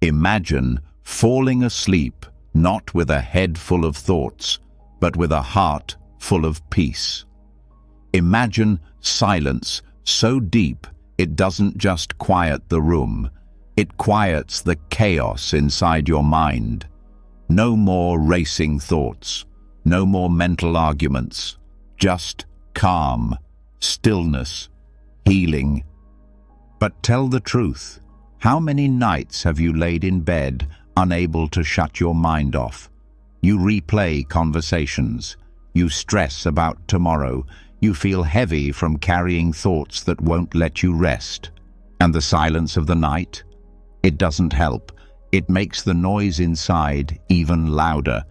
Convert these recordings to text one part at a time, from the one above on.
Imagine falling asleep, not with a head full of thoughts, but with a heart full of peace. Imagine silence so deep it doesn't just quiet the room, it quiets the chaos inside your mind. No more racing thoughts, no more mental arguments, just calm, stillness, healing. But tell the truth, how many nights have you laid in bed, unable to shut your mind off? You replay conversations, you stress about tomorrow, you feel heavy from carrying thoughts that won't let you rest. And the silence of the night? It doesn't help. It makes the noise inside even louder.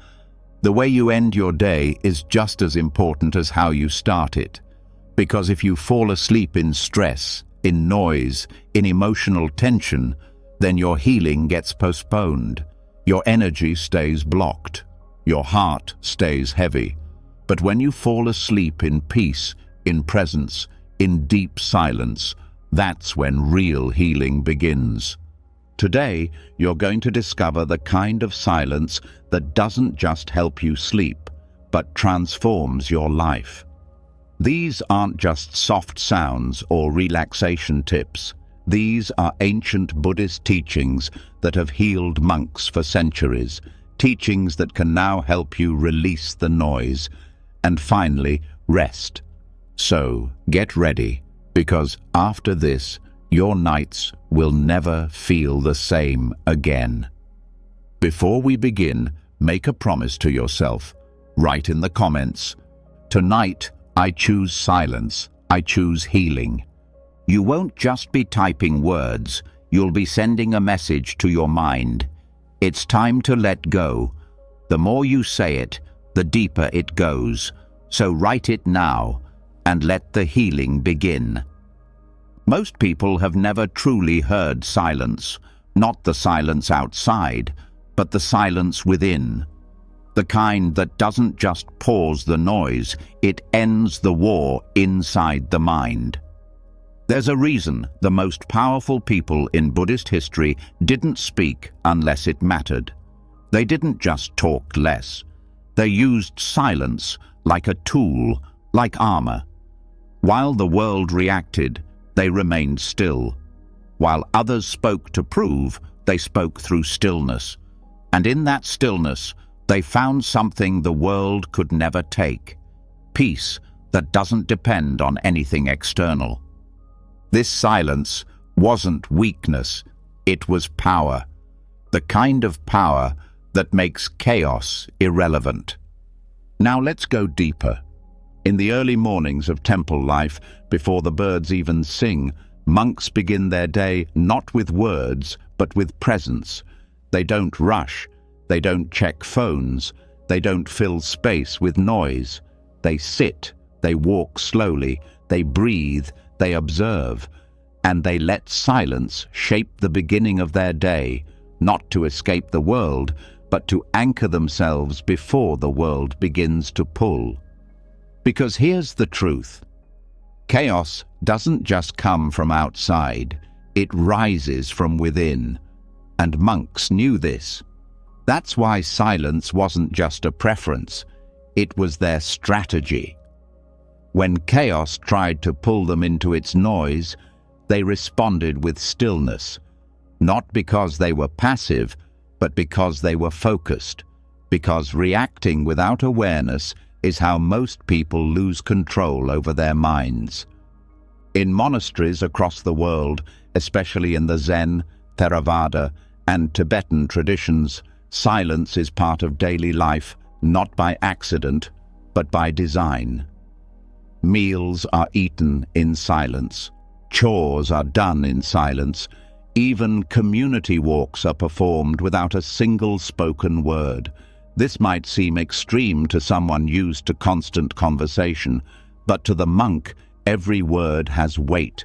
The way you end your day is just as important as how you start it. Because if you fall asleep in stress, in noise, in emotional tension, then your healing gets postponed. Your energy stays blocked. Your heart stays heavy. But when you fall asleep in peace, in presence, in deep silence, that's when real healing begins. Today, you're going to discover the kind of silence that doesn't just help you sleep, but transforms your life. These aren't just soft sounds or relaxation tips. These are ancient Buddhist teachings that have healed monks for centuries, teachings that can now help you release the noise and finally rest. So get ready, because after this, your nights will never feel the same again. Before we begin, make a promise to yourself. Write in the comments, "Tonight, I choose silence, I choose healing." You won't just be typing words, you'll be sending a message to your mind. It's time to let go. The more you say it, the deeper it goes. So write it now, and let the healing begin. Most people have never truly heard silence, not the silence outside, but the silence within. The kind that doesn't just pause the noise, it ends the war inside the mind. There's a reason the most powerful people in Buddhist history didn't speak unless it mattered. They didn't just talk less. They used silence like a tool, like armor. While the world reacted, they remained still. While others spoke to prove, they spoke through stillness. And in that stillness, they found something the world could never take: peace that doesn't depend on anything external. This silence wasn't weakness, it was power. The kind of power that makes chaos irrelevant. Now let's go deeper. In the early mornings of temple life, before the birds even sing, monks begin their day not with words, but with presence. They don't rush, they don't check phones, they don't fill space with noise. They sit, they walk slowly, they breathe, they observe, and they let silence shape the beginning of their day, not to escape the world, but to anchor themselves before the world begins to pull. Because here's the truth. Chaos doesn't just come from outside, it rises from within. And monks knew this. That's why silence wasn't just a preference, it was their strategy. When chaos tried to pull them into its noise, they responded with stillness, not because they were passive, but because they were focused, because reacting without awareness is how most people lose control over their minds. In monasteries across the world, especially in the Zen, Theravada, and Tibetan traditions, silence is part of daily life, not by accident, but by design. Meals are eaten in silence. Chores are done in silence. Even community walks are performed without a single spoken word. This might seem extreme to someone used to constant conversation, but to the monk, every word has weight.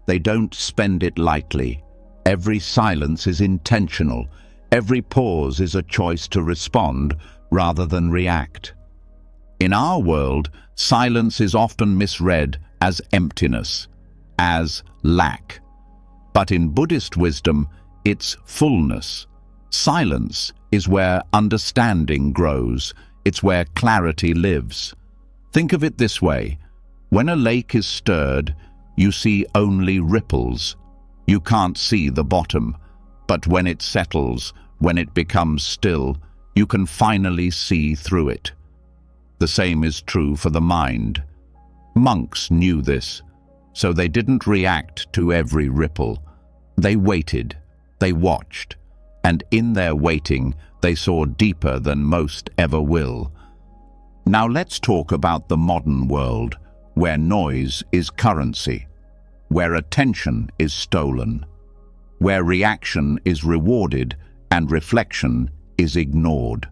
They don't spend it lightly. Every silence is intentional. Every pause is a choice to respond rather than react. In our world, silence is often misread as emptiness, as lack. But in Buddhist wisdom, it's fullness, Silence is where understanding grows. It's where clarity lives. Think of it this way. When a lake is stirred, you see only ripples. You can't see the bottom. But when it settles, when it becomes still, you can finally see through it. The same is true for the mind. Monks knew this, so they didn't react to every ripple. They waited, they watched, and in their waiting, they saw deeper than most ever will. Now let's talk about the modern world, where noise is currency, where attention is stolen, where reaction is rewarded and reflection is ignored.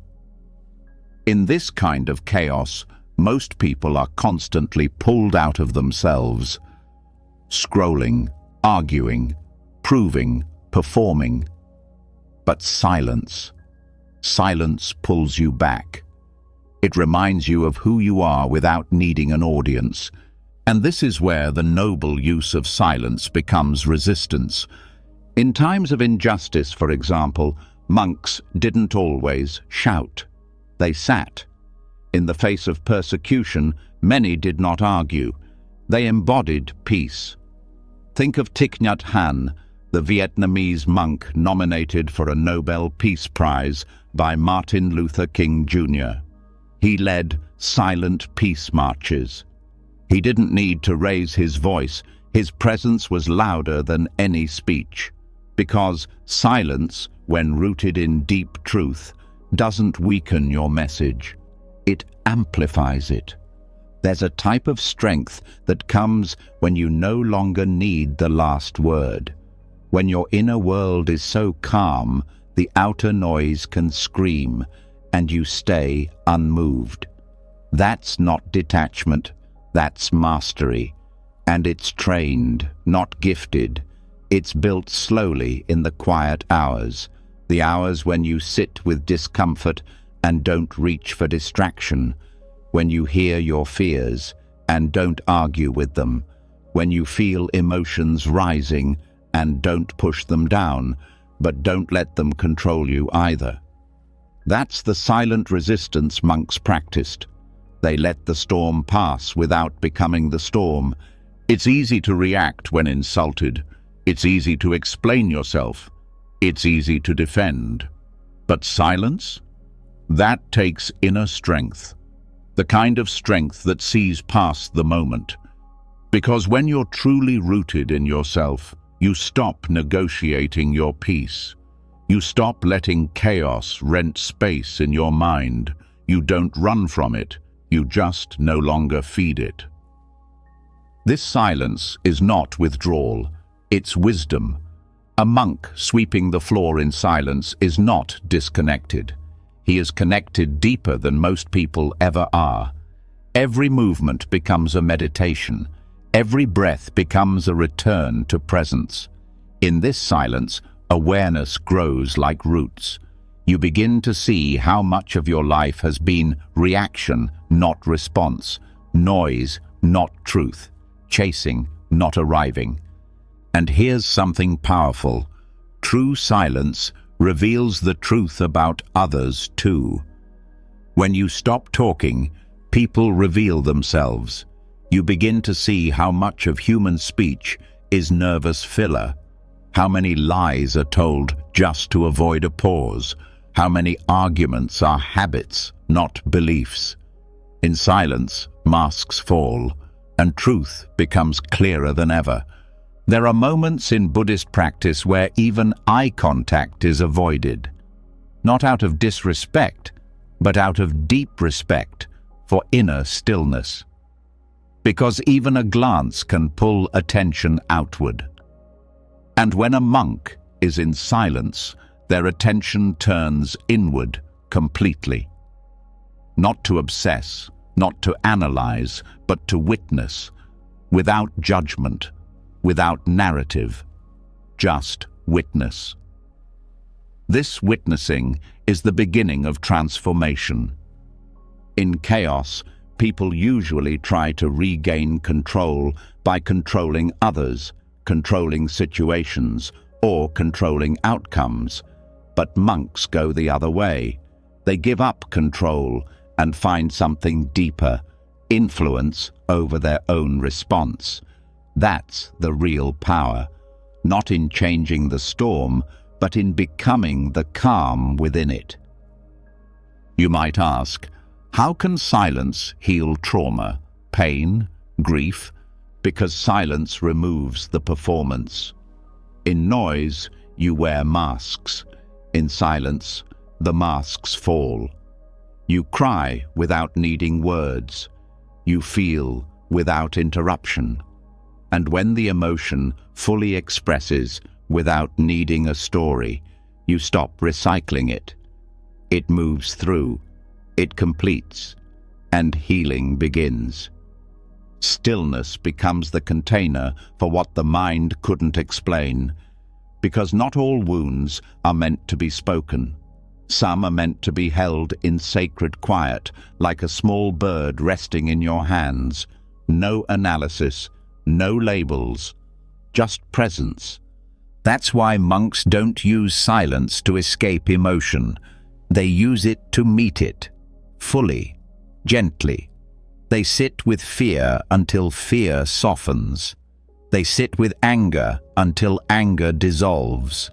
In this kind of chaos, most people are constantly pulled out of themselves, scrolling, arguing, proving, performing. But silence pulls you back. It reminds you of who you are without needing an audience. And this is where the noble use of silence becomes resistance. In times of injustice, for example, monks didn't always shout. They sat. In the face of persecution, many did not argue. They embodied peace. Think of Thich Nhat Hanh, the Vietnamese monk nominated for a Nobel Peace Prize by Martin Luther King Jr. He led silent peace marches. He didn't need to raise his voice. His presence was louder than any speech. Because silence, when rooted in deep truth, doesn't weaken your message. It amplifies it. There's a type of strength that comes when you no longer need the last word. When your inner world is so calm, the outer noise can scream, and you stay unmoved. That's not detachment, that's mastery. And it's trained, not gifted. It's built slowly in the quiet hours, the hours when you sit with discomfort and don't reach for distraction, when you hear your fears and don't argue with them, when you feel emotions rising and don't push them down, but don't let them control you either. That's the silent resistance monks practiced. They let the storm pass without becoming the storm. It's easy to react when insulted. It's easy to explain yourself. It's easy to defend. But silence? That takes inner strength. The kind of strength that sees past the moment. Because when you're truly rooted in yourself, you stop negotiating your peace. You stop letting chaos rent space in your mind. You don't run from it. You just no longer feed it. This silence is not withdrawal. It's wisdom. A monk sweeping the floor in silence is not disconnected. He is connected deeper than most people ever are. Every movement becomes a meditation. Every breath becomes a return to presence. In this silence, awareness grows like roots. You begin to see how much of your life has been reaction, not response, noise, not truth, chasing, not arriving. And here's something powerful. True silence reveals the truth about others too. When you stop talking, people reveal themselves. You begin to see how much of human speech is nervous filler, how many lies are told just to avoid a pause, how many arguments are habits, not beliefs. In silence, masks fall, and truth becomes clearer than ever. There are moments in Buddhist practice where even eye contact is avoided, not out of disrespect, but out of deep respect for inner stillness. Because even a glance can pull attention outward. And when a monk is in silence, their attention turns inward completely. Not to obsess, not to analyze, but to witness, without judgment, without narrative, just witness. This witnessing is the beginning of transformation. In chaos, people usually try to regain control by controlling others, controlling situations, or controlling outcomes. But monks go the other way. They give up control and find something deeper, influence over their own response. That's the real power, not in changing the storm, but in becoming the calm within it. You might ask, how can silence heal trauma, pain, grief? Because silence removes the performance. In noise, you wear masks. In silence, the masks fall. You cry without needing words. You feel without interruption. And when the emotion fully expresses without needing a story, you stop recycling it. It moves through, it completes, and healing begins. Stillness becomes the container for what the mind couldn't explain, because not all wounds are meant to be spoken. Some are meant to be held in sacred quiet, like a small bird resting in your hands. No analysis, no labels, just presence. That's why monks don't use silence to escape emotion. They use it to meet it, fully, gently. They sit with fear until fear softens. They sit with anger until anger dissolves.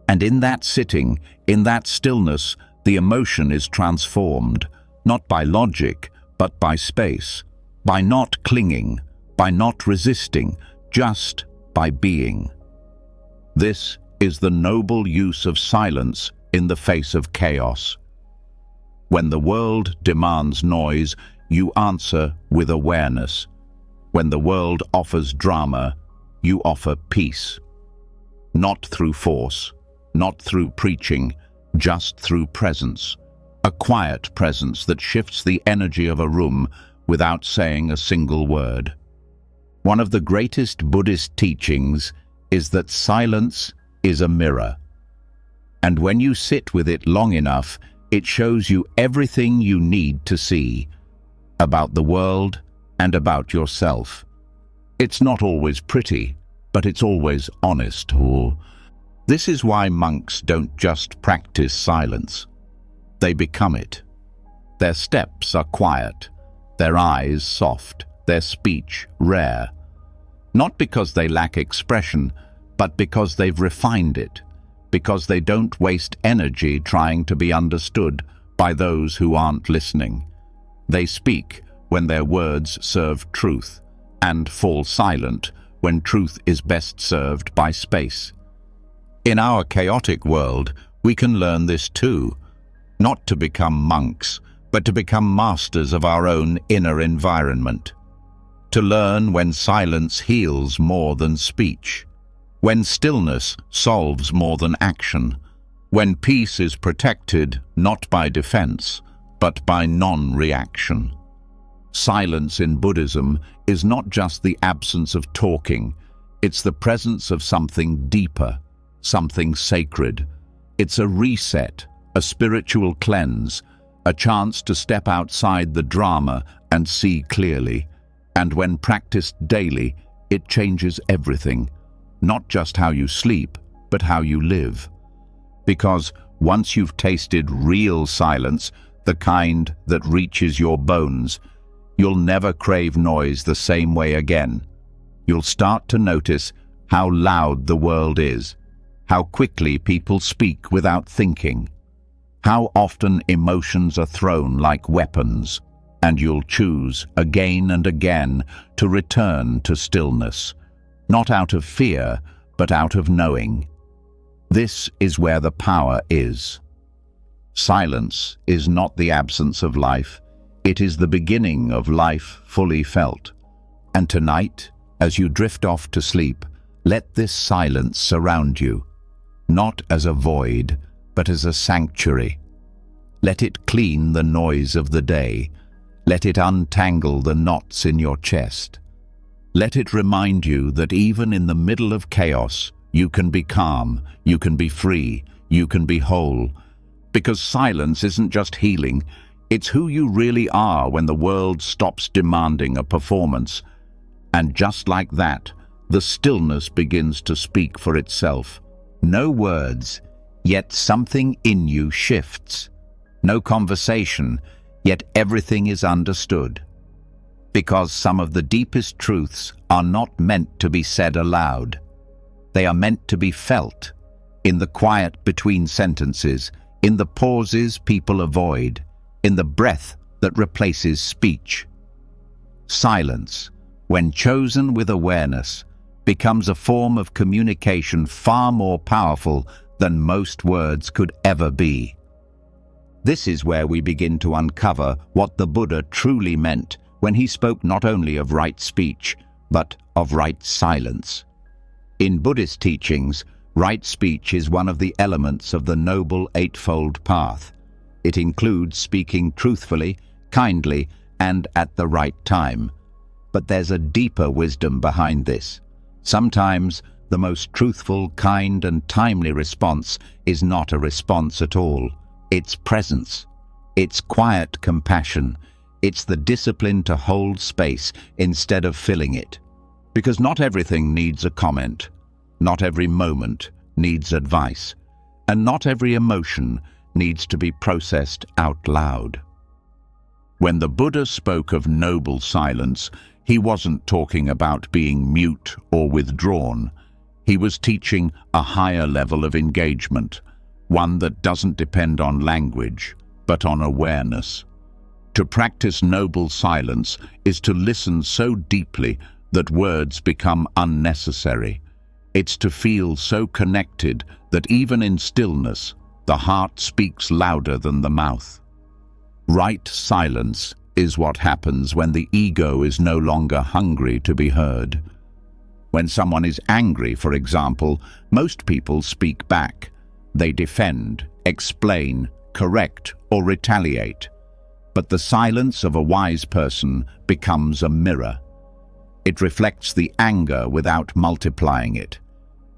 And in that sitting, in that stillness, the emotion is transformed, not by logic, but by space, by not clinging, by not resisting, just by being. This is the noble use of silence in the face of chaos. When the world demands noise, you answer with awareness. When the world offers drama, you offer peace. Not through force, not through preaching, just through presence. A quiet presence that shifts the energy of a room without saying a single word. One of the greatest Buddhist teachings is that silence is a mirror. And when you sit with it long enough, it shows you everything you need to see about the world and about yourself. It's not always pretty, but it's always honest. This is why monks don't just practice silence. They become it. Their steps are quiet, their eyes soft, their speech rare. Not because they lack expression, but because they've refined it, because they don't waste energy trying to be understood by those who aren't listening. They speak when their words serve truth, and fall silent when truth is best served by space. In our chaotic world, we can learn this too, not to become monks, but to become masters of our own inner environment. To learn when silence heals more than speech, when stillness solves more than action, when peace is protected not by defense, but by non-reaction. Silence in Buddhism is not just the absence of talking, it's the presence of something deeper, something sacred. It's a reset, a spiritual cleanse, a chance to step outside the drama and see clearly. And when practiced daily, it changes everything. Not just how you sleep, but how you live. Because once you've tasted real silence, the kind that reaches your bones, you'll never crave noise the same way again. You'll start to notice how loud the world is, how quickly people speak without thinking, how often emotions are thrown like weapons, and you'll choose again and again to return to stillness, not out of fear, but out of knowing. This is where the power is. Silence is not the absence of life, it is the beginning of life fully felt. And tonight, as you drift off to sleep, let this silence surround you, not as a void, but as a sanctuary. Let it clean the noise of the day. Let it untangle the knots in your chest. Let it remind you that even in the middle of chaos, you can be calm, you can be free, you can be whole. Because silence isn't just healing, it's who you really are when the world stops demanding a performance. And just like that, the stillness begins to speak for itself. No words, yet something in you shifts. No conversation, yet everything is understood. Because some of the deepest truths are not meant to be said aloud. They are meant to be felt, in the quiet between sentences, in the pauses people avoid, in the breath that replaces speech. Silence, when chosen with awareness, becomes a form of communication far more powerful than most words could ever be. This is where we begin to uncover what the Buddha truly meant when he spoke not only of right speech, but of right silence. In Buddhist teachings, right speech is one of the elements of the Noble Eightfold Path. It includes speaking truthfully, kindly, and at the right time. But there's a deeper wisdom behind this. Sometimes, the most truthful, kind, and timely response is not a response at all. It's presence. It's quiet compassion. It's the discipline to hold space instead of filling it. Because not everything needs a comment. Not every moment needs advice. And not every emotion needs to be processed out loud. When the Buddha spoke of noble silence, he wasn't talking about being mute or withdrawn. He was teaching a higher level of engagement, one that doesn't depend on language, but on awareness. To practice noble silence is to listen so deeply that words become unnecessary. It's to feel so connected that even in stillness, the heart speaks louder than the mouth. Right silence is what happens when the ego is no longer hungry to be heard. When someone is angry, for example, most people speak back. They defend, explain, correct, or retaliate. But the silence of a wise person becomes a mirror. It reflects the anger without multiplying it.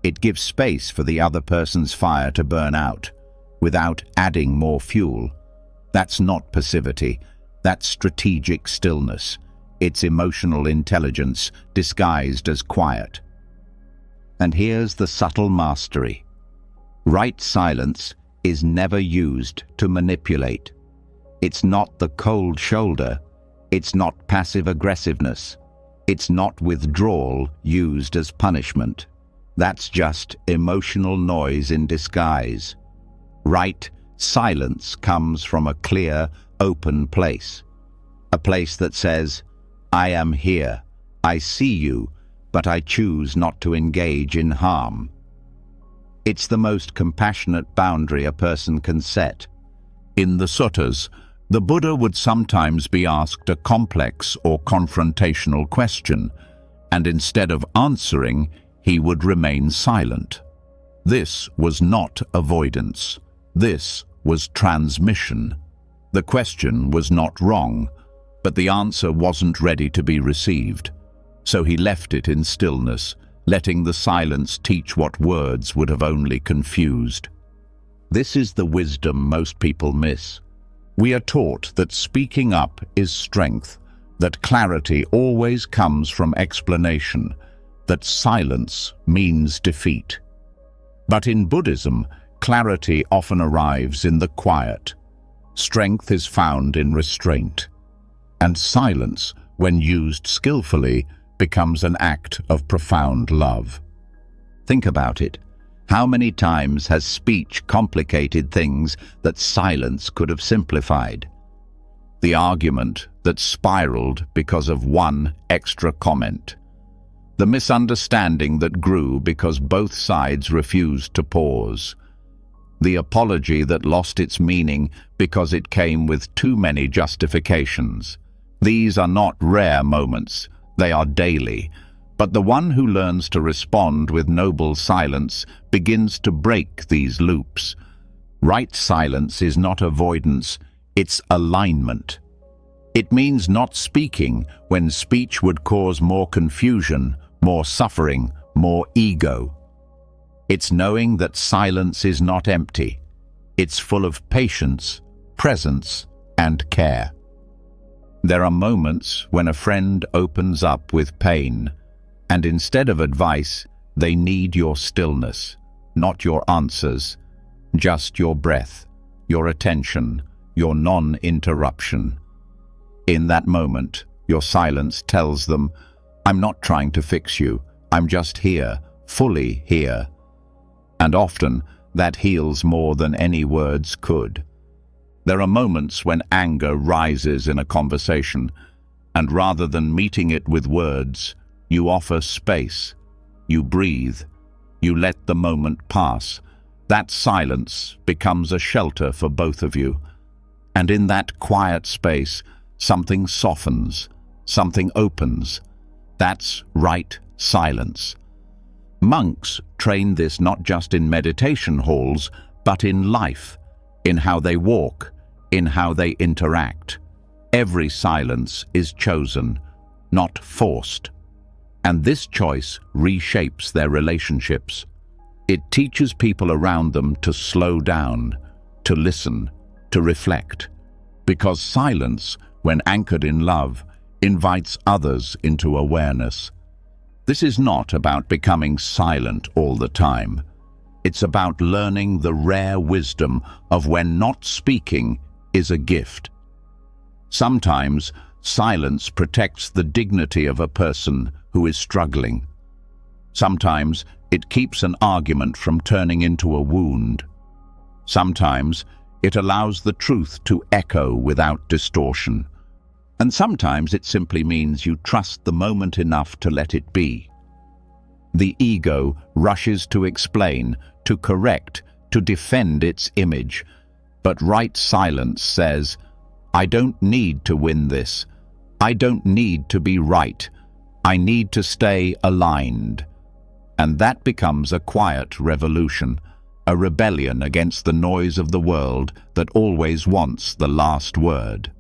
It gives space for the other person's fire to burn out, without adding more fuel. That's not passivity. That's strategic stillness. It's emotional intelligence disguised as quiet. And here's the subtle mastery. Right silence is never used to manipulate. It's not the cold shoulder. It's not passive aggressiveness. It's not withdrawal used as punishment. That's just emotional noise in disguise. Right silence comes from a clear, open place. A place that says, I am here, I see you, but I choose not to engage in harm. It's the most compassionate boundary a person can set. In the suttas, the Buddha would sometimes be asked a complex or confrontational question, and instead of answering, he would remain silent. This was not avoidance. This was transmission. The question was not wrong, but the answer wasn't ready to be received. So he left it in stillness, letting the silence teach what words would have only confused. This is the wisdom most people miss. We are taught that speaking up is strength, that clarity always comes from explanation, that silence means defeat. But in Buddhism, clarity often arrives in the quiet. Strength is found in restraint. And silence, when used skillfully, becomes an act of profound love. Think about it. How many times has speech complicated things that silence could have simplified? The argument that spiraled because of one extra comment. The misunderstanding that grew because both sides refused to pause. The apology that lost its meaning because it came with too many justifications. These are not rare moments, they are daily. But the one who learns to respond with noble silence begins to break these loops. Right silence is not avoidance, it's alignment. It means not speaking when speech would cause more confusion, more suffering, more ego. It's knowing that silence is not empty. It's full of patience, presence, and care. There are moments when a friend opens up with pain, and instead of advice, they need your stillness, not your answers. Just your breath, your attention, your non-interruption. In that moment, your silence tells them, I'm not trying to fix you, I'm just here, fully here. And often, that heals more than any words could. There are moments when anger rises in a conversation, and rather than meeting it with words, you offer space. You breathe. You let the moment pass. That silence becomes a shelter for both of you. And in that quiet space, something softens, something opens. That's right silence. Monks train this not just in meditation halls, but in life, in how they walk, in how they interact. Every silence is chosen, not forced. And this choice reshapes their relationships. It teaches people around them to slow down, to listen, to reflect. Because silence, when anchored in love, invites others into awareness. This is not about becoming silent all the time. It's about learning the rare wisdom of when not speaking is a gift. Sometimes, silence protects the dignity of a person who is struggling. Sometimes, it keeps an argument from turning into a wound. Sometimes, it allows the truth to echo without distortion. And sometimes it simply means you trust the moment enough to let it be. The ego rushes to explain, to correct, to defend its image. But right silence says, I don't need to win this. I don't need to be right. I need to stay aligned. And that becomes a quiet revolution, a rebellion against the noise of the world that always wants the last word.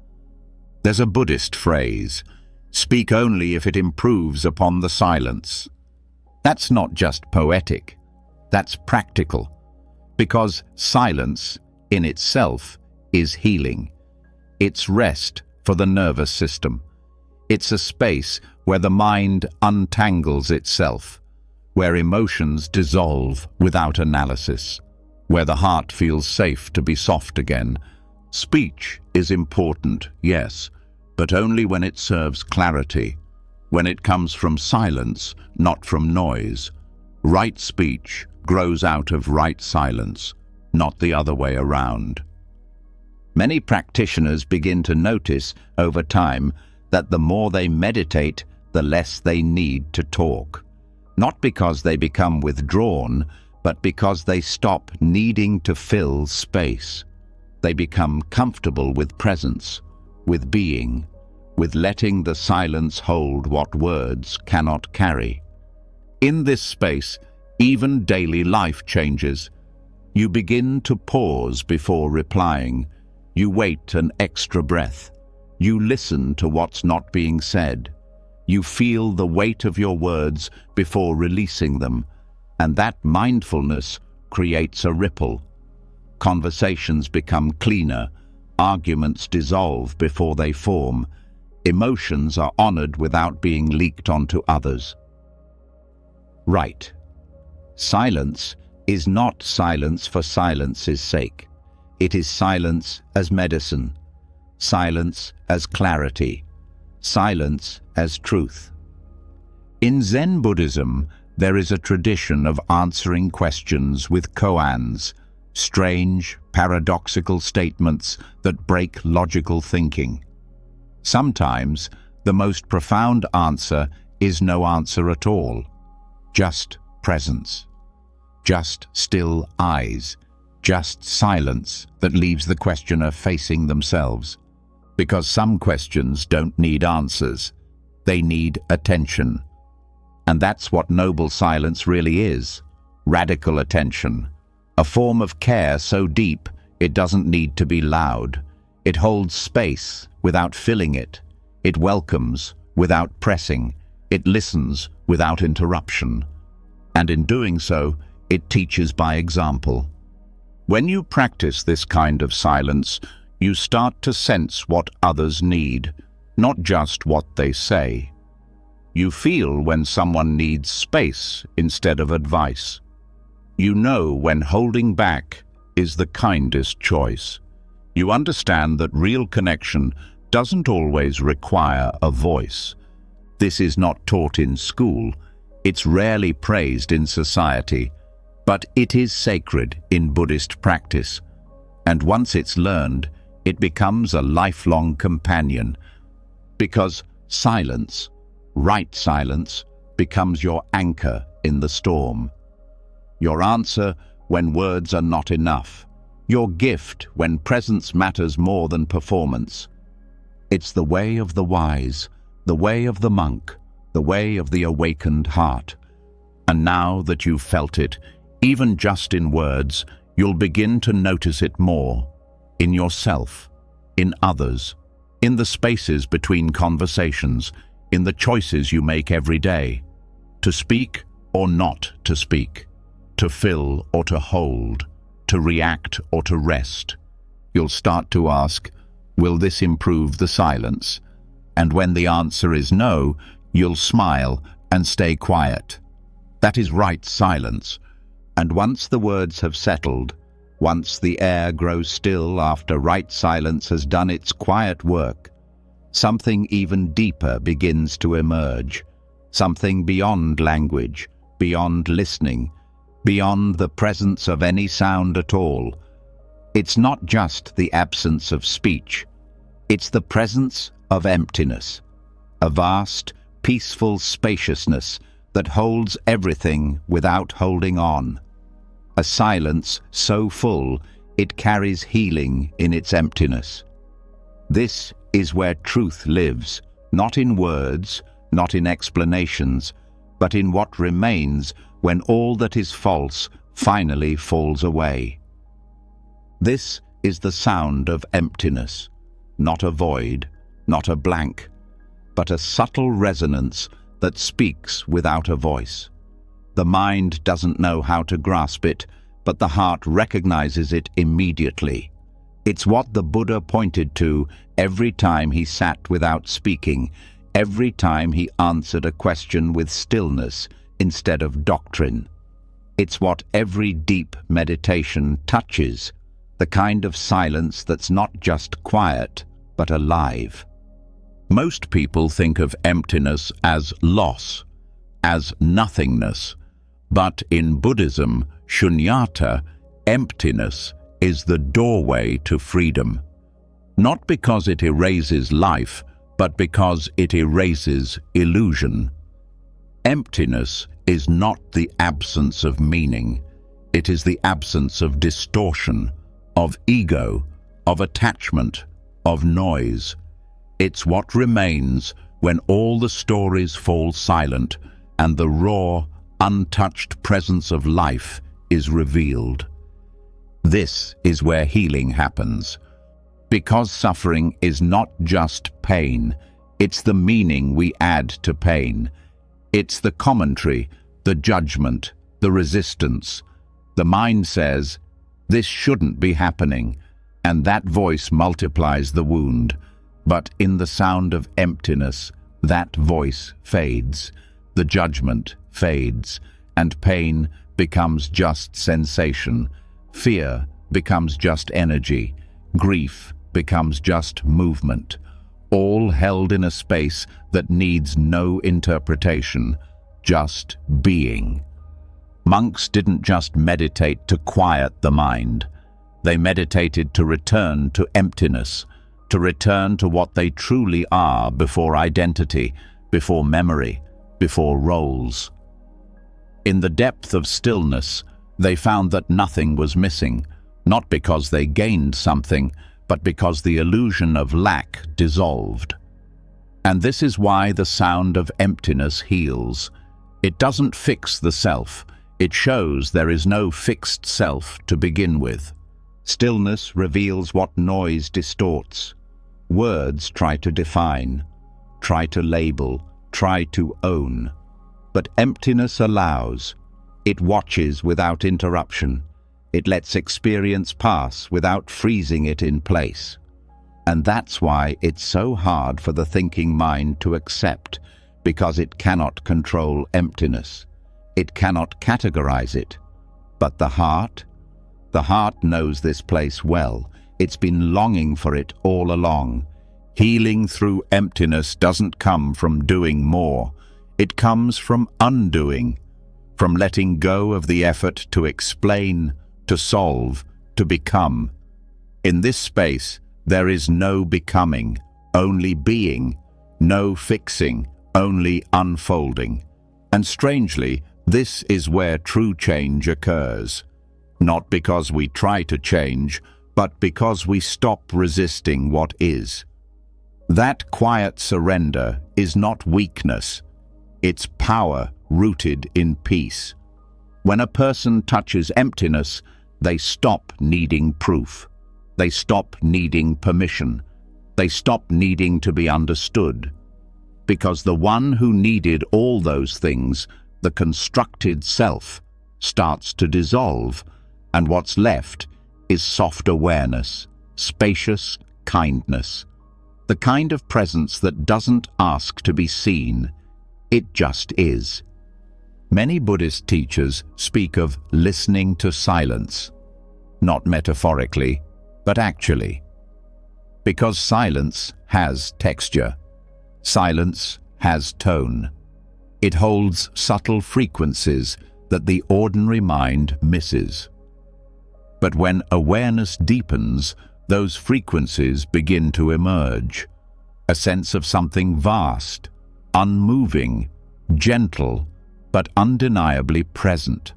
There's a Buddhist phrase, speak only if it improves upon the silence. That's not just poetic, that's practical, because silence in itself is healing. It's rest for the nervous system. It's a space where the mind untangles itself, where emotions dissolve without analysis, where the heart feels safe to be soft again. Speech is important, yes, but only when it serves clarity, when it comes from silence, not from noise. Right speech grows out of right silence, not the other way around. Many practitioners begin to notice over time that the more they meditate, the less they need to talk. Not because they become withdrawn, but because they stop needing to fill space. They become comfortable with presence, with being, with letting the silence hold what words cannot carry. In this space, even daily life changes. You begin to pause before replying. You wait an extra breath. You listen to what's not being said. You feel the weight of your words before releasing them, and that mindfulness creates a ripple. Conversations become cleaner, arguments dissolve before they form, emotions are honored without being leaked onto others. Right. Silence is not silence for silence's sake. It is silence as medicine, silence as clarity, silence as truth. In Zen Buddhism, there is a tradition of answering questions with koans, strange, paradoxical statements that break logical thinking. Sometimes, the most profound answer is no answer at all, just presence, just still eyes, just silence that leaves the questioner facing themselves. Because some questions don't need answers, they need attention. And that's what noble silence really is, radical attention. A form of care so deep it doesn't need to be loud. It holds space without filling it. It welcomes without pressing. It listens without interruption. And in doing so, it teaches by example. When you practice this kind of silence, you start to sense what others need, not just what they say. You feel when someone needs space instead of advice. You know when holding back is the kindest choice. You understand that real connection doesn't always require a voice. This is not taught in school. It's rarely praised in society, but it is sacred in Buddhist practice. And once it's learned, it becomes a lifelong companion, because silence, right silence, becomes your anchor in the storm. Your answer when words are not enough. Your gift when presence matters more than performance. It's the way of the wise, the way of the monk, the way of the awakened heart. And now that you've felt it, even just in words, you'll begin to notice it more. In yourself, in others, in the spaces between conversations, in the choices you make every day. To speak or not to speak. To fill or to hold. To react or to rest. You'll start to ask, will this improve the silence? And when the answer is no, you'll smile and stay quiet. That is right silence. And once the words have settled, once the air grows still after right silence has done its quiet work, something even deeper begins to emerge. Something beyond language, beyond listening, beyond the presence of any sound at all. It's not just the absence of speech. It's the presence of emptiness, a vast, peaceful spaciousness that holds everything without holding on. A silence so full it carries healing in its emptiness. This is where truth lives, not in words, not in explanations, but in what remains when all that is false finally falls away. This is the sound of emptiness, not a void, not a blank, but a subtle resonance that speaks without a voice. The mind doesn't know how to grasp it, but the heart recognizes it immediately. It's what the Buddha pointed to every time he sat without speaking, every time he answered a question with stillness instead of doctrine. It's what every deep meditation touches, the kind of silence that's not just quiet, but alive. Most people think of emptiness as loss, as nothingness, but in Buddhism, shunyata, emptiness, is the doorway to freedom. Not because it erases life, but because it erases illusion. Emptiness is not the absence of meaning. It is the absence of distortion, of ego, of attachment, of noise. It's what remains when all the stories fall silent and the raw, untouched presence of life is revealed. This is where healing happens. Because suffering is not just pain, it's the meaning we add to pain. It's the commentary, the judgment, the resistance. The mind says, this shouldn't be happening, and that voice multiplies the wound. But in the sound of emptiness, that voice fades, the judgment fades, and pain becomes just sensation. Fear becomes just energy. Grief becomes just movement, all held in a space that needs no interpretation, just being. Monks didn't just meditate to quiet the mind. They meditated to return to emptiness, to return to what they truly are before identity, before memory, before roles. In the depth of stillness, they found that nothing was missing, not because they gained something, but because the illusion of lack dissolved. And this is why the sound of emptiness heals. It doesn't fix the self. It shows there is no fixed self to begin with. Stillness reveals what noise distorts. Words try to define, try to label, try to own. But emptiness allows. It watches without interruption. It lets experience pass without freezing it in place. And that's why it's so hard for the thinking mind to accept, because it cannot control emptiness. It cannot categorize it. But the heart? The heart knows this place well. It's been longing for it all along. Healing through emptiness doesn't come from doing more. It comes from undoing, from letting go of the effort to explain, to solve, to become. In this space, there is no becoming, only being, no fixing, only unfolding. And strangely, this is where true change occurs. Not because we try to change, but because we stop resisting what is. That quiet surrender is not weakness. It's power rooted in peace. When a person touches emptiness, they stop needing proof. They stop needing permission. They stop needing to be understood. Because the one who needed all those things, the constructed self, starts to dissolve, and what's left is soft awareness, spacious kindness. The kind of presence that doesn't ask to be seen, it just is. Many Buddhist teachers speak of listening to silence, not metaphorically, but actually. Because silence has texture. Silence has tone. It holds subtle frequencies that the ordinary mind misses. But when awareness deepens, those frequencies begin to emerge. A sense of something vast, unmoving, gentle, but undeniably present.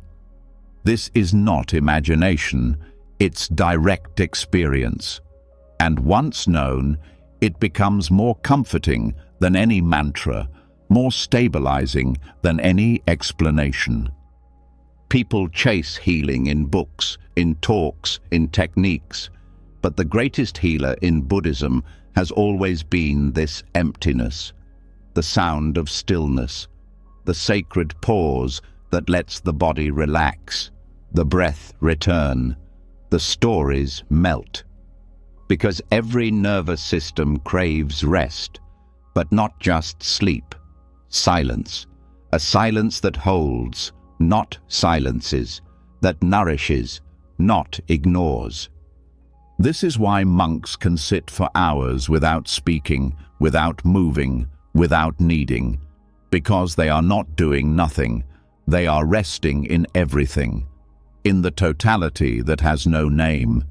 This is not imagination, it's direct experience. And once known, it becomes more comforting than any mantra, more stabilizing than any explanation. People chase healing in books, in talks, in techniques, but the greatest healer in Buddhism has always been this emptiness, the sound of stillness, the sacred pause that lets the body relax, the breath return, the stories melt. Because every nervous system craves rest, but not just sleep, silence, a silence that holds, not silences, that nourishes, not ignores. This is why monks can sit for hours without speaking, without moving, without needing, because they are not doing nothing, they are resting in everything, in the totality that has no name,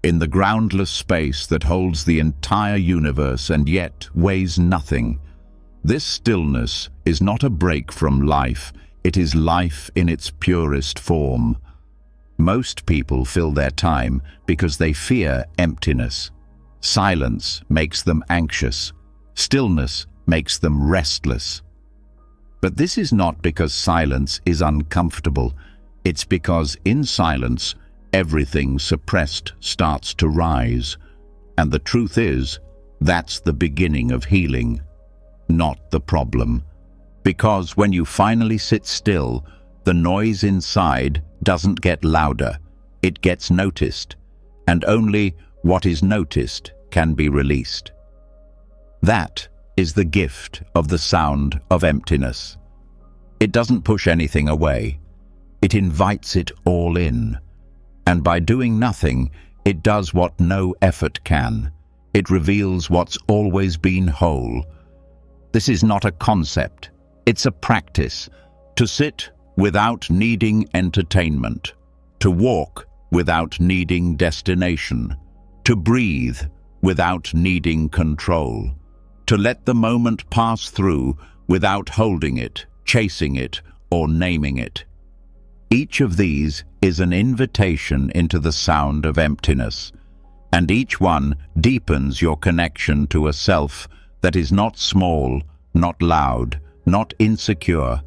in the groundless space that holds the entire universe and yet weighs nothing. This stillness is not a break from life, it is life in its purest form. Most people fill their time because they fear emptiness. Silence makes them anxious. Stillness makes them restless. But this is not because silence is uncomfortable. It's because in silence, everything suppressed starts to rise. And the truth is, that's the beginning of healing, not the problem. Because when you finally sit still, the noise inside doesn't get louder, it gets noticed, and only what is noticed can be released. That is the gift of the sound of emptiness. It doesn't push anything away, it invites it all in. And by doing nothing, it does what no effort can. It reveals what's always been whole. This is not a concept, it's a practice. To sit without needing entertainment, to walk without needing destination, to breathe without needing control, to let the moment pass through without holding it, chasing it, or naming it. Each of these is an invitation into the sound of emptiness, and each one deepens your connection to a self that is not small, not loud, not insecure,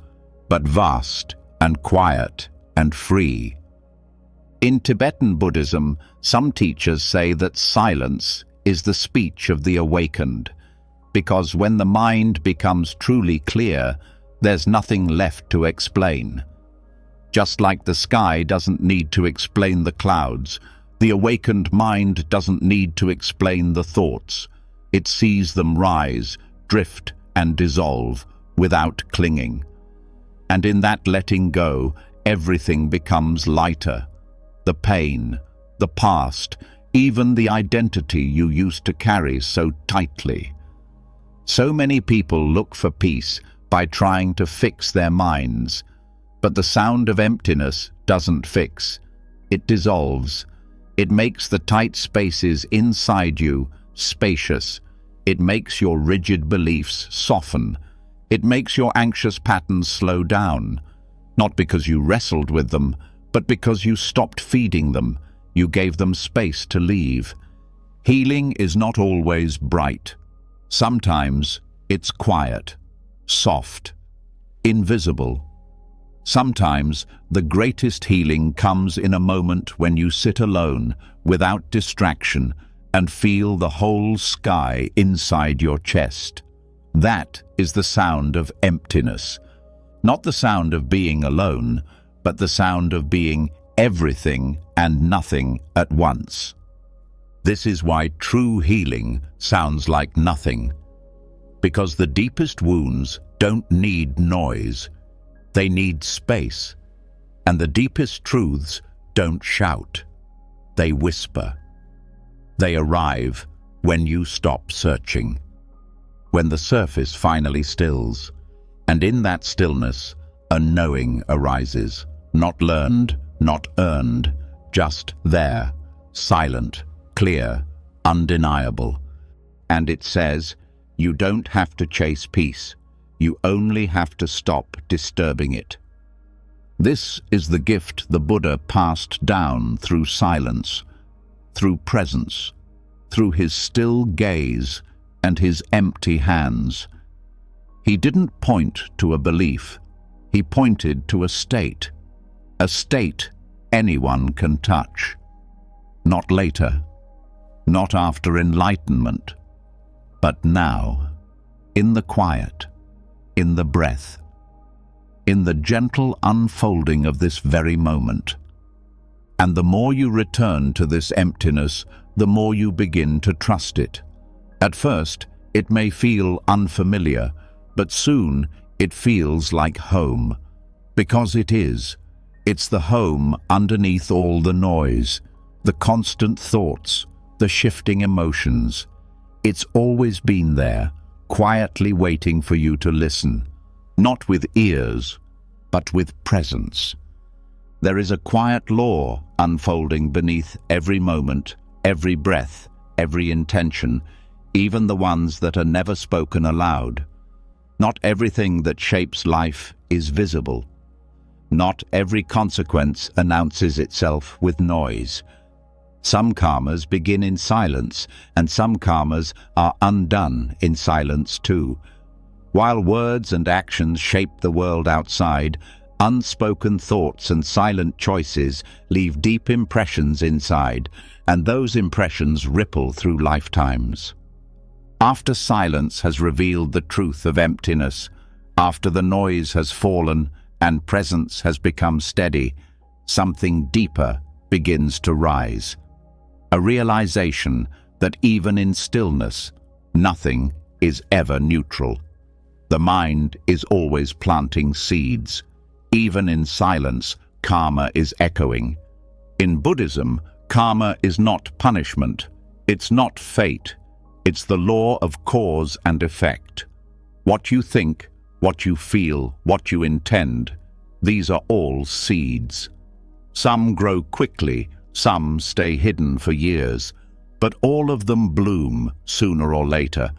but vast and quiet and free. In Tibetan Buddhism, some teachers say that silence is the speech of the awakened, because when the mind becomes truly clear, there's nothing left to explain. Just like the sky doesn't need to explain the clouds, the awakened mind doesn't need to explain the thoughts. It sees them rise, drift, and dissolve without clinging. And in that letting go, everything becomes lighter. the pain, the past, even the identity you used to carry so tightly. So many people look for peace by trying to fix their minds, but the sound of emptiness doesn't fix. It dissolves. It makes the tight spaces inside you spacious. It makes your rigid beliefs soften. It makes your anxious patterns slow down, not because you wrestled with them, but because you stopped feeding them. You gave them space to leave. Healing is not always bright. Sometimes it's quiet, soft, invisible. Sometimes the greatest healing comes in a moment when you sit alone, without distraction, and feel the whole sky inside your chest. That is the sound of emptiness. Not the sound of being alone, but the sound of being everything and nothing at once. This is why true healing sounds like nothing. Because the deepest wounds don't need noise. They need space. And the deepest truths don't shout. They whisper. They arrive when you stop searching. When the surface finally stills. And in that stillness, a knowing arises. Not learned, not earned, just there, silent, clear, undeniable. And it says, you don't have to chase peace. You only have to stop disturbing it. This is the gift the Buddha passed down through silence, through presence, through his still gaze and his empty hands. He didn't point to a belief. He pointed to a state anyone can touch. Not later, not after enlightenment, but now, in the quiet, in the breath, in the gentle unfolding of this very moment. And the more you return to this emptiness, the more you begin to trust it. At first, it may feel unfamiliar, but soon it feels like home. Because it is. It's the home underneath all the noise, the constant thoughts, the shifting emotions. It's always been there, quietly waiting for you to listen, not with ears, but with presence. There is a quiet law unfolding beneath every moment, every breath, every intention, even the ones that are never spoken aloud. Not everything that shapes life is visible. Not every consequence announces itself with noise. Some karmas begin in silence, and some karmas are undone in silence too. While words and actions shape the world outside, unspoken thoughts and silent choices leave deep impressions inside, and those impressions ripple through lifetimes. After silence has revealed the truth of emptiness, after the noise has fallen and presence has become steady, something deeper begins to rise. A realization that even in stillness, nothing is ever neutral. The mind is always planting seeds. Even in silence, karma is echoing. In Buddhism, karma is not punishment. It's not fate. It's the law of cause and effect. What you think, what you feel, what you intend, these are all seeds. Some grow quickly, some stay hidden for years, but all of them bloom sooner or later.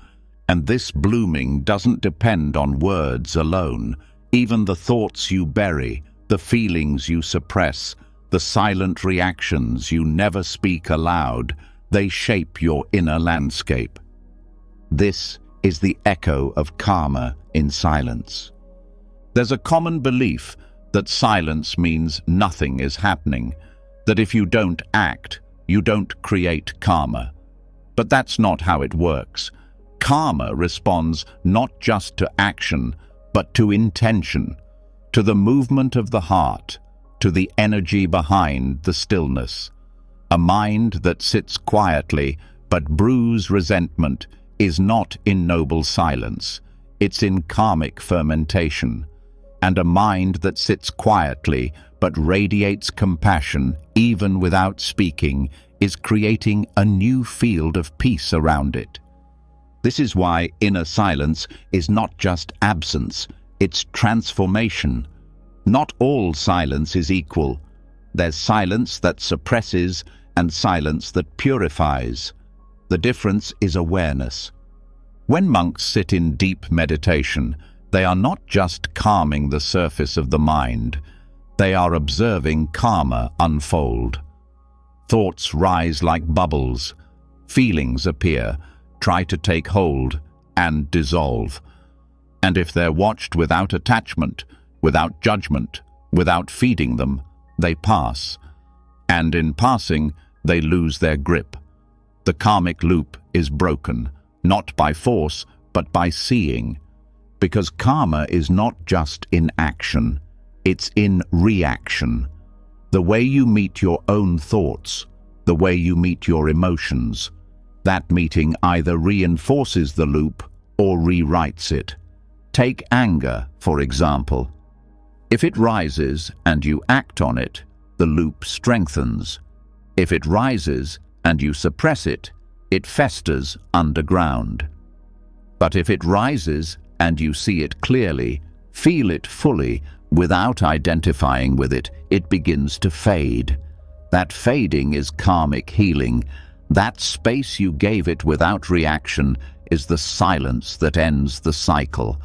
And this blooming doesn't depend on words alone. Even the thoughts you bury, the feelings you suppress, the silent reactions you never speak aloud, they shape your inner landscape. This is the echo of karma in silence. There's a common belief that silence means nothing is happening, that if you don't act, you don't create karma. But that's not how it works. Karma responds not just to action, but to intention, to the movement of the heart, to the energy behind the stillness. A mind that sits quietly but brews resentment is not in noble silence, it's in karmic fermentation. And a mind that sits quietly but radiates compassion even without speaking, is creating a new field of peace around it. This is why inner silence is not just absence, it's transformation. Not all silence is equal. There's silence that suppresses and silence that purifies. The difference is awareness. When monks sit in deep meditation, they are not just calming the surface of the mind, they are observing karma unfold. Thoughts rise like bubbles, feelings appear, try to take hold, and dissolve. And if they're watched without attachment, without judgment, without feeding them, they pass. And in passing, they lose their grip. The karmic loop is broken, not by force, but by seeing. Because karma is not just in action, it's in reaction. The way you meet your own thoughts, the way you meet your emotions, that meeting either reinforces the loop or rewrites it. Take anger, for example. If it rises and you act on it, the loop strengthens. If it rises and you suppress it, it festers underground. But if it rises and you see it clearly, feel it fully, without identifying with it, it begins to fade. That fading is karmic healing. That space you gave it without reaction is the silence that ends the cycle.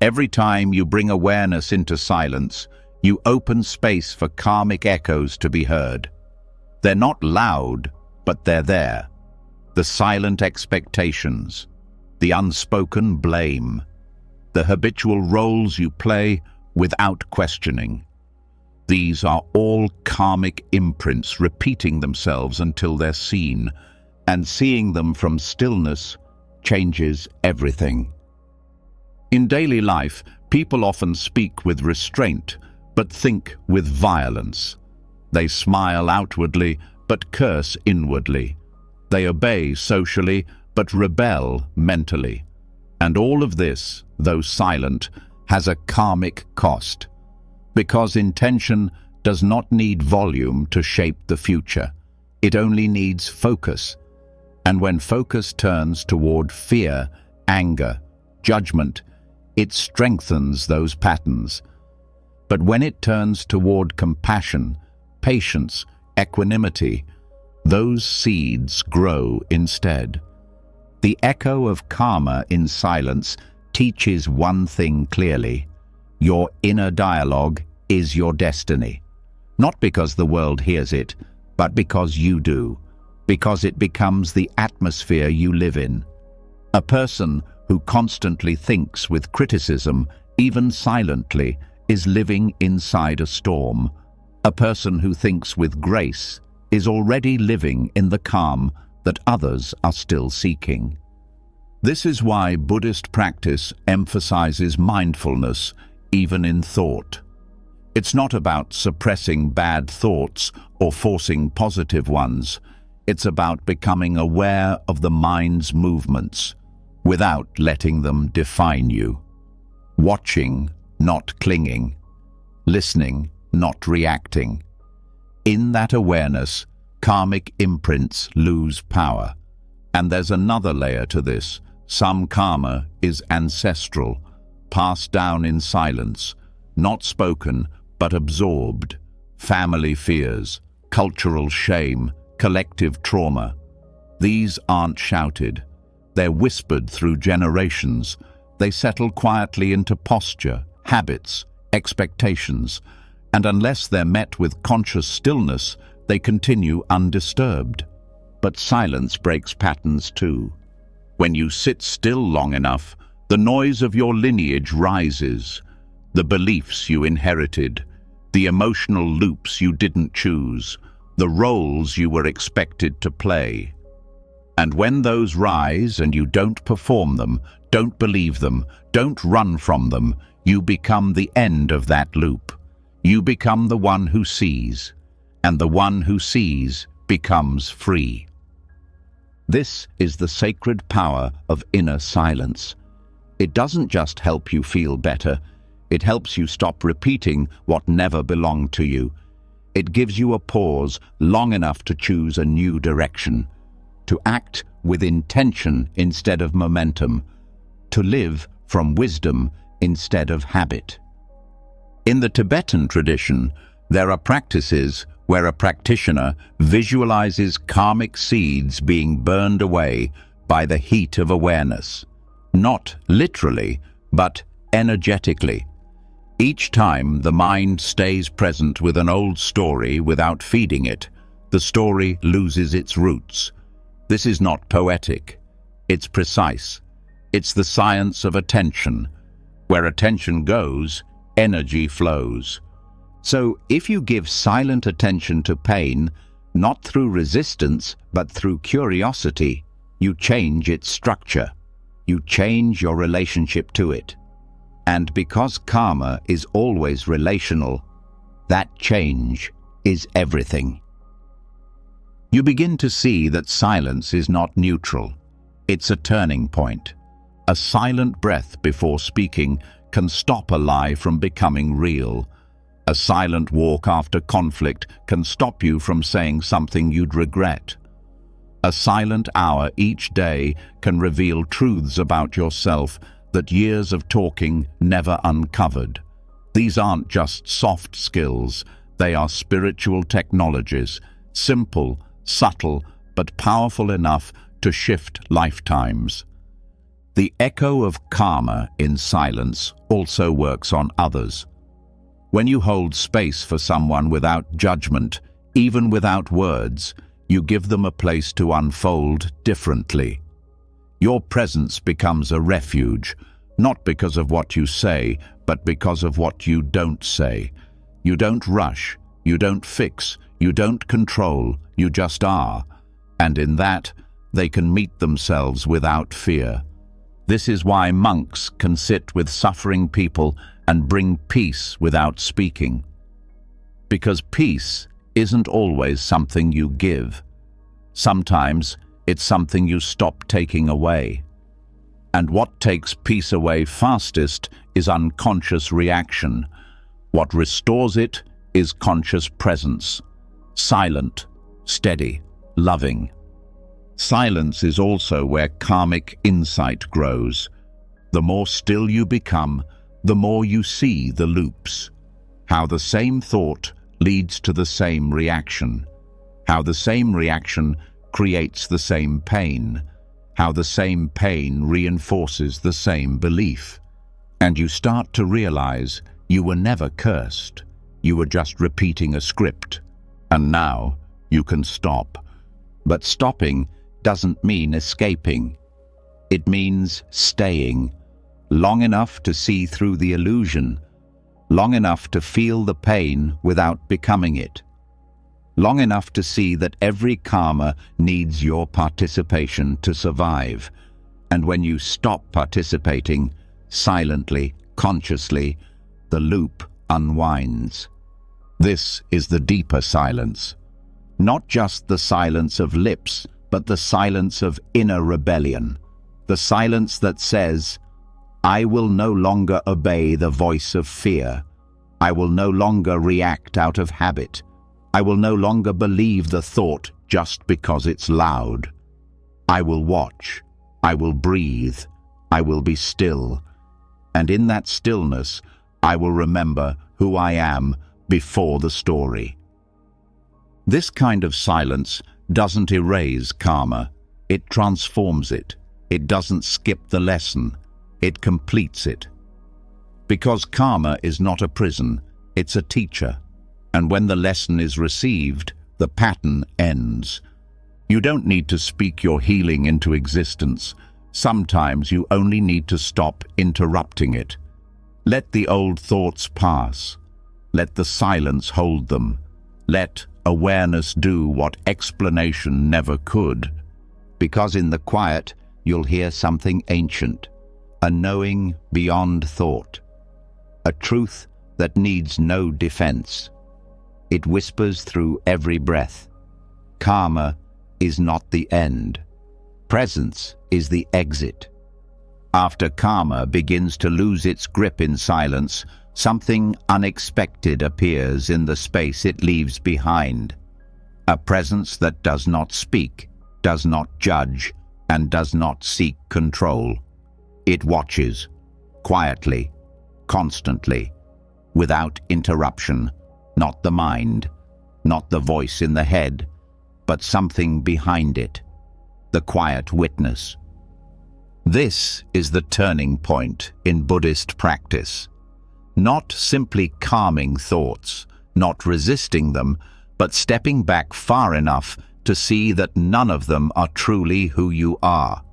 Every time you bring awareness into silence, you open space for karmic echoes to be heard. They're not loud, but they're there. The silent expectations, the unspoken blame, the habitual roles you play without questioning. These are all karmic imprints repeating themselves until they're seen, and seeing them from stillness changes everything. In daily life, people often speak with restraint, but think with violence. They smile outwardly, but curse inwardly. They obey socially, but rebel mentally. And all of this, though silent, has a karmic cost. Because intention does not need volume to shape the future. It only needs focus. And when focus turns toward fear, anger, judgment, it strengthens those patterns. But when it turns toward compassion, patience, equanimity, those seeds grow instead. The echo of karma in silence teaches one thing clearly. Your inner dialogue is your destiny. Not because the world hears it, but because you do. Because it becomes the atmosphere you live in. A person who constantly thinks with criticism, even silently, is living inside a storm. A person who thinks with grace is already living in the calm that others are still seeking. This is why Buddhist practice emphasizes mindfulness, even in thought. It's not about suppressing bad thoughts or forcing positive ones. It's about becoming aware of the mind's movements, without letting them define you. Watching, not clinging. Listening, not reacting. In that awareness, karmic imprints lose power. And there's another layer to this. Some karma is ancestral, passed down in silence, not spoken, but absorbed. Family fears, cultural shame, collective trauma. These aren't shouted. They're whispered through generations. They settle quietly into posture, habits, expectations, and unless they're met with conscious stillness, they continue undisturbed. But silence breaks patterns too. When you sit still long enough, the noise of your lineage rises, the beliefs you inherited, the emotional loops you didn't choose, the roles you were expected to play. And when those rise and you don't perform them, don't believe them, don't run from them, you become the end of that loop. You become the one who sees, and the one who sees becomes free. This is the sacred power of inner silence. It doesn't just help you feel better, It helps you stop repeating what never belonged to you. It gives you a pause long enough to choose a new direction, to act with intention instead of momentum, to live from wisdom instead of habit. In the Tibetan tradition, there are practices where a practitioner visualizes karmic seeds being burned away by the heat of awareness. Not literally, but energetically. Each time the mind stays present with an old story without feeding it, the story loses its roots. This is not poetic. It's precise. It's the science of attention. Where attention goes, energy flows. So if you give silent attention to pain, not through resistance, but through curiosity, you change its structure. You change your relationship to it. And because karma is always relational, that change is everything. You begin to see that silence is not neutral. It's a turning point. A silent breath before speaking can stop a lie from becoming real. A silent walk after conflict can stop you from saying something you'd regret. A silent hour each day can reveal truths about yourself that years of talking never uncovered. These aren't just soft skills, they are spiritual technologies, simple, subtle, but powerful enough to shift lifetimes. The echo of karma in silence also works on others. When you hold space for someone without judgment, even without words, you give them a place to unfold differently. Your presence becomes a refuge, not because of what you say, but because of what you don't say. You don't rush, you don't fix, you don't control, you just are. And in that, they can meet themselves without fear. This is why monks can sit with suffering people and bring peace without speaking. Because peace isn't always something you give. Sometimes it's something you stop taking away. And what takes peace away fastest is unconscious reaction. What restores it is conscious presence, silent, steady, loving. Silence is also where karmic insight grows. The more still you become, the more you see the loops. How the same thought leads to the same reaction. How the same reaction creates the same pain. How the same pain reinforces the same belief. And you start to realize you were never cursed. You were just repeating a script. And now you can stop. But stopping doesn't mean escaping. It means staying, long enough to see through the illusion, long enough to feel the pain without becoming it, long enough to see that every karma needs your participation to survive. And when you stop participating, silently, consciously, the loop unwinds. This is the deeper silence. Not just the silence of lips, but the silence of inner rebellion. The silence that says, I will no longer obey the voice of fear. I will no longer react out of habit. I will no longer believe the thought just because it's loud. I will watch. I will breathe. I will be still. And in that stillness, I will remember who I am before the story. This kind of silence doesn't erase karma. It transforms it. It doesn't skip the lesson. It completes it. Because karma is not a prison, it's a teacher. And when the lesson is received, the pattern ends. You don't need to speak your healing into existence. Sometimes you only need to stop interrupting it. Let the old thoughts pass. Let the silence hold them. Let awareness do what explanation never could. Because in the quiet, you'll hear something ancient, a knowing beyond thought, a truth that needs no defense. It whispers through every breath. Karma is not the end. Presence is the exit. After karma begins to lose its grip in silence, something unexpected appears in the space it leaves behind. A presence that does not speak, does not judge, and does not seek control. It watches, quietly, constantly, without interruption, not the mind, not the voice in the head, but something behind it, the quiet witness. This is the turning point in Buddhist practice. Not simply calming thoughts, not resisting them, but stepping back far enough to see that none of them are truly who you are.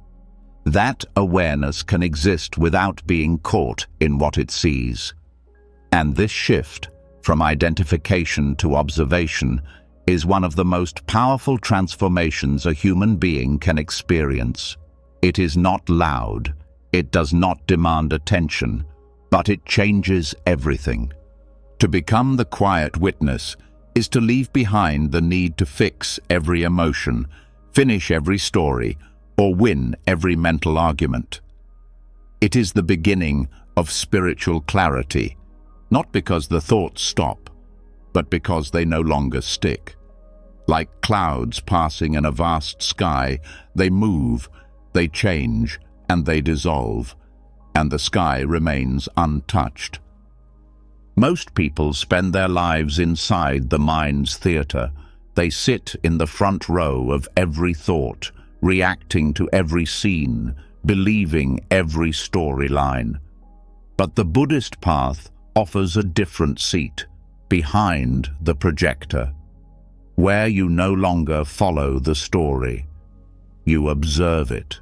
That awareness can exist without being caught in what it sees. And this shift from identification to observation is one of the most powerful transformations a human being can experience. It is not loud, it does not demand attention, but it changes everything. To become the quiet witness is to leave behind the need to fix every emotion, finish every story, or win every mental argument. It is the beginning of spiritual clarity, not because the thoughts stop, but because they no longer stick. Like clouds passing in a vast sky, they move, they change, and they dissolve, and the sky remains untouched. Most people spend their lives inside the mind's theater. They sit in the front row of every thought, reacting to every scene, believing every storyline. But the Buddhist path offers a different seat, behind the projector, where you no longer follow the story. You observe it.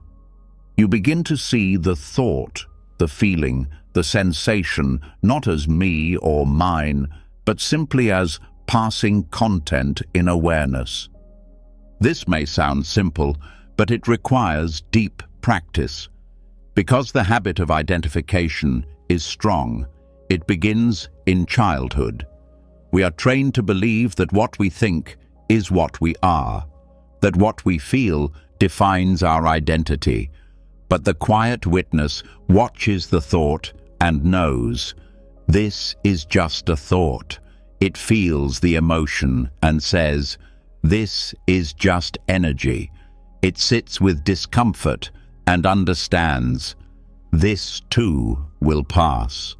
You begin to see the thought, the feeling, the sensation, not as me or mine, but simply as passing content in awareness. This may sound simple, but it requires deep practice. Because the habit of identification is strong, it begins in childhood. We are trained to believe that what we think is what we are, that what we feel defines our identity. But the quiet witness watches the thought and knows, this is just a thought. It feels the emotion and says, this is just energy. It sits with discomfort and understands, this too will pass.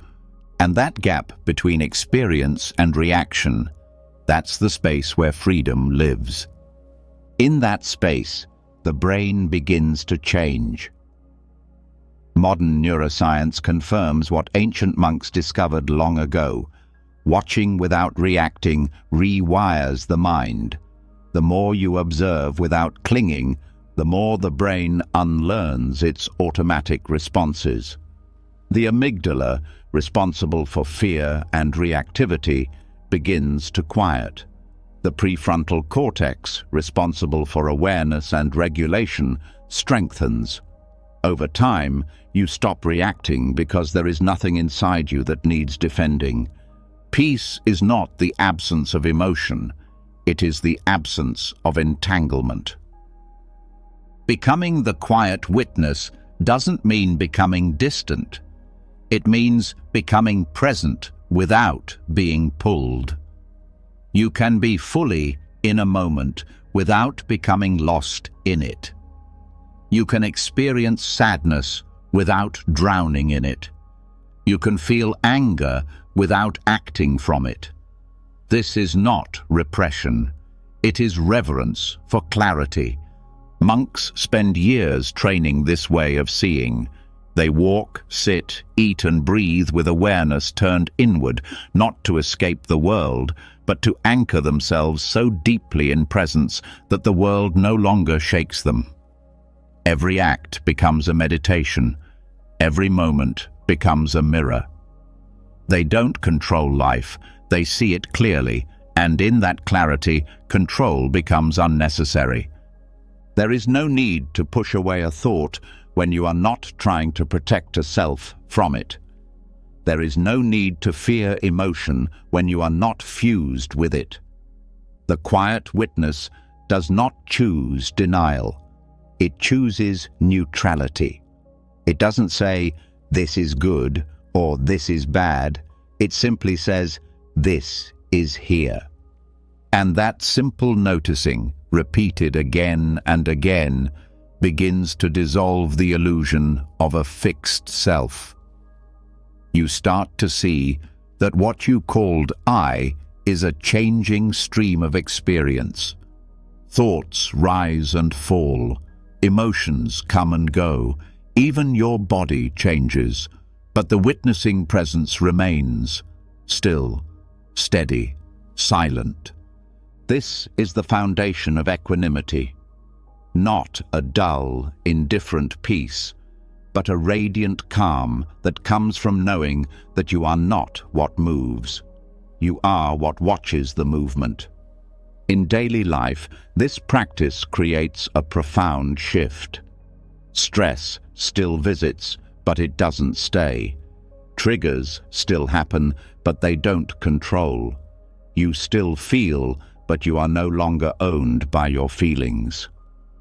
And that gap between experience and reaction, that's the space where freedom lives. In that space, the brain begins to change. Modern neuroscience confirms what ancient monks discovered long ago. Watching without reacting rewires the mind. The more you observe without clinging, the more the brain unlearns its automatic responses. The amygdala, responsible for fear and reactivity, begins to quiet. The prefrontal cortex, responsible for awareness and regulation, strengthens. Over time, you stop reacting because there is nothing inside you that needs defending. Peace is not the absence of emotion, it is the absence of entanglement. Becoming the quiet witness doesn't mean becoming distant. It means becoming present without being pulled. You can be fully in a moment without becoming lost in it. You can experience sadness without drowning in it. You can feel anger without acting from it. This is not repression. It is reverence for clarity. Monks spend years training this way of seeing. They walk, sit, eat and breathe with awareness turned inward, not to escape the world, but to anchor themselves so deeply in presence that the world no longer shakes them. Every act becomes a meditation. Every moment becomes a mirror. They don't control life, they see it clearly, and in that clarity, control becomes unnecessary. There is no need to push away a thought when you are not trying to protect a self from it. There is no need to fear emotion when you are not fused with it. The quiet witness does not choose denial. It chooses neutrality. It doesn't say, this is good or this is bad. It simply says, this is here. And that simple noticing, repeated again and again, begins to dissolve the illusion of a fixed self. You start to see that what you called I is a changing stream of experience. Thoughts rise and fall, emotions come and go, even your body changes, but the witnessing presence remains, still, steady, silent. This is the foundation of equanimity, not a dull, indifferent peace, but a radiant calm that comes from knowing that you are not what moves. You are what watches the movement. In daily life, this practice creates a profound shift. Stress still visits, but it doesn't stay. Triggers still happen, but they don't control. You still feel, but you are no longer owned by your feelings.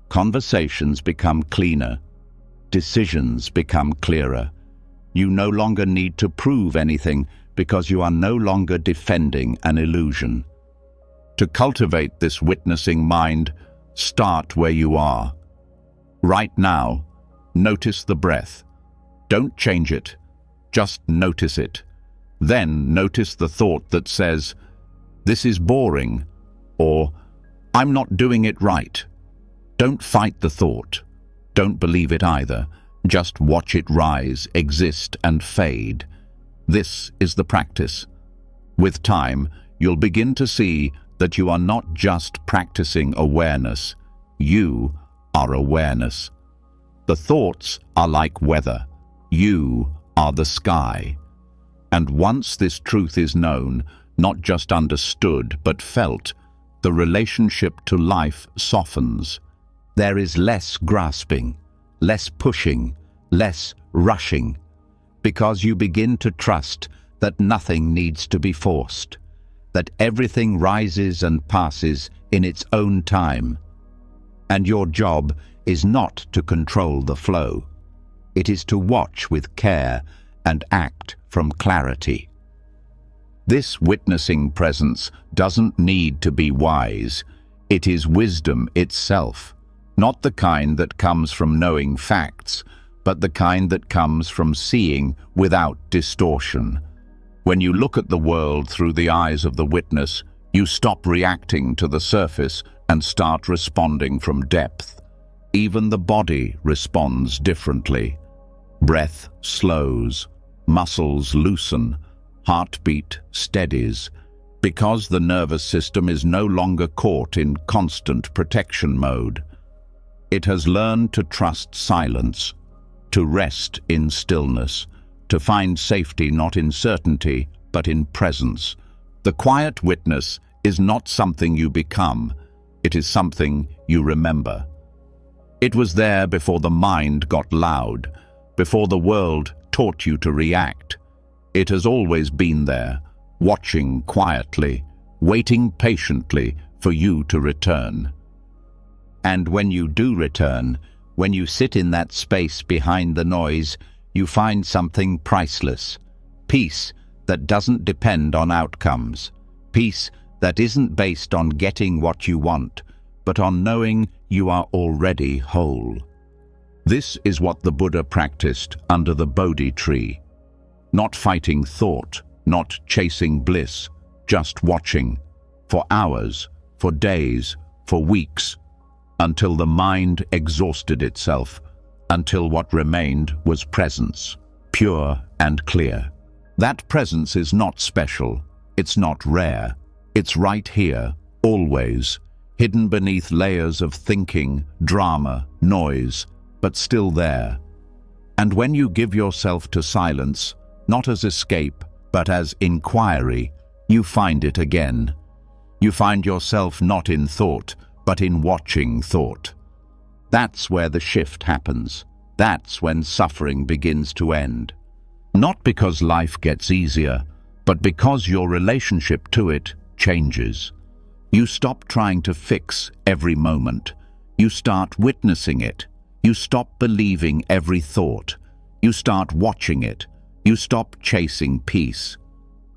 Conversations become cleaner. Decisions become clearer. You no longer need to prove anything because you are no longer defending an illusion. To cultivate this witnessing mind, start where you are. Right now, notice the breath. Don't change it, just notice it. Then notice the thought that says, this is boring, or I'm not doing it right. Don't fight the thought. Don't believe it either. Just watch it rise, exist, and fade. This is the practice. With time, you'll begin to see that you are not just practicing awareness. You are awareness. The thoughts are like weather. You are the sky. And once this truth is known, not just understood but felt, the relationship to life softens. There is less grasping, less pushing, less rushing, because you begin to trust that nothing needs to be forced, that everything rises and passes in its own time. And your job is not to control the flow. It is to watch with care and act from clarity. This witnessing presence doesn't need to be wise. It is wisdom itself. Not the kind that comes from knowing facts, but the kind that comes from seeing without distortion. When you look at the world through the eyes of the witness, you stop reacting to the surface and start responding from depth. Even the body responds differently. Breath slows, muscles loosen, heartbeat steadies, because the nervous system is no longer caught in constant protection mode. It has learned to trust silence, to rest in stillness, to find safety not in certainty, but in presence. The quiet witness is not something you become, it is something you remember. It was there before the mind got loud, before the world taught you to react. It has always been there, watching quietly, waiting patiently for you to return. And when you do return, when you sit in that space behind the noise, you find something priceless. Peace that doesn't depend on outcomes. Peace that isn't based on getting what you want, but on knowing you are already whole. This is what the Buddha practiced under the Bodhi tree. Not fighting thought, not chasing bliss, just watching, for hours, for days, for weeks, until the mind exhausted itself, until what remained was presence, pure and clear. That presence is not special, it's not rare, it's right here, always, hidden beneath layers of thinking, drama, noise, but still there. And when you give yourself to silence, not as escape, but as inquiry, you find it again. You find yourself not in thought, but in watching thought. That's where the shift happens. That's when suffering begins to end. Not because life gets easier, but because your relationship to it changes. You stop trying to fix every moment. You start witnessing it. You stop believing every thought. You start watching it. You stop chasing peace.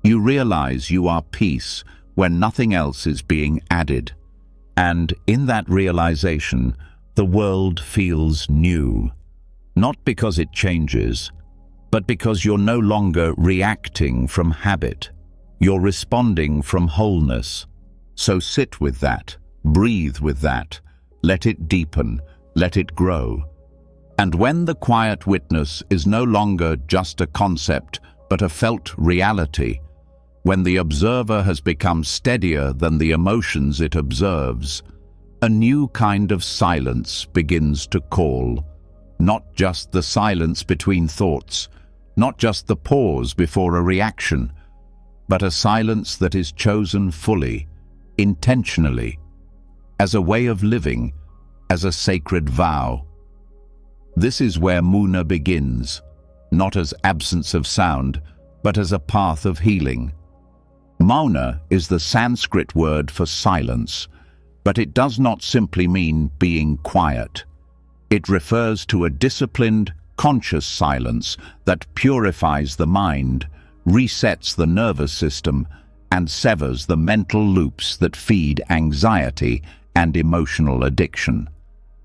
You realize you are peace when nothing else is being added. And in that realization, the world feels new. Not because it changes, but because you're no longer reacting from habit. You're responding from wholeness. So sit with that, breathe with that, let it deepen, let it grow. And when the quiet witness is no longer just a concept, but a felt reality, when the observer has become steadier than the emotions it observes, a new kind of silence begins to call. Not just the silence between thoughts, not just the pause before a reaction, but a silence that is chosen fully, intentionally, as a way of living, as a sacred vow. This is where Muna begins, not as absence of sound, but as a path of healing. Mauna is the Sanskrit word for silence, but it does not simply mean being quiet. It refers to a disciplined, conscious silence that purifies the mind, resets the nervous system, and severs the mental loops that feed anxiety and emotional addiction.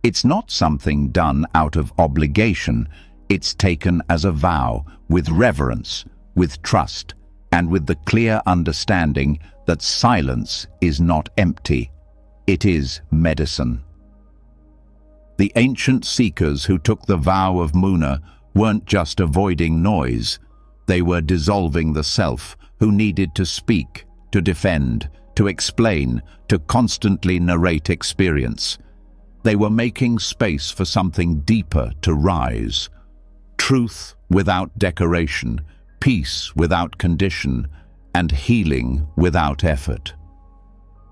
It's not something done out of obligation. It's taken as a vow, with reverence, with trust, and with the clear understanding that silence is not empty. It is medicine. The ancient seekers who took the vow of Muna weren't just avoiding noise. They were dissolving the self who needed to speak, to defend, to explain, to constantly narrate experience. They were making space for something deeper to rise. Truth without decoration, peace without condition, and healing without effort.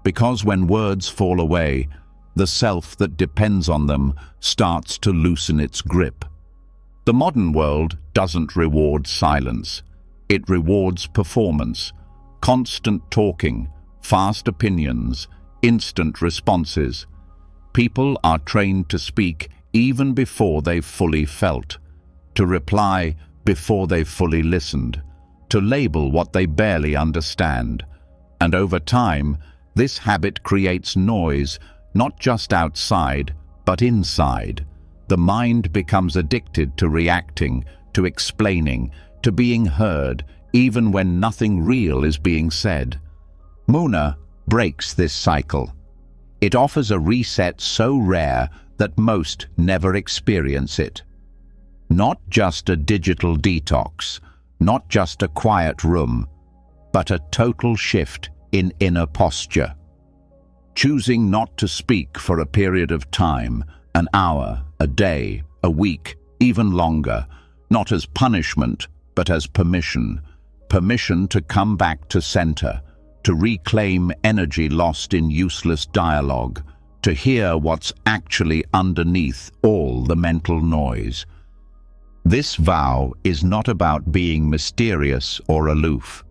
Because when words fall away, the self that depends on them starts to loosen its grip. The modern world doesn't reward silence. It rewards performance, constant talking, fast opinions, instant responses. People are trained to speak even before they've fully felt, to reply before they've fully listened, to label what they barely understand. And over time, this habit creates noise, not just outside, but inside. The mind becomes addicted to reacting, to explaining, to being heard, even when nothing real is being said. Muna breaks this cycle. It offers a reset so rare that most never experience it. Not just a digital detox, not just a quiet room, but a total shift in inner posture. Choosing not to speak for a period of time, an hour, a day, a week, even longer, not as punishment, but as permission. Permission to come back to center, to reclaim energy lost in useless dialogue, to hear what's actually underneath all the mental noise. This vow is not about being mysterious or aloof.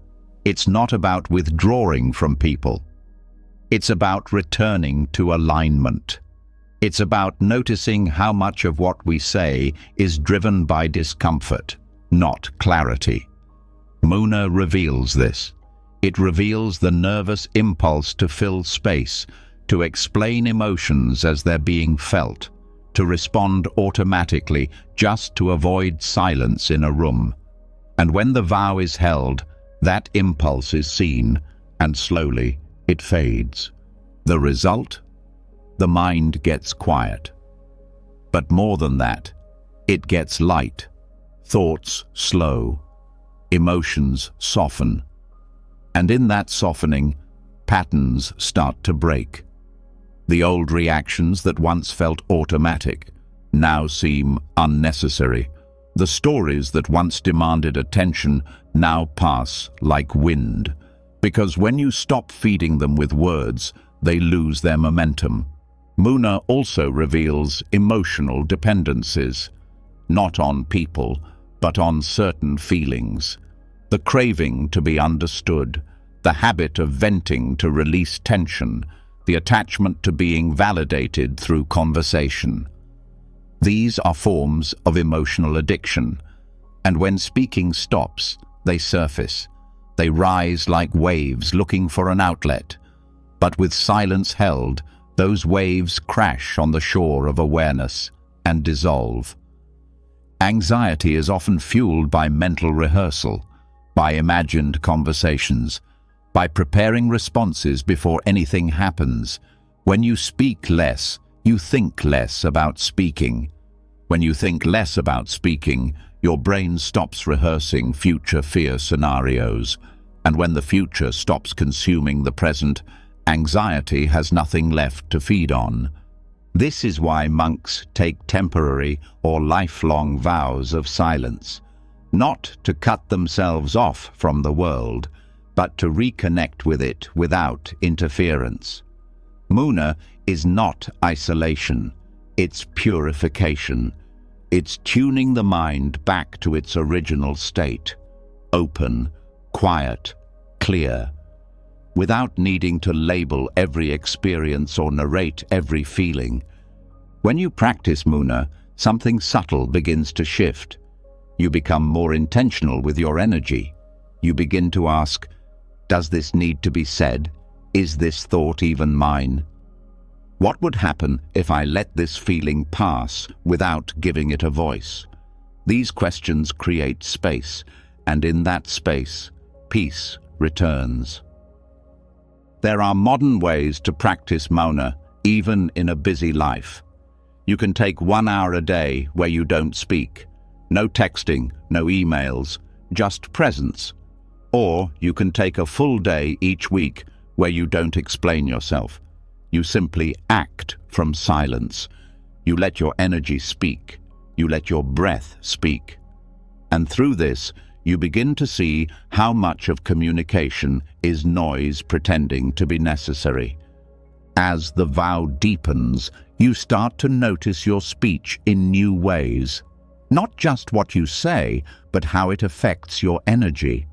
It's not about withdrawing from people. It's about returning to alignment. It's about noticing how much of what we say is driven by discomfort, not clarity. Muna reveals this. It reveals the nervous impulse to fill space, to explain emotions as they're being felt, to respond automatically just to avoid silence in a room. And when the vow is held, that impulse is seen, and slowly it fades. The result? The mind gets quiet. But more than that, it gets light. Thoughts slow. Emotions soften. And in that softening, patterns start to break. The old reactions that once felt automatic now seem unnecessary. The stories that once demanded attention now pass like wind, because when you stop feeding them with words, they lose their momentum. Muna also reveals emotional dependencies, not on people, but on certain feelings. The craving to be understood, the habit of venting to release tension, the attachment to being validated through conversation. These are forms of emotional addiction, And when speaking stops, they surface. They rise like waves looking for an outlet. But with silence held, those waves crash on the shore of awareness and dissolve. Anxiety is often fueled by mental rehearsal, by imagined conversations, by preparing responses before anything happens. When you speak less, you think less about speaking. When you think less about speaking, your brain stops rehearsing future fear scenarios. And when the future stops consuming the present, anxiety has nothing left to feed on. This is why monks take temporary or lifelong vows of silence, not to cut themselves off from the world, but to reconnect with it without interference. Muna is not isolation, it's purification. It's tuning the mind back to its original state, open, quiet, clear, without needing to label every experience or narrate every feeling. When you practice Muna, something subtle begins to shift. You become more intentional with your energy. You begin to ask, does this need to be said? Is this thought even mine? What would happen if I let this feeling pass without giving it a voice? These questions create space, and in that space, peace returns. There are modern ways to practice Muna, even in a busy life. You can take 1 hour a day where you don't speak. No texting, no emails, just presence. Or you can take a full day each week where you don't explain yourself. You simply act from silence. You let your energy speak. You let your breath speak. And through this, you begin to see how much of communication is noise pretending to be necessary. As the vow deepens, you start to notice your speech in new ways. Not just what you say, but how it affects your energy.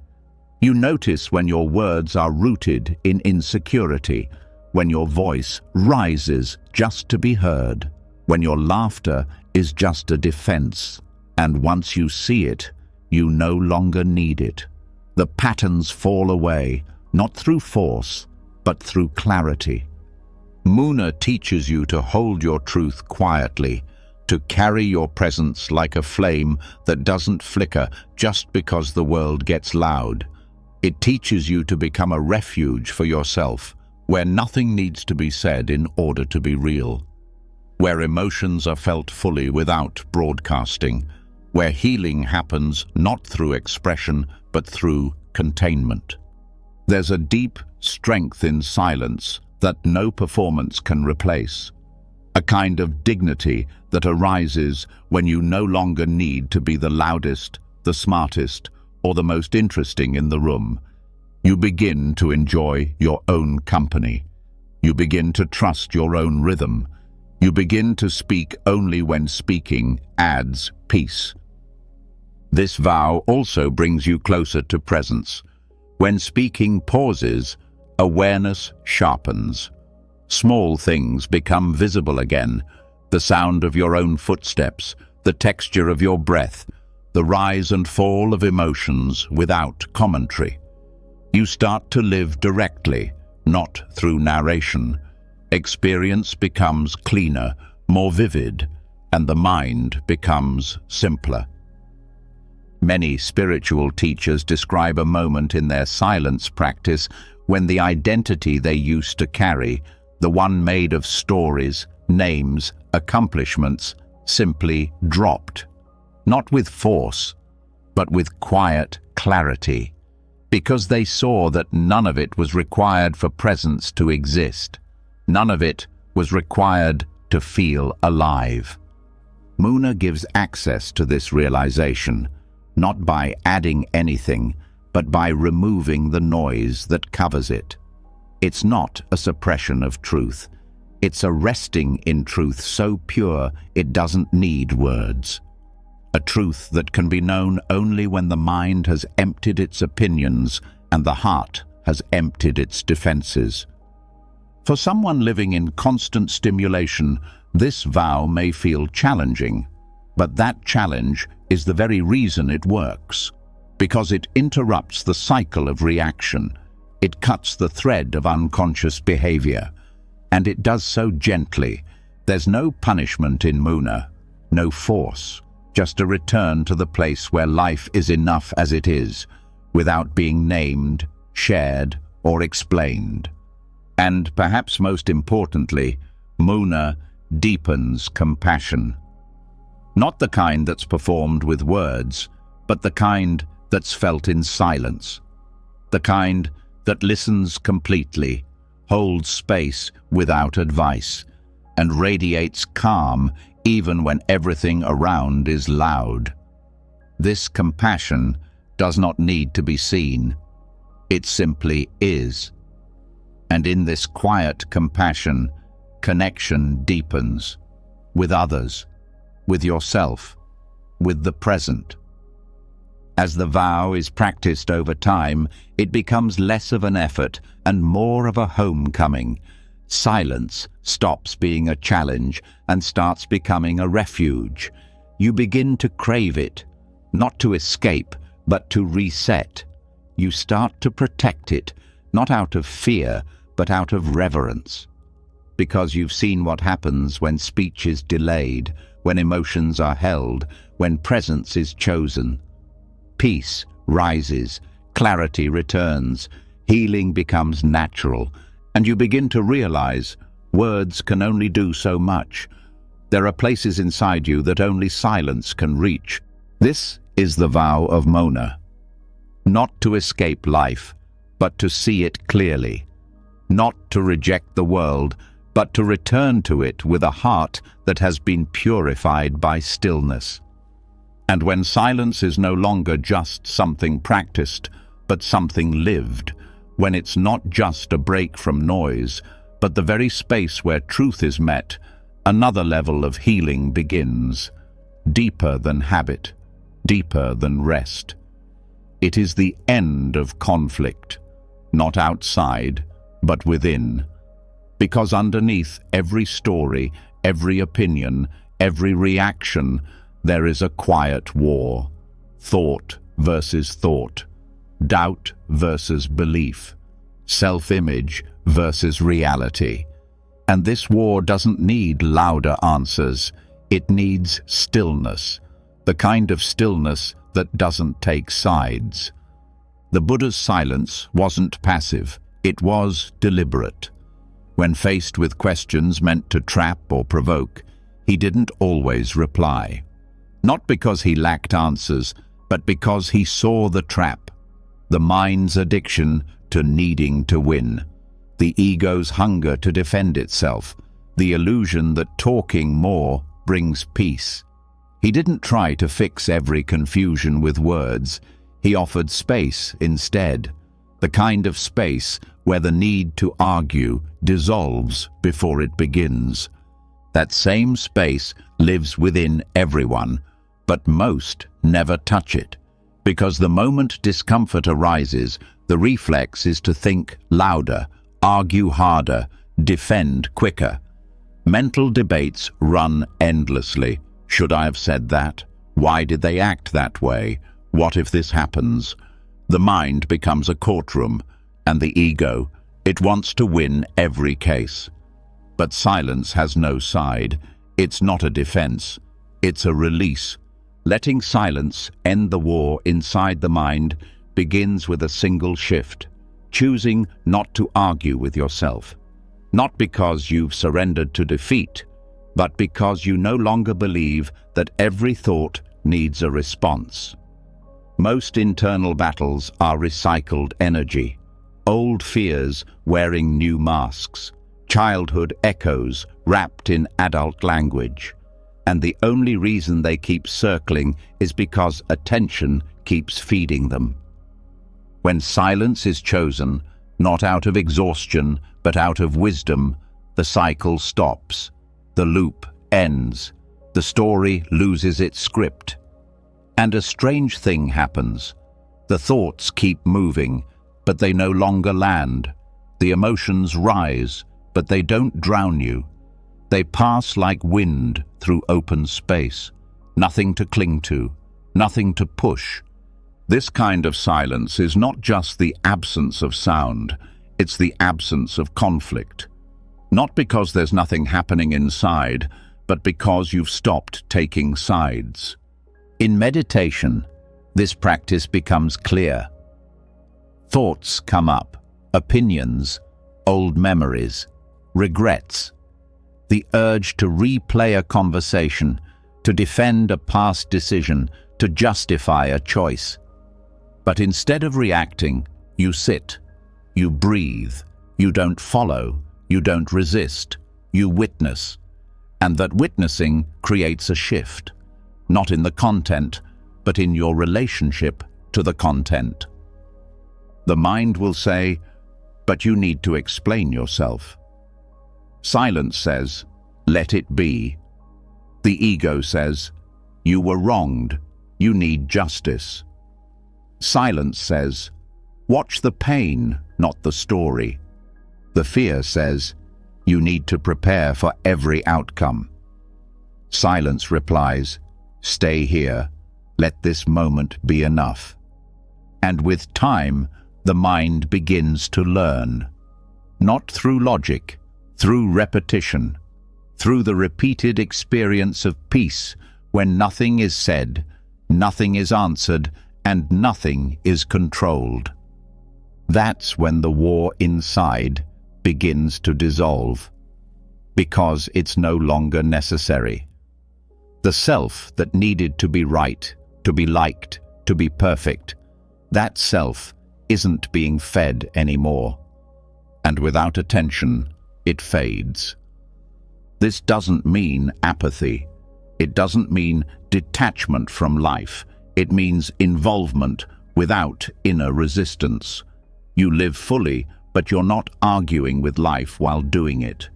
You notice when your words are rooted in insecurity, when your voice rises just to be heard, when your laughter is just a defense, and once you see it, you no longer need it. The patterns fall away, not through force, but through clarity. Muna teaches you to hold your truth quietly, to carry your presence like a flame that doesn't flicker just because the world gets loud. It teaches you to become a refuge for yourself, where nothing needs to be said in order to be real, where emotions are felt fully without broadcasting, where healing happens not through expression but through containment. There's a deep strength in silence that no performance can replace, a kind of dignity that arises when you no longer need to be the loudest, the smartest, or the most interesting in the room. You begin to enjoy your own company. You begin to trust your own rhythm. You begin to speak only when speaking adds peace. This vow also brings you closer to presence. When speaking pauses, awareness sharpens. Small things become visible again. The sound of your own footsteps, the texture of your breath, the rise and fall of emotions without commentary. You start to live directly, not through narration. Experience becomes cleaner, more vivid, and the mind becomes simpler. Many spiritual teachers describe a moment in their silence practice when the identity they used to carry, the one made of stories, names, accomplishments, simply dropped. Not with force, but with quiet clarity. Because they saw that none of it was required for presence to exist. None of it was required to feel alive. Muna gives access to this realization, not by adding anything, but by removing the noise that covers it. It's not a suppression of truth. It's a resting in truth so pure it doesn't need words. A truth that can be known only when the mind has emptied its opinions and the heart has emptied its defenses. For someone living in constant stimulation, this vow may feel challenging, but that challenge is the very reason it works, because it interrupts the cycle of reaction. It cuts the thread of unconscious behavior, and it does so gently. There's no punishment in Muna, no force, just a return to the place where life is enough as it is, without being named, shared, or explained. And perhaps most importantly, Muna deepens compassion. Not the kind that's performed with words, but the kind that's felt in silence. The kind that listens completely, holds space without advice, and radiates calm even when everything around is loud. This compassion does not need to be seen. It simply is. And in this quiet compassion, connection deepens with others, with yourself, with the present. As the vow is practiced over time, it becomes less of an effort and more of a homecoming. Silence stops being a challenge and starts becoming a refuge. You begin to crave it, not to escape, but to reset. You start to protect it, not out of fear, but out of reverence. Because you've seen what happens when speech is delayed, when emotions are held, when presence is chosen. Peace rises, clarity returns, healing becomes natural, and you begin to realize words can only do so much. There are places inside you that only silence can reach. This is the vow of Mona. Not to escape life, but to see it clearly. Not to reject the world, but to return to it with a heart that has been purified by stillness. And when silence is no longer just something practiced, but something lived, when it's not just a break from noise, but the very space where truth is met, another level of healing begins, deeper than habit, deeper than rest. It is the end of conflict, not outside, but within. Because underneath every story, every opinion, every reaction, there is a quiet war. Thought versus thought. Doubt versus belief. Self-image versus reality. And this war doesn't need louder answers. It needs stillness. The kind of stillness that doesn't take sides. The Buddha's silence wasn't passive. It was deliberate. When faced with questions meant to trap or provoke, he didn't always reply. Not because he lacked answers, but because he saw the trap, the mind's addiction to needing to win, the ego's hunger to defend itself, the illusion that talking more brings peace. He didn't try to fix every confusion with words. He offered space instead, the kind of space where the need to argue dissolves before it begins. That same space lives within everyone, but most never touch it, because the moment discomfort arises, the reflex is to think louder, argue harder, defend quicker. Mental debates run endlessly. Should I have said that? Why did they act that way? What if this happens? The mind becomes a courtroom, and the ego, it wants to win every case. But silence has no side. It's not a defense. It's a release. Letting silence end the war inside the mind begins with a single shift, choosing not to argue with yourself. Not because you've surrendered to defeat, but because you no longer believe that every thought needs a response. Most internal battles are recycled energy, old fears wearing new masks, childhood echoes wrapped in adult language. And the only reason they keep circling is because attention keeps feeding them. When silence is chosen, not out of exhaustion, but out of wisdom, the cycle stops. The loop ends. The story loses its script. And a strange thing happens. The thoughts keep moving, but they no longer land. The emotions rise, but they don't drown you. They pass like wind through open space. Nothing to cling to, nothing to push. This kind of silence is not just the absence of sound, it's the absence of conflict. Not because there's nothing happening inside, but because you've stopped taking sides. In meditation, this practice becomes clear. Thoughts come up, opinions, old memories, regrets, the urge to replay a conversation, to defend a past decision, to justify a choice. But instead of reacting, you sit, you breathe, you don't follow, you don't resist, you witness. And that witnessing creates a shift, not in the content, but in your relationship to the content. The mind will say, "But you need to explain yourself." Silence says, "Let it be." The ego says, "You were wronged, you need justice." Silence says, "Watch the pain, not the story." The fear says, "You need to prepare for every outcome." Silence replies, "Stay here, let this moment be enough." And with time, the mind begins to learn. Not through logic, through repetition, through the repeated experience of peace when nothing is said, nothing is answered, and nothing is controlled. That's when the war inside begins to dissolve, because it's no longer necessary. The self that needed to be right, to be liked, to be perfect, that self isn't being fed anymore. And without attention, it fades. This doesn't mean apathy. It doesn't mean detachment from life. It means involvement without inner resistance. You live fully, but you're not arguing with life while doing it.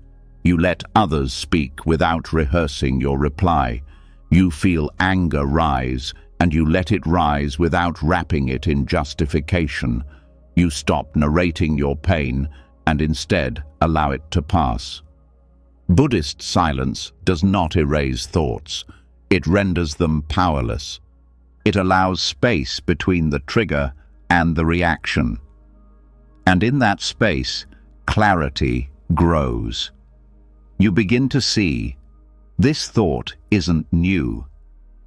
You let others speak without rehearsing your reply. You feel anger rise, and you let it rise without wrapping it in justification. You stop narrating your pain and instead allow it to pass. Buddhist silence does not erase thoughts. It renders them powerless. It allows space between the trigger and the reaction. And in that space, clarity grows. You begin to see, this thought isn't new.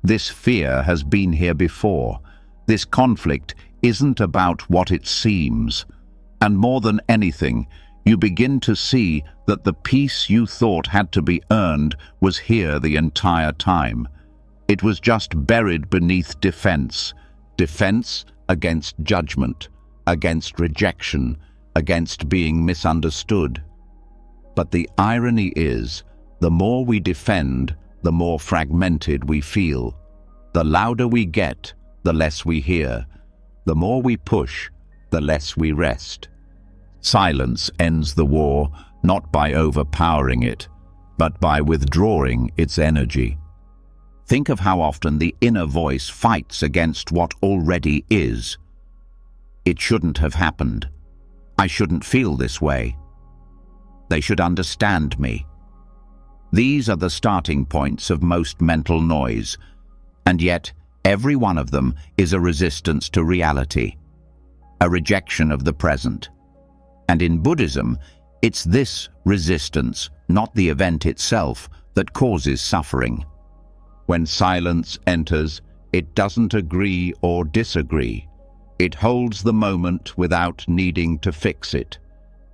This fear has been here before. This conflict isn't about what it seems. And more than anything, you begin to see that the peace you thought had to be earned was here the entire time. It was just buried beneath defense. Defense against judgment, against rejection, against being misunderstood. But the irony is, the more we defend, the more fragmented we feel. The louder we get, the less we hear. The more we push, the less we rest. Silence ends the war, not by overpowering it, but by withdrawing its energy. Think of how often the inner voice fights against what already is. It shouldn't have happened. I shouldn't feel this way. They should understand me. These are the starting points of most mental noise, and yet every one of them is a resistance to reality, a rejection of the present. And in Buddhism, it's this resistance, not the event itself, that causes suffering. When silence enters, it doesn't agree or disagree. It holds the moment without needing to fix it.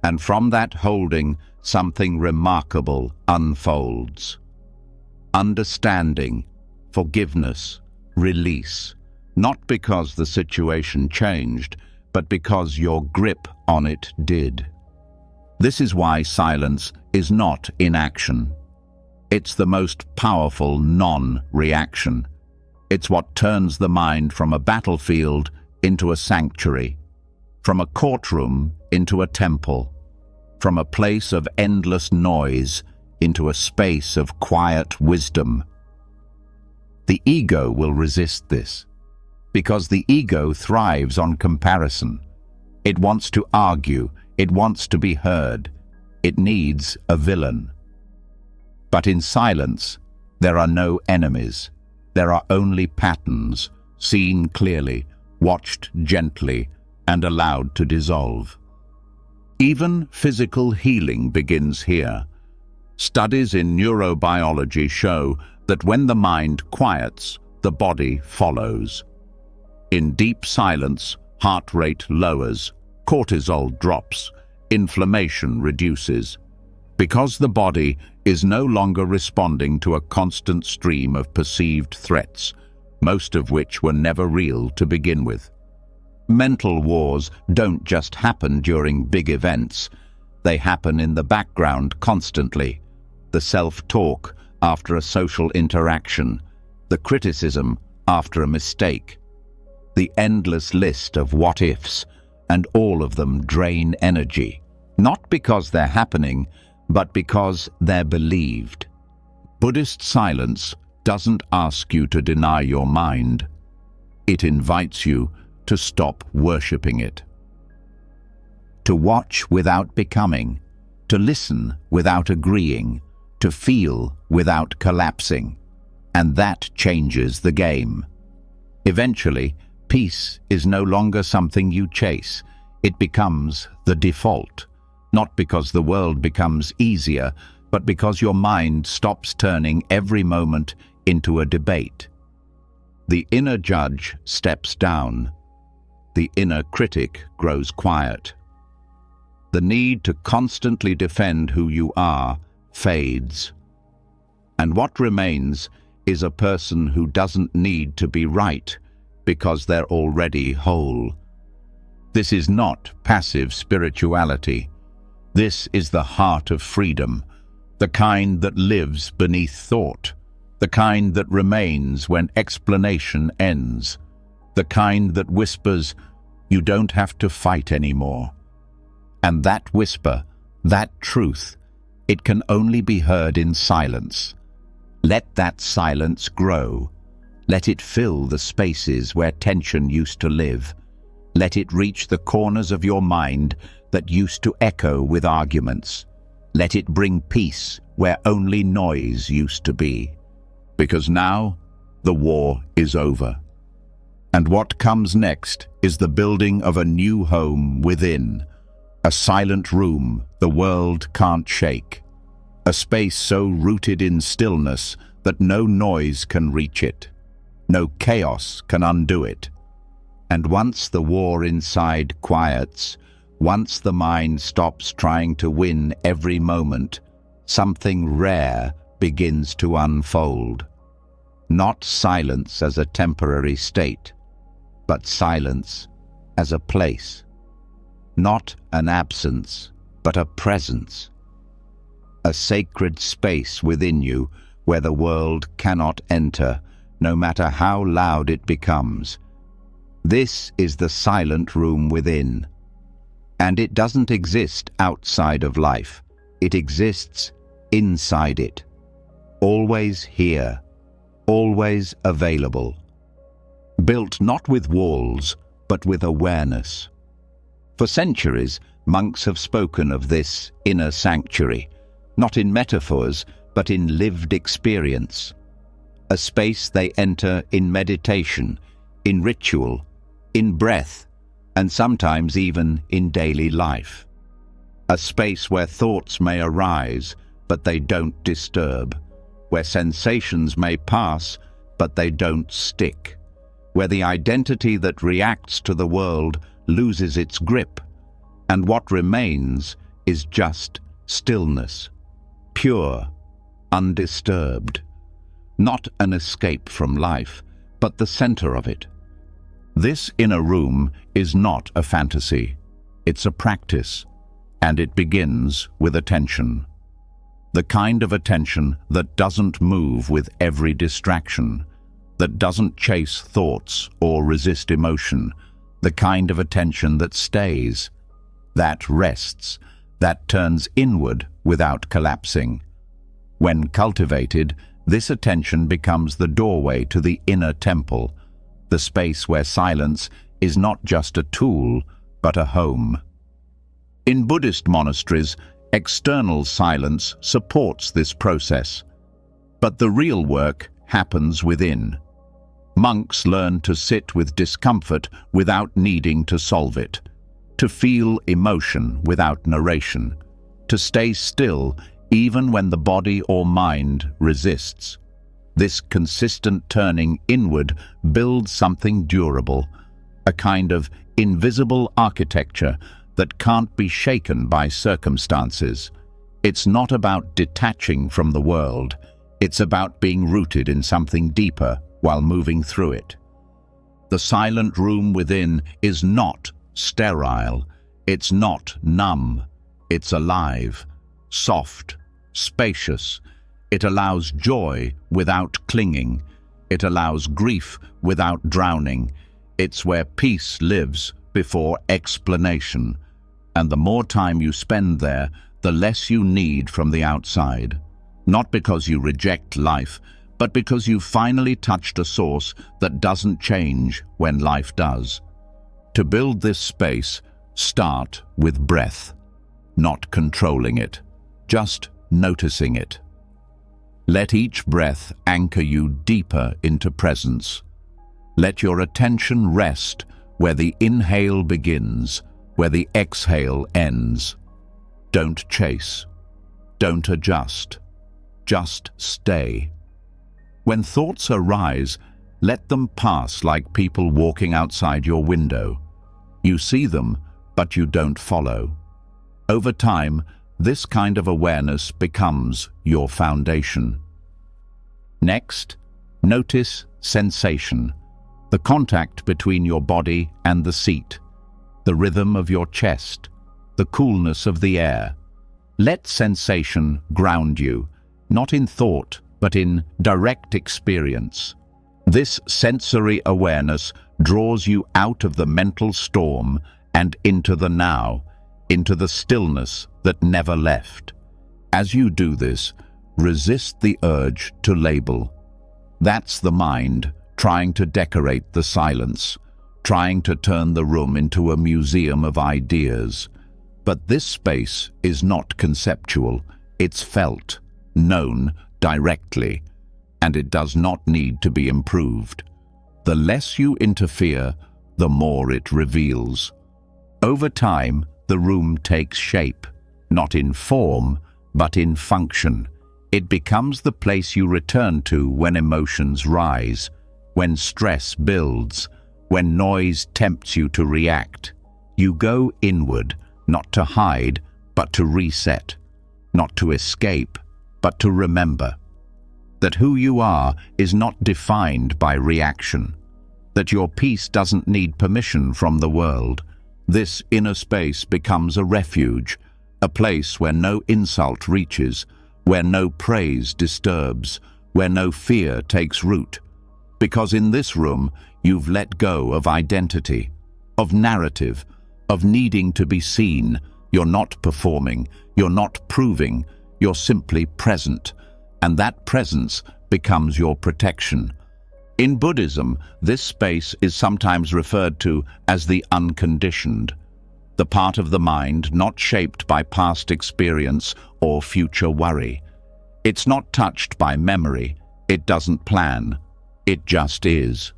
And from that holding, something remarkable unfolds. Understanding, forgiveness, release. Not because the situation changed, but because your grip on it did. This is why silence is not inaction. It's the most powerful non-reaction. It's what turns the mind from a battlefield into a sanctuary, from a courtroom into a temple, from a place of endless noise into a space of quiet wisdom. The ego will resist this, because the ego thrives on comparison. It wants to argue, it wants to be heard, it needs a villain. But in silence, there are no enemies, there are only patterns, seen clearly, watched gently, and allowed to dissolve. Even physical healing begins here. Studies in neurobiology show that when the mind quiets, the body follows. In deep silence, heart rate lowers, cortisol drops, inflammation reduces. Because the body is no longer responding to a constant stream of perceived threats, most of which were never real to begin with. Mental wars don't just happen during big events. They happen in the background constantly. The self-talk after a social interaction, the criticism after a mistake, the endless list of what-ifs, and all of them drain energy, not because they're happening, but because they're believed. Buddhist silence doesn't ask you to deny your mind. It invites you to stop worshipping it. To watch without becoming, to listen without agreeing, to feel without collapsing. And that changes the game. Eventually, peace is no longer something you chase. It becomes the default, not because the world becomes easier, but because your mind stops turning every moment into a debate. The inner judge steps down. The inner critic grows quiet. The need to constantly defend who you are fades. And what remains is a person who doesn't need to be right because they're already whole. This is not passive spirituality. This is the heart of freedom, the kind that lives beneath thought, the kind that remains when explanation ends, the kind that whispers, "You don't have to fight anymore." And that whisper, that truth, it can only be heard in silence. Let that silence grow. Let it fill the spaces where tension used to live. Let it reach the corners of your mind that used to echo with arguments. Let it bring peace where only noise used to be. Because now, the war is over. And what comes next is the building of a new home within. A silent room the world can't shake. A space so rooted in stillness that no noise can reach it. No chaos can undo it. And once the war inside quiets, once the mind stops trying to win every moment, something rare begins to unfold. Not silence as a temporary state, but silence as a place. Not an absence, but a presence. A sacred space within you where the world cannot enter, no matter how loud it becomes. This is the silent room within. And it doesn't exist outside of life. It exists inside it. Always here. Always available. Built not with walls, but with awareness. For centuries, monks have spoken of this inner sanctuary, not in metaphors, but in lived experience. A space they enter in meditation, in ritual, in breath, and sometimes even in daily life. A space where thoughts may arise, but they don't disturb. Where sensations may pass, but they don't stick. Where the identity that reacts to the world loses its grip, and what remains is just stillness, pure, undisturbed. Not an escape from life, but the center of it. This inner room is not a fantasy. It's a practice, and it begins with attention. The kind of attention that doesn't move with every distraction, that doesn't chase thoughts or resist emotion, the kind of attention that stays, that rests, that turns inward without collapsing. When cultivated, this attention becomes the doorway to the inner temple, the space where silence is not just a tool, but a home. In Buddhist monasteries, external silence supports this process, but the real work happens within. Monks learn to sit with discomfort without needing to solve it, to feel emotion without narration, to stay still even when the body or mind resists. This consistent turning inward builds something durable, a kind of invisible architecture that can't be shaken by circumstances. It's not about detaching from the world, it's about being rooted in something deeper while moving through it. The silent room within is not sterile, it's not numb, it's alive, soft, spacious. It allows joy without clinging. It allows grief without drowning. It's where peace lives before explanation. And the more time you spend there, the less you need from the outside. Not because you reject life, but because you've finally touched a source that doesn't change when life does. To build this space, start with breath, not controlling it, just noticing it. Let each breath anchor you deeper into presence. Let your attention rest where the inhale begins, where the exhale ends. Don't chase. Don't adjust. Just stay. When thoughts arise, let them pass like people walking outside your window. You see them, but you don't follow. Over time, this kind of awareness becomes your foundation. Next, notice sensation, the contact between your body and the seat, the rhythm of your chest, the coolness of the air. Let sensation ground you, not in thought, but in direct experience. This sensory awareness draws you out of the mental storm and into the now, into the stillness that never left. As you do this, resist the urge to label. That's the mind trying to decorate the silence, trying to turn the room into a museum of ideas. But this space is not conceptual, it's felt, known directly, and it does not need to be improved. The less you interfere, the more it reveals. Over time, the room takes shape, not in form, but in function. It becomes the place you return to when emotions rise, when stress builds, when noise tempts you to react. You go inward, not to hide, but to reset, not to escape, but to remember that who you are is not defined by reaction, that your peace doesn't need permission from the world. This inner space becomes a refuge, a place where no insult reaches, where no praise disturbs, where no fear takes root. Because in this room, you've let go of identity, of narrative, of needing to be seen. You're not performing, you're not proving, you're simply present. And that presence becomes your protection. In Buddhism, this space is sometimes referred to as the unconditioned, the part of the mind not shaped by past experience or future worry. It's not touched by memory, it doesn't plan, it just is.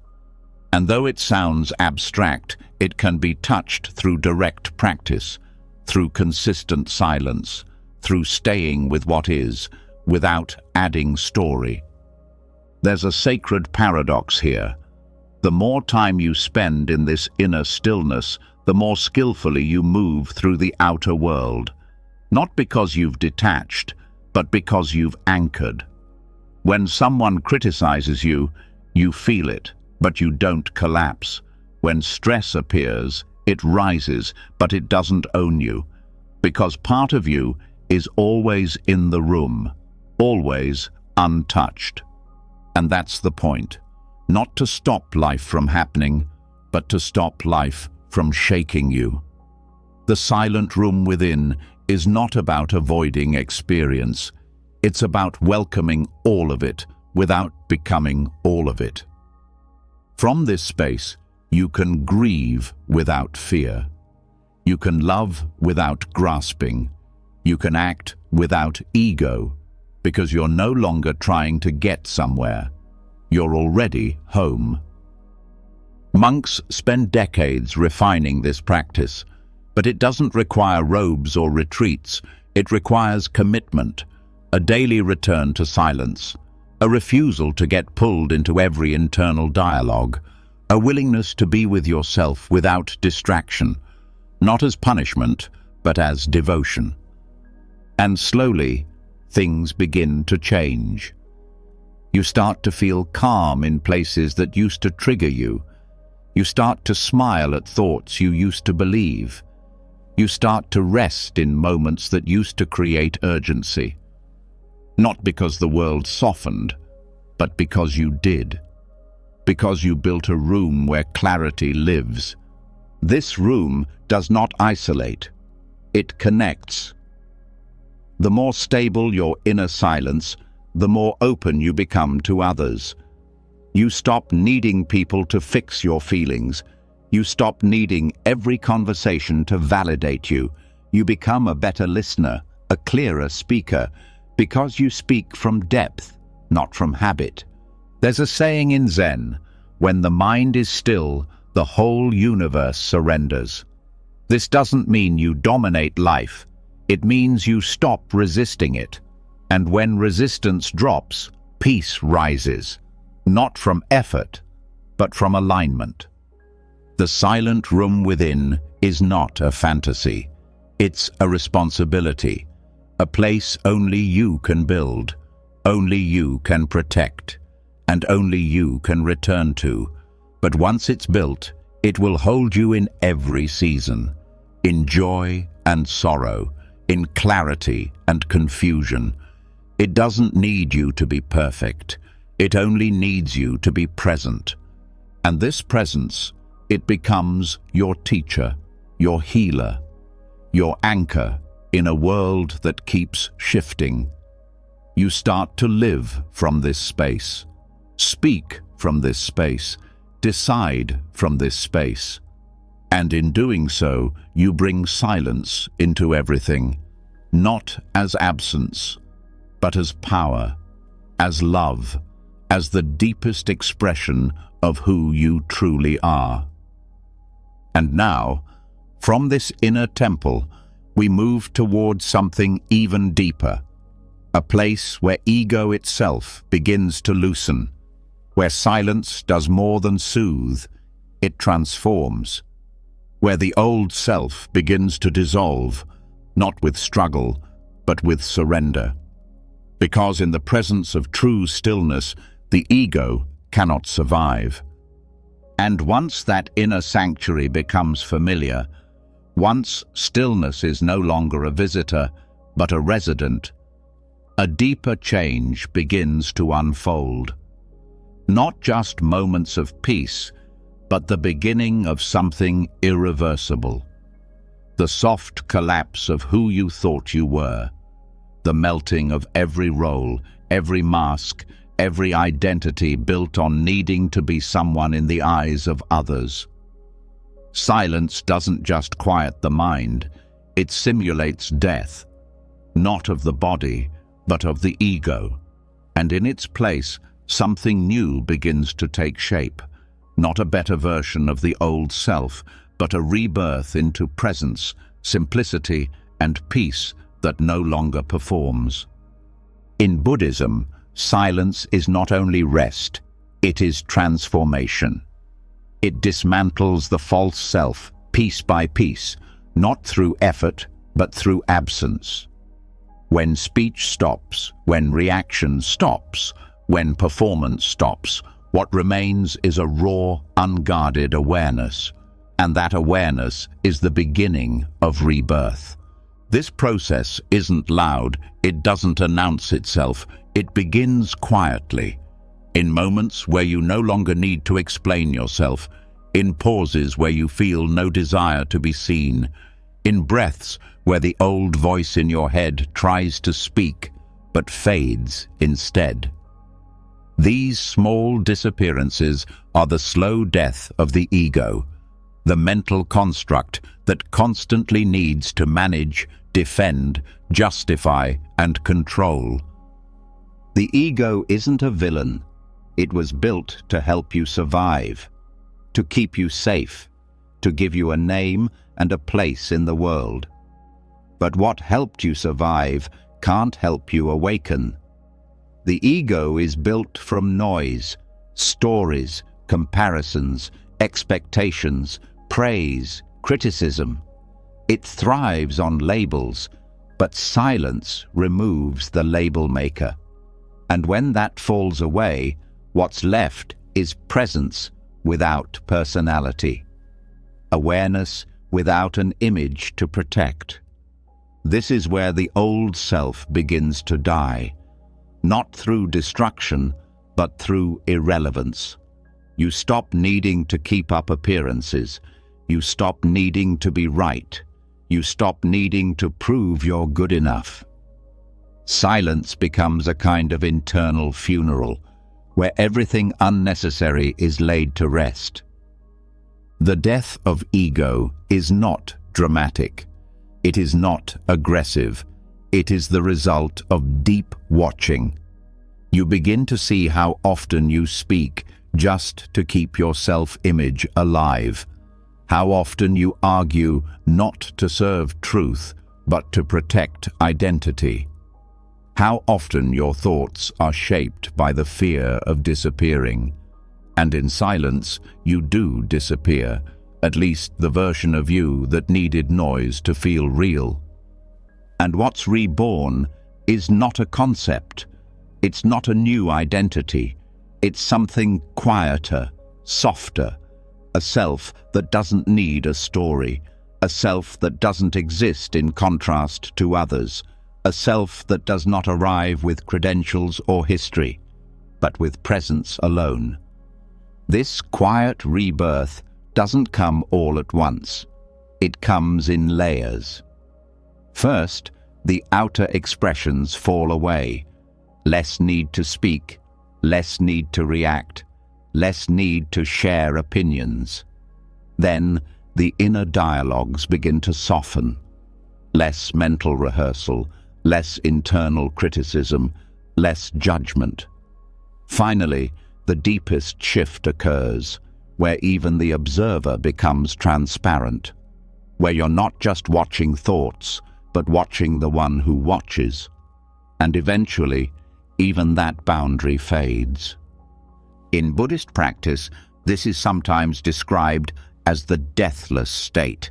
And though it sounds abstract, it can be touched through direct practice, through consistent silence, through staying with what is, without adding story. There's a sacred paradox here. The more time you spend in this inner stillness, the more skillfully you move through the outer world. Not because you've detached, but because you've anchored. When someone criticizes you, you feel it, but you don't collapse. When stress appears, it rises, but it doesn't own you. Because part of you is always in the room, always untouched. And that's the point. Not to stop life from happening, but to stop life from shaking you. The silent room within is not about avoiding experience. It's about welcoming all of it without becoming all of it. From this space, you can grieve without fear. You can love without grasping. You can act without ego, because you're no longer trying to get somewhere. You're already home. Monks spend decades refining this practice, but it doesn't require robes or retreats. It requires commitment, a daily return to silence, a refusal to get pulled into every internal dialogue, a willingness to be with yourself without distraction, not as punishment, but as devotion. And slowly, things begin to change. You start to feel calm in places that used to trigger you. You start to smile at thoughts you used to believe. You start to rest in moments that used to create urgency. Not because the world softened, but because you did. Because you built a room where clarity lives. This room does not isolate. It connects. The more stable your inner silence, the more open you become to others. You stop needing people to fix your feelings. You stop needing every conversation to validate you. You become a better listener, a clearer speaker, because you speak from depth, not from habit. There's a saying in Zen, when the mind is still, the whole universe surrenders. This doesn't mean you dominate life. It means you stop resisting it. And when resistance drops, peace rises, not from effort, but from alignment. The silent room within is not a fantasy. It's a responsibility, a place only you can build, only you can protect, and only you can return to. But once it's built, it will hold you in every season, in joy and sorrow, in clarity and confusion. It doesn't need you to be perfect. It only needs you to be present. And this presence, it becomes your teacher, your healer, your anchor in a world that keeps shifting. You start to live from this space, speak from this space, decide from this space. And in doing so, you bring silence into everything, not as absence, but as power, as love, as the deepest expression of who you truly are. And now, from this inner temple, we move towards something even deeper, a place where ego itself begins to loosen, where silence does more than soothe, it transforms, where the old self begins to dissolve, not with struggle, but with surrender. Because in the presence of true stillness, the ego cannot survive. And once that inner sanctuary becomes familiar, once stillness is no longer a visitor, but a resident, a deeper change begins to unfold. Not just moments of peace, but the beginning of something irreversible. The soft collapse of who you thought you were. The melting of every role, every mask, every identity built on needing to be someone in the eyes of others. Silence doesn't just quiet the mind, it simulates death, not of the body, but of the ego. And in its place, something new begins to take shape, not a better version of the old self, but a rebirth into presence, simplicity, and peace that no longer performs. In Buddhism, silence is not only rest, it is transformation. It dismantles the false self, piece by piece, not through effort, but through absence. When speech stops, when reaction stops, when performance stops, what remains is a raw, unguarded awareness. And that awareness is the beginning of rebirth. This process isn't loud, it doesn't announce itself, it begins quietly, in moments where you no longer need to explain yourself, in pauses where you feel no desire to be seen, in breaths where the old voice in your head tries to speak, but fades instead. These small disappearances are the slow death of the ego, the mental construct that constantly needs to manage, defend, justify, and control. The ego isn't a villain. It was built to help you survive, to keep you safe, to give you a name and a place in the world. But what helped you survive can't help you awaken. The ego is built from noise, stories, comparisons, expectations, praise, criticism. It thrives on labels, but silence removes the label maker. And when that falls away, what's left is presence without personality, awareness without an image to protect. This is where the old self begins to die, not through destruction, but through irrelevance. You stop needing to keep up appearances. You stop needing to be right. You stop needing to prove you're good enough. Silence becomes a kind of internal funeral, where everything unnecessary is laid to rest. The death of ego is not dramatic. It is not aggressive. It is the result of deep watching. You begin to see how often you speak just to keep your self-image alive. How often you argue not to serve truth, but to protect identity. How often your thoughts are shaped by the fear of disappearing. And in silence, you do disappear, at least the version of you that needed noise to feel real. And what's reborn is not a concept. It's not a new identity. It's something quieter, softer, a self that doesn't need a story, a self that doesn't exist in contrast to others, a self that does not arrive with credentials or history, but with presence alone. This quiet rebirth doesn't come all at once. It comes in layers. First, the outer expressions fall away. Less need to speak, less need to react, less need to share opinions. Then, the inner dialogues begin to soften. Less mental rehearsal, less internal criticism, less judgment. Finally, the deepest shift occurs, where even the observer becomes transparent, where you're not just watching thoughts, but watching the one who watches. And eventually, even that boundary fades. In Buddhist practice, this is sometimes described as the deathless state,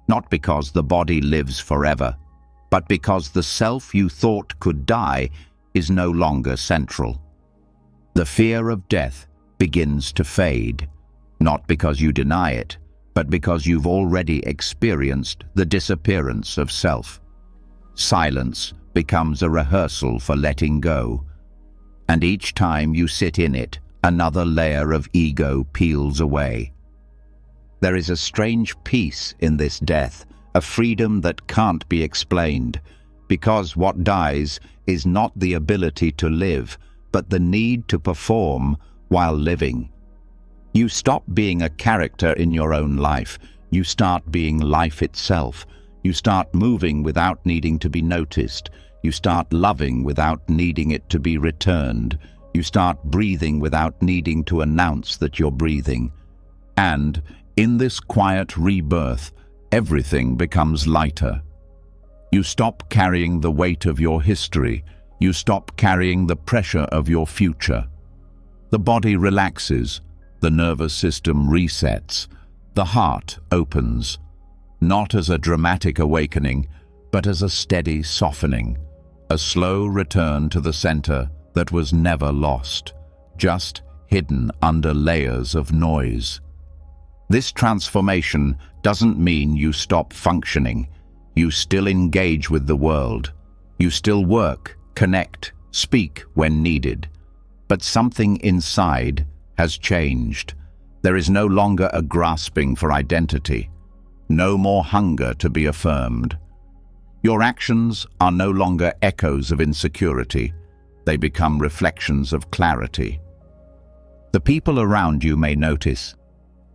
not because the body lives forever, but because the self you thought could die is no longer central. The fear of death begins to fade, not because you deny it, but because you've already experienced the disappearance of self. Silence becomes a rehearsal for letting go, and each time you sit in it, another layer of ego peels away. There is a strange peace in this death, a freedom that can't be explained, because what dies is not the ability to live, but the need to perform while living. You stop being a character in your own life. You start being life itself. You start moving without needing to be noticed. You start loving without needing it to be returned. You start breathing without needing to announce that you're breathing. And in this quiet rebirth, everything becomes lighter. You stop carrying the weight of your history. You stop carrying the pressure of your future. The body relaxes. The nervous system resets. The heart opens, not as a dramatic awakening, but as a steady softening, a slow return to the center that was never lost, just hidden under layers of noise. This transformation doesn't mean you stop functioning. You still engage with the world. You still work, connect, speak when needed. But something inside has changed. There is no longer a grasping for identity, no more hunger to be affirmed. Your actions are no longer echoes of insecurity. They become reflections of clarity. The people around you may notice.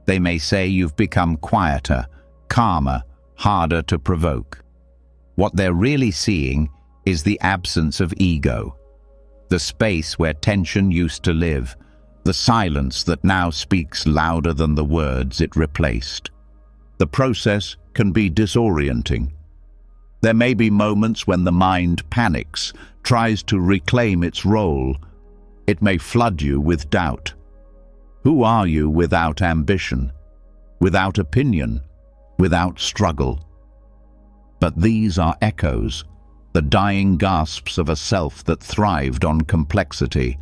They may say you've become quieter, calmer, harder to provoke. What they're really seeing is the absence of ego, the space where tension used to live, the silence that now speaks louder than the words it replaced. The process can be disorienting. There may be moments when the mind panics, tries to reclaim its role. It may flood you with doubt. Who are you without ambition, without opinion, without struggle? But these are echoes, the dying gasps of a self that thrived on complexity.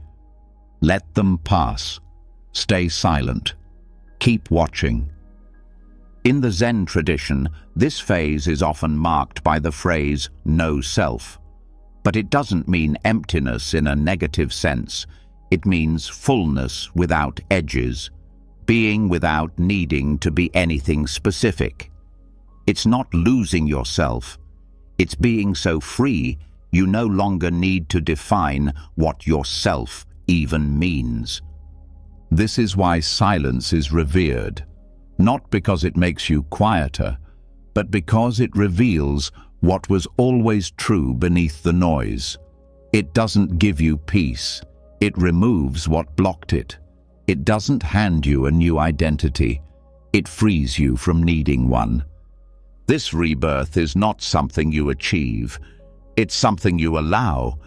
Let them pass. Stay silent. Keep watching. In the Zen tradition, this phase is often marked by the phrase, no self. But it doesn't mean emptiness in a negative sense. It means fullness without edges, being without needing to be anything specific. It's not losing yourself. It's being so free you no longer need to define what yourself even means. This is why silence is revered, not because it makes you quieter, but because it reveals what was always true beneath the noise. It doesn't give you peace. It removes what blocked it. It doesn't hand you a new identity. It frees you from needing one. This rebirth is not something you achieve. It's something you allow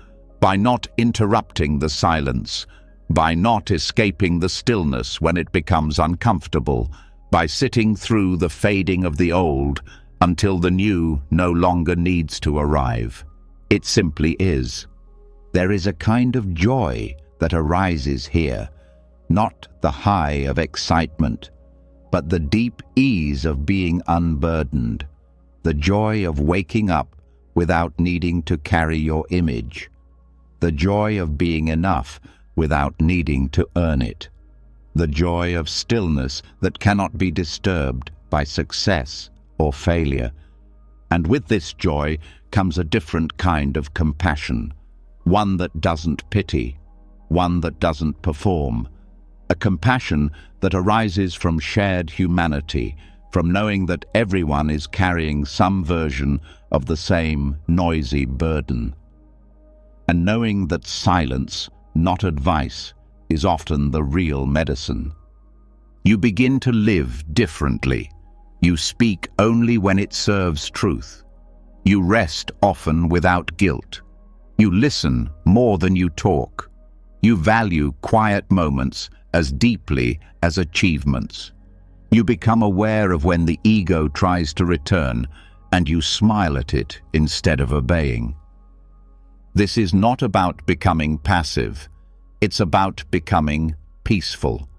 by not interrupting the silence, by not escaping the stillness when it becomes uncomfortable, by sitting through the fading of the old until the new no longer needs to arrive. It simply is. There is a kind of joy that arises here, not the high of excitement, but the deep ease of being unburdened, the joy of waking up without needing to carry your image, the joy of being enough without needing to earn it, the joy of stillness that cannot be disturbed by success or failure. And with this joy comes a different kind of compassion, one that doesn't pity, one that doesn't perform, a compassion that arises from shared humanity, from knowing that everyone is carrying some version of the same noisy burden, and knowing that silence, not advice, is often the real medicine. You begin to live differently. You speak only when it serves truth. You rest often without guilt. You listen more than you talk. You value quiet moments as deeply as achievements. You become aware of when the ego tries to return, and you smile at it instead of obeying. This is not about becoming passive. It's about becoming peaceful.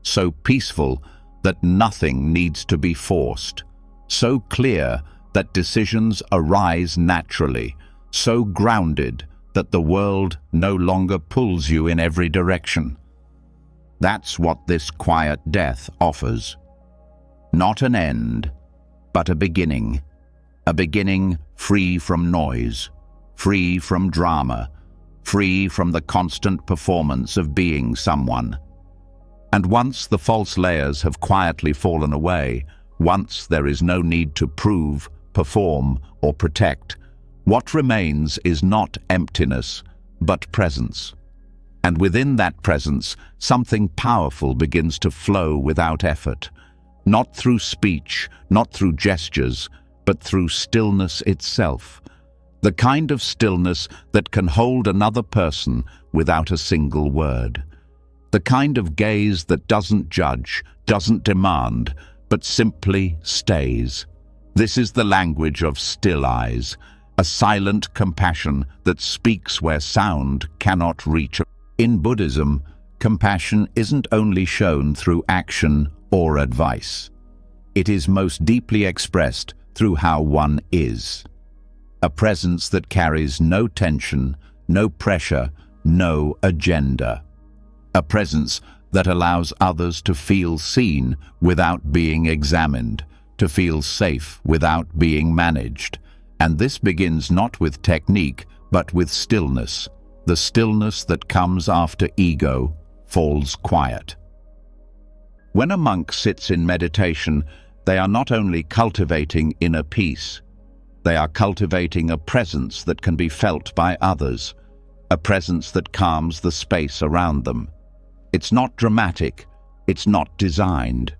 So peaceful that nothing needs to be forced. So clear that decisions arise naturally. So grounded that the world no longer pulls you in every direction. That's what this quiet death offers. Not an end, but a beginning free from noise, free from drama, free from the constant performance of being someone. And once the false layers have quietly fallen away, once there is no need to prove, perform, or protect, what remains is not emptiness, but presence. And within that presence, something powerful begins to flow without effort, not through speech, not through gestures, but through stillness itself. The kind of stillness that can hold another person without a single word. The kind of gaze that doesn't judge, doesn't demand, but simply stays. This is the language of still eyes, a silent compassion that speaks where sound cannot reach. In Buddhism, compassion isn't only shown through action or advice. It is most deeply expressed through how one is. A presence that carries no tension, no pressure, no agenda. A presence that allows others to feel seen without being examined, to feel safe without being managed. And this begins not with technique, but with stillness, the stillness that comes after ego falls quiet. When a monk sits in meditation, they are not only cultivating inner peace, they are cultivating a presence that can be felt by others, a presence that calms the space around them. It's not dramatic, it's not designed.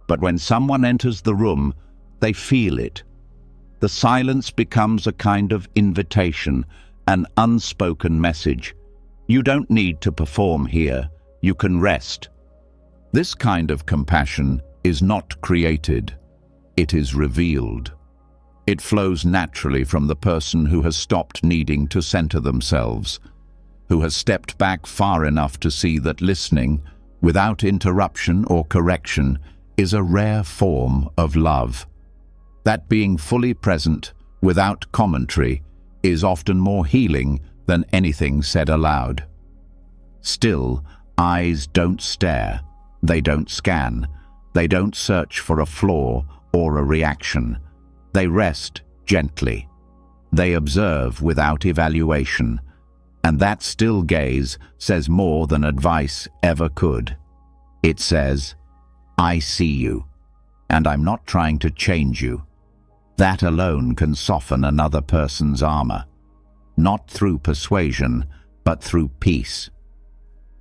But when someone enters the room, they feel it. The silence becomes a kind of invitation, an unspoken message. You don't need to perform here, you can rest. This kind of compassion is not created, it is revealed. It flows naturally from the person who has stopped needing to center themselves, who has stepped back far enough to see that listening, without interruption or correction, is a rare form of love. That being fully present, without commentary, is often more healing than anything said aloud. Still, eyes don't stare, they don't scan, they don't search for a flaw or a reaction. They rest gently. They observe without evaluation. And that still gaze says more than advice ever could. It says, I see you, and I'm not trying to change you. That alone can soften another person's armor, not through persuasion, but through peace.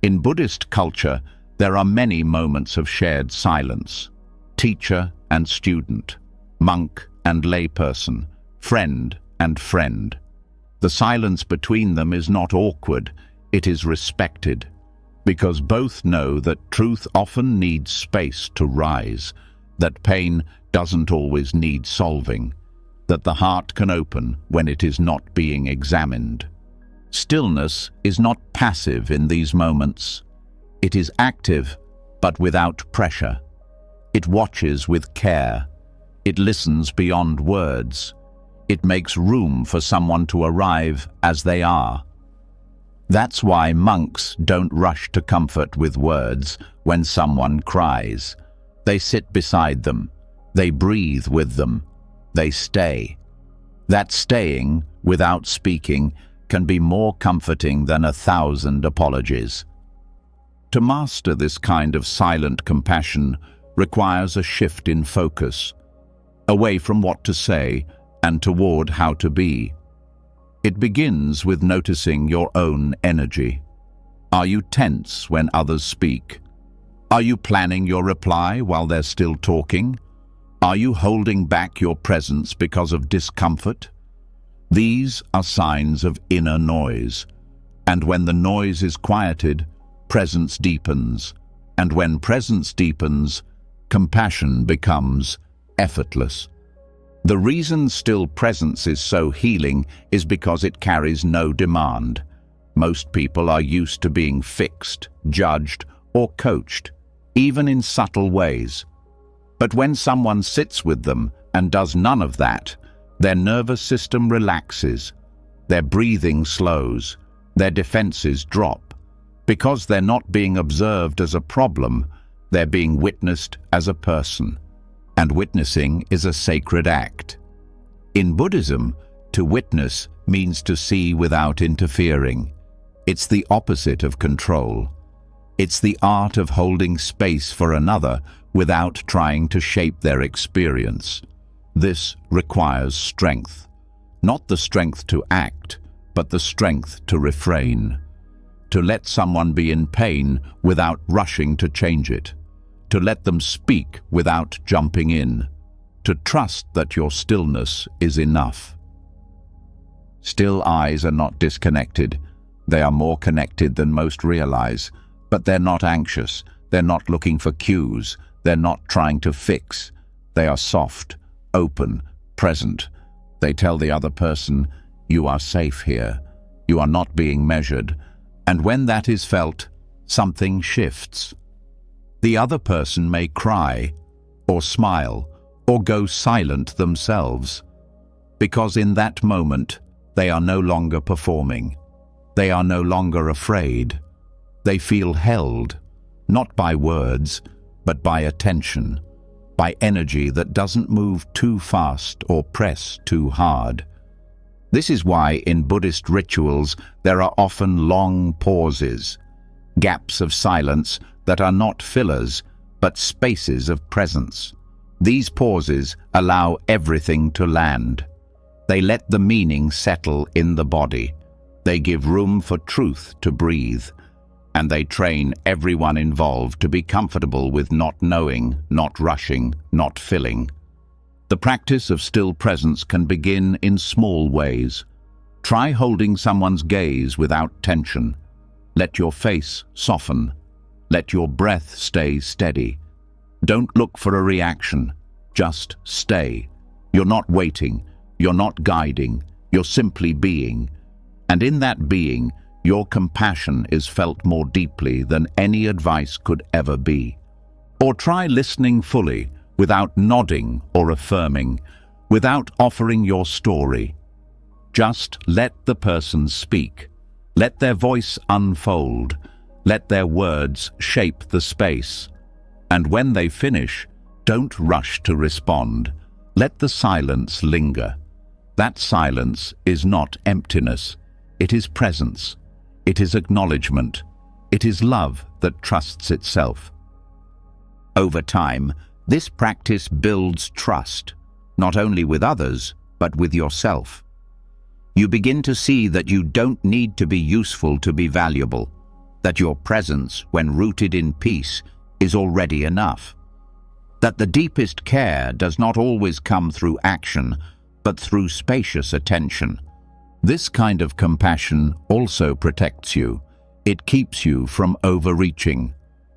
In Buddhist culture, there are many moments of shared silence. Teacher and student, monk and layperson, friend and friend. The silence between them is not awkward, it is respected, because both know that truth often needs space to rise, that pain doesn't always need solving, that the heart can open when it is not being examined. Stillness is not passive in these moments. It is active, but without pressure. It watches with care. It listens beyond words. It makes room for someone to arrive as they are. That's why monks don't rush to comfort with words when someone cries. They sit beside them. They breathe with them. They stay. That staying, without speaking, can be more comforting than 1,000 apologies. To master this kind of silent compassion requires a shift in focus, away from what to say and toward how to be. It begins with noticing your own energy. Are you tense when others speak? Are you planning your reply while they're still talking? Are you holding back your presence because of discomfort? These are signs of inner noise. And when the noise is quieted, presence deepens. And when presence deepens, compassion becomes effortless. The reason still presence is so healing is because it carries no demand. Most people are used to being fixed, judged, or coached, even in subtle ways. But when someone sits with them and does none of that, their nervous system relaxes, their breathing slows, their defenses drop. Because they're not being observed as a problem, they're being witnessed as a person. And witnessing is a sacred act. In Buddhism, to witness means to see without interfering. It's the opposite of control. It's the art of holding space for another without trying to shape their experience. This requires strength. Not the strength to act, but the strength to refrain. To let someone be in pain without rushing to change it. To let them speak without jumping in. To trust that your stillness is enough. Still eyes are not disconnected. They are more connected than most realize. But they're not anxious. They're not looking for cues. They're not trying to fix. They are soft, open, present. They tell the other person, you are safe here. You are not being measured. And when that is felt, something shifts. The other person may cry, or smile, or go silent themselves, because in that moment they are no longer performing. They are no longer afraid. They feel held, not by words, but by attention, by energy that doesn't move too fast or press too hard. This is why in Buddhist rituals there are often long pauses, gaps of silence that are not fillers, but spaces of presence. These pauses allow everything to land. They let the meaning settle in the body. They give room for truth to breathe. and they train everyone involved to be comfortable with not knowing, not rushing, not filling. The practice of still presence can begin in small ways. Try holding someone's gaze without tension. Let your face soften. Let your breath stay steady. Don't look for a reaction. Just stay. You're not waiting. You're not guiding. You're simply being. And in that being, your compassion is felt more deeply than any advice could ever be. Or try listening fully, without nodding or affirming, without offering your story. Just let the person speak. Let their voice unfold. Let their words shape the space. And when they finish, don't rush to respond. Let the silence linger. That silence is not emptiness. It is presence. It is acknowledgement. It is love that trusts itself. Over time, this practice builds trust, not only with others, but with yourself. You begin to see that you don't need to be useful to be valuable, that your presence, when rooted in peace, is already enough, that the deepest care does not always come through action, but through spacious attention. This kind of compassion also protects you. It keeps you from overreaching,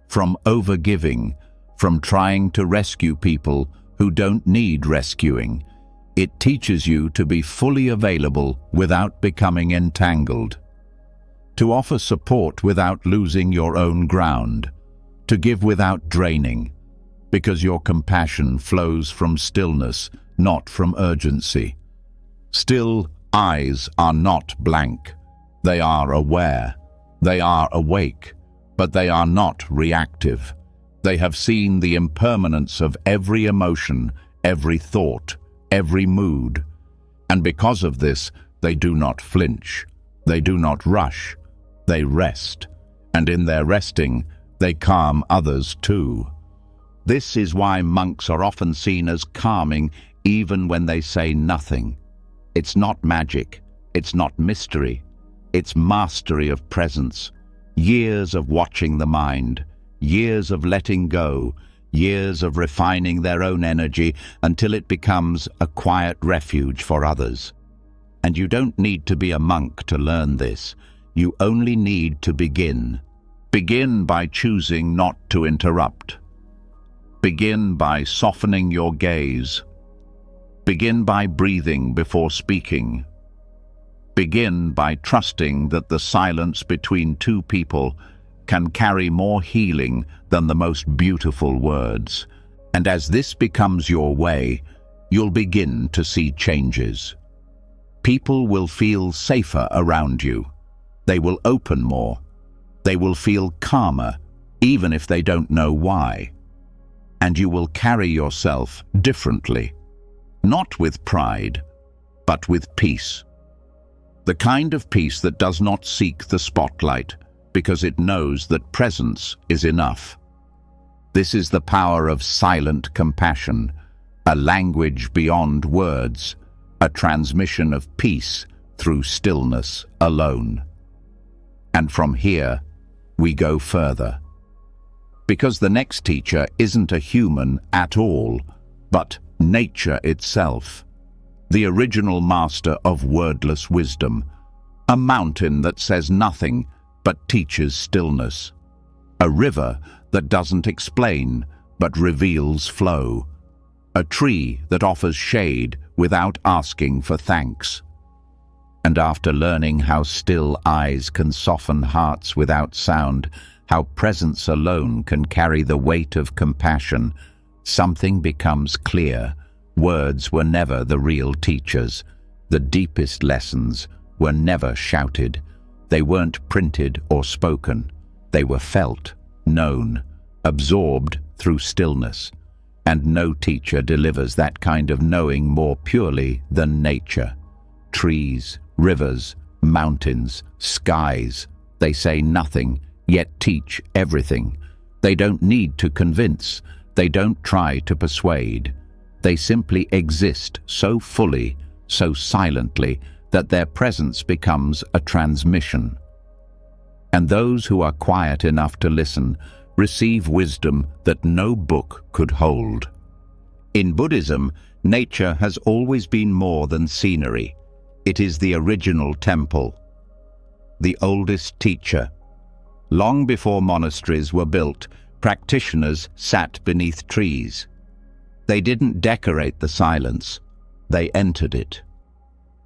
from overgiving, from trying to rescue people who don't need rescuing. It teaches you to be fully available without becoming entangled, to offer support without losing your own ground, to give without draining, because your compassion flows from stillness, not from urgency. Still eyes are not blank. They are aware. They are awake, but they are not reactive. They have seen the impermanence of every emotion, every thought, every mood. And because of this, they do not flinch. They do not rush. They rest. And in their resting, they calm others too. This is why monks are often seen as calming even when they say nothing. It's not magic. It's not mystery. It's mastery of presence. Years of watching the mind. Years of letting go, years of refining their own energy until it becomes a quiet refuge for others. And you don't need to be a monk to learn this. You only need to begin. Begin by choosing not to interrupt. Begin by softening your gaze. Begin by breathing before speaking. Begin by trusting that the silence between two people can carry more healing than the most beautiful words. And as this becomes your way, you'll begin to see changes. People will feel safer around you. They will open more. They will feel calmer, even if they don't know why. And you will carry yourself differently, not with pride, but with peace. The kind of peace that does not seek the spotlight, because it knows that presence is enough. This is the power of silent compassion, a language beyond words, a transmission of peace through stillness alone. And from here, we go further. Because the next teacher isn't a human at all, but nature itself, the original master of wordless wisdom, a mountain that says nothing but teaches stillness, a river that doesn't explain but reveals flow, a tree that offers shade without asking for thanks. And after learning how still eyes can soften hearts without sound, how presence alone can carry the weight of compassion, something becomes clear. Words were never the real teachers. The deepest lessons were never shouted. They weren't printed or spoken. They were felt, known, absorbed through stillness. And no teacher delivers that kind of knowing more purely than nature. Trees, rivers, mountains, skies, they say nothing, yet teach everything. They don't need to convince. They don't try to persuade. They simply exist so fully, so silently, that their presence becomes a transmission. And those who are quiet enough to listen receive wisdom that no book could hold. In Buddhism, nature has always been more than scenery. It is the original temple, the oldest teacher. Long before monasteries were built, practitioners sat beneath trees. They didn't decorate the silence, they entered it.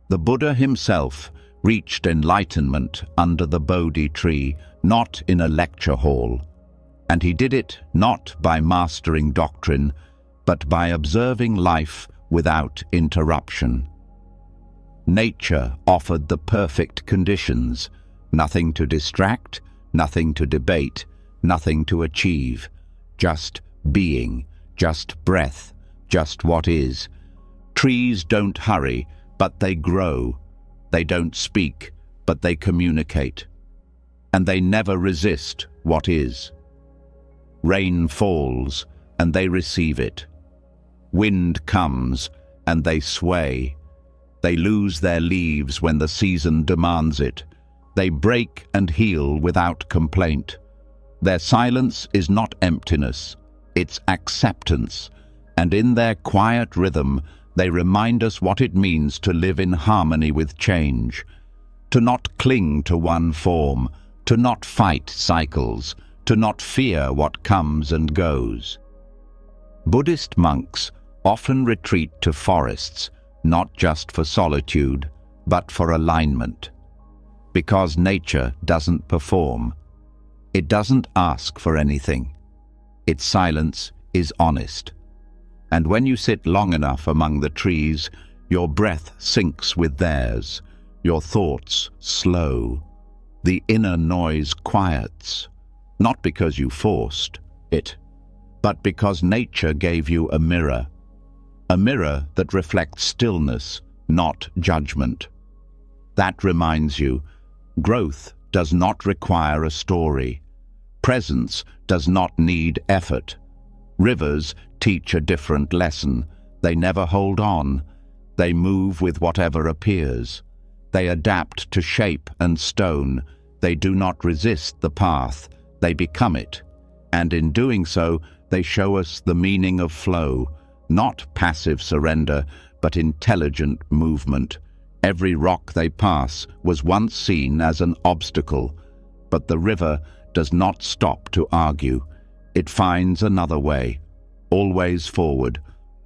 The Buddha himself reached enlightenment under the Bodhi tree, not in a lecture hall. And he did it not by mastering doctrine, but by observing life without interruption. Nature offered the perfect conditions, nothing to distract, nothing to debate, nothing to achieve, just being, just breath, just what is. Trees don't hurry, but they grow. They don't speak, but they communicate. And they never resist what is. Rain falls, and they receive it. Wind comes, and they sway. They lose their leaves when the season demands it. They break and heal without complaint. Their silence is not emptiness, it's acceptance, and in their quiet rhythm, they remind us what it means to live in harmony with change, to not cling to one form, to not fight cycles, to not fear what comes and goes. Buddhist monks often retreat to forests, not just for solitude, but for alignment. Because nature doesn't perform. It doesn't ask for anything. Its silence is honest. And when you sit long enough among the trees, your breath syncs with theirs, your thoughts slow, the inner noise quiets, not because you forced it, but because nature gave you a mirror that reflects stillness, not judgment. That reminds you, growth does not require a story. Presence does not need effort. Rivers teach a different lesson. They never hold on. They move with whatever appears. They adapt to shape and stone. They do not resist the path. They become it. And in doing so, they show us the meaning of flow, not passive surrender, but intelligent movement. Every rock they pass was once seen as an obstacle, but the river does not stop to argue. It finds another way, always forward,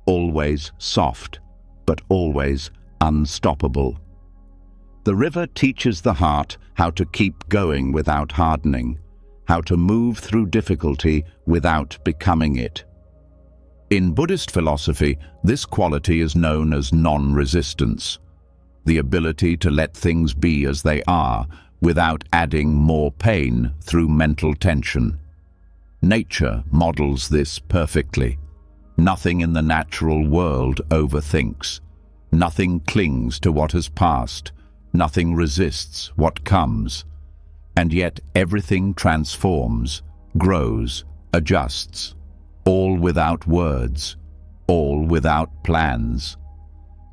always soft, but always unstoppable. The river teaches the heart how to keep going without hardening, how to move through difficulty without becoming it. In Buddhist philosophy, this quality is known as non-resistance, the ability to let things be as they are without adding more pain through mental tension. Nature models this perfectly. Nothing in the natural world overthinks. Nothing clings to what has passed. Nothing resists what comes. And yet everything transforms, grows, adjusts, all without words, all without plans.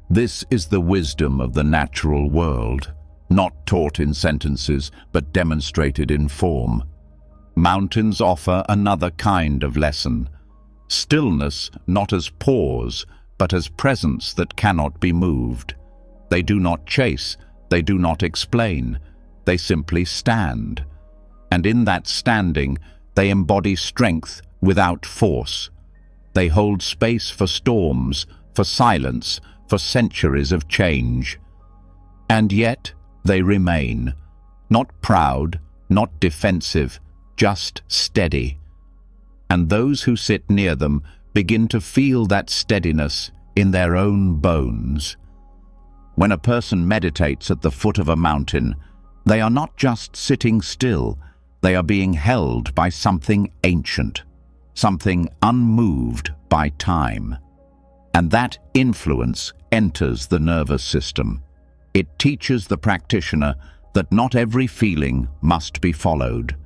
This is the wisdom of the natural world, not taught in sentences, but demonstrated in form. Mountains offer another kind of lesson. Stillness not as pause, but as presence that cannot be moved. They do not chase, they do not explain, they simply stand. And in that standing, they embody strength without force. They hold space for storms, for silence, for centuries of change. And yet they remain, not proud, not defensive, just steady. And those who sit near them begin to feel that steadiness in their own bones. When a person meditates at the foot of a mountain, they are not just sitting still, they are being held by something ancient, something unmoved by time. And that influence enters the nervous system. It teaches the practitioner that not every feeling must be followed,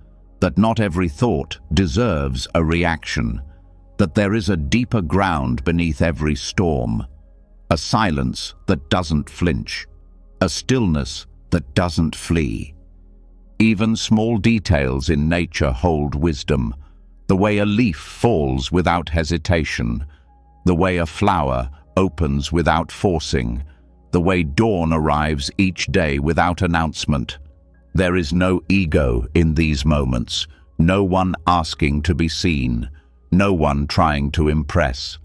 that not every thought deserves a reaction, that there is a deeper ground beneath every storm, a silence that doesn't flinch, a stillness that doesn't flee. Even small details in nature hold wisdom. The way a leaf falls without hesitation, the way a flower opens without forcing, the way dawn arrives each day without announcement. There is no ego in these moments, no one asking to be seen, no one trying to impress.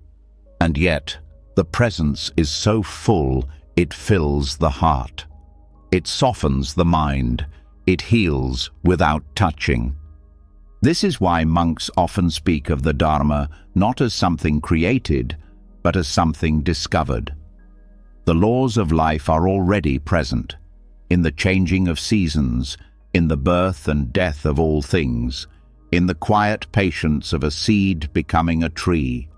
And yet, the presence is so full it fills the heart. It softens the mind, it heals without touching. This is why monks often speak of the Dharma not as something created, but as something discovered. The laws of life are already present, in the changing of seasons, in the birth and death of all things, in the quiet patience of a seed becoming a tree.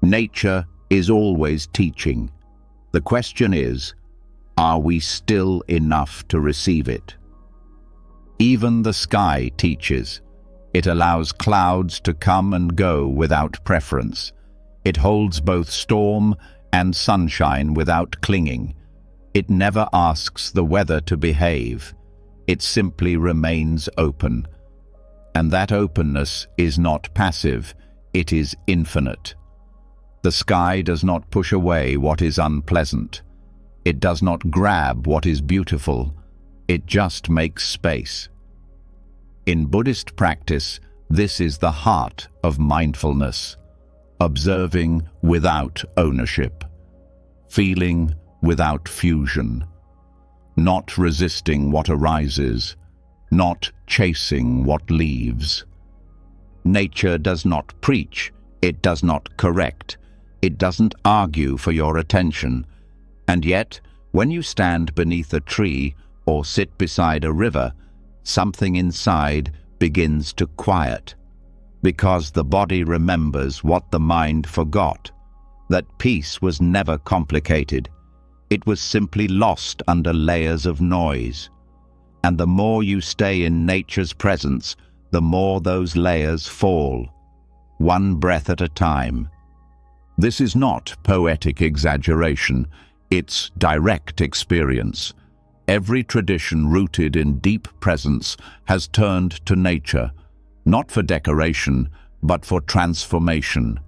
Nature is always teaching. The question is, are we still enough to receive it? Even the sky teaches. It allows clouds to come and go without preference. It holds both storm and sunshine without clinging. It never asks the weather to behave. It simply remains open. And that openness is not passive, it is infinite. The sky does not push away what is unpleasant. It does not grab what is beautiful. It just makes space. In Buddhist practice, this is the heart of mindfulness. Observing without ownership. Feeling without fusion. Not resisting what arises. Not chasing what leaves. Nature does not preach. It does not correct. It doesn't argue for your attention. And yet, when you stand beneath a tree or sit beside a river, something inside begins to quiet, because the body remembers what the mind forgot, that peace was never complicated. It was simply lost under layers of noise. And the more you stay in nature's presence, the more those layers fall, one breath at a time. This is not poetic exaggeration, it's direct experience. Every tradition rooted in deep presence has turned to nature, not for decoration, but for transformation.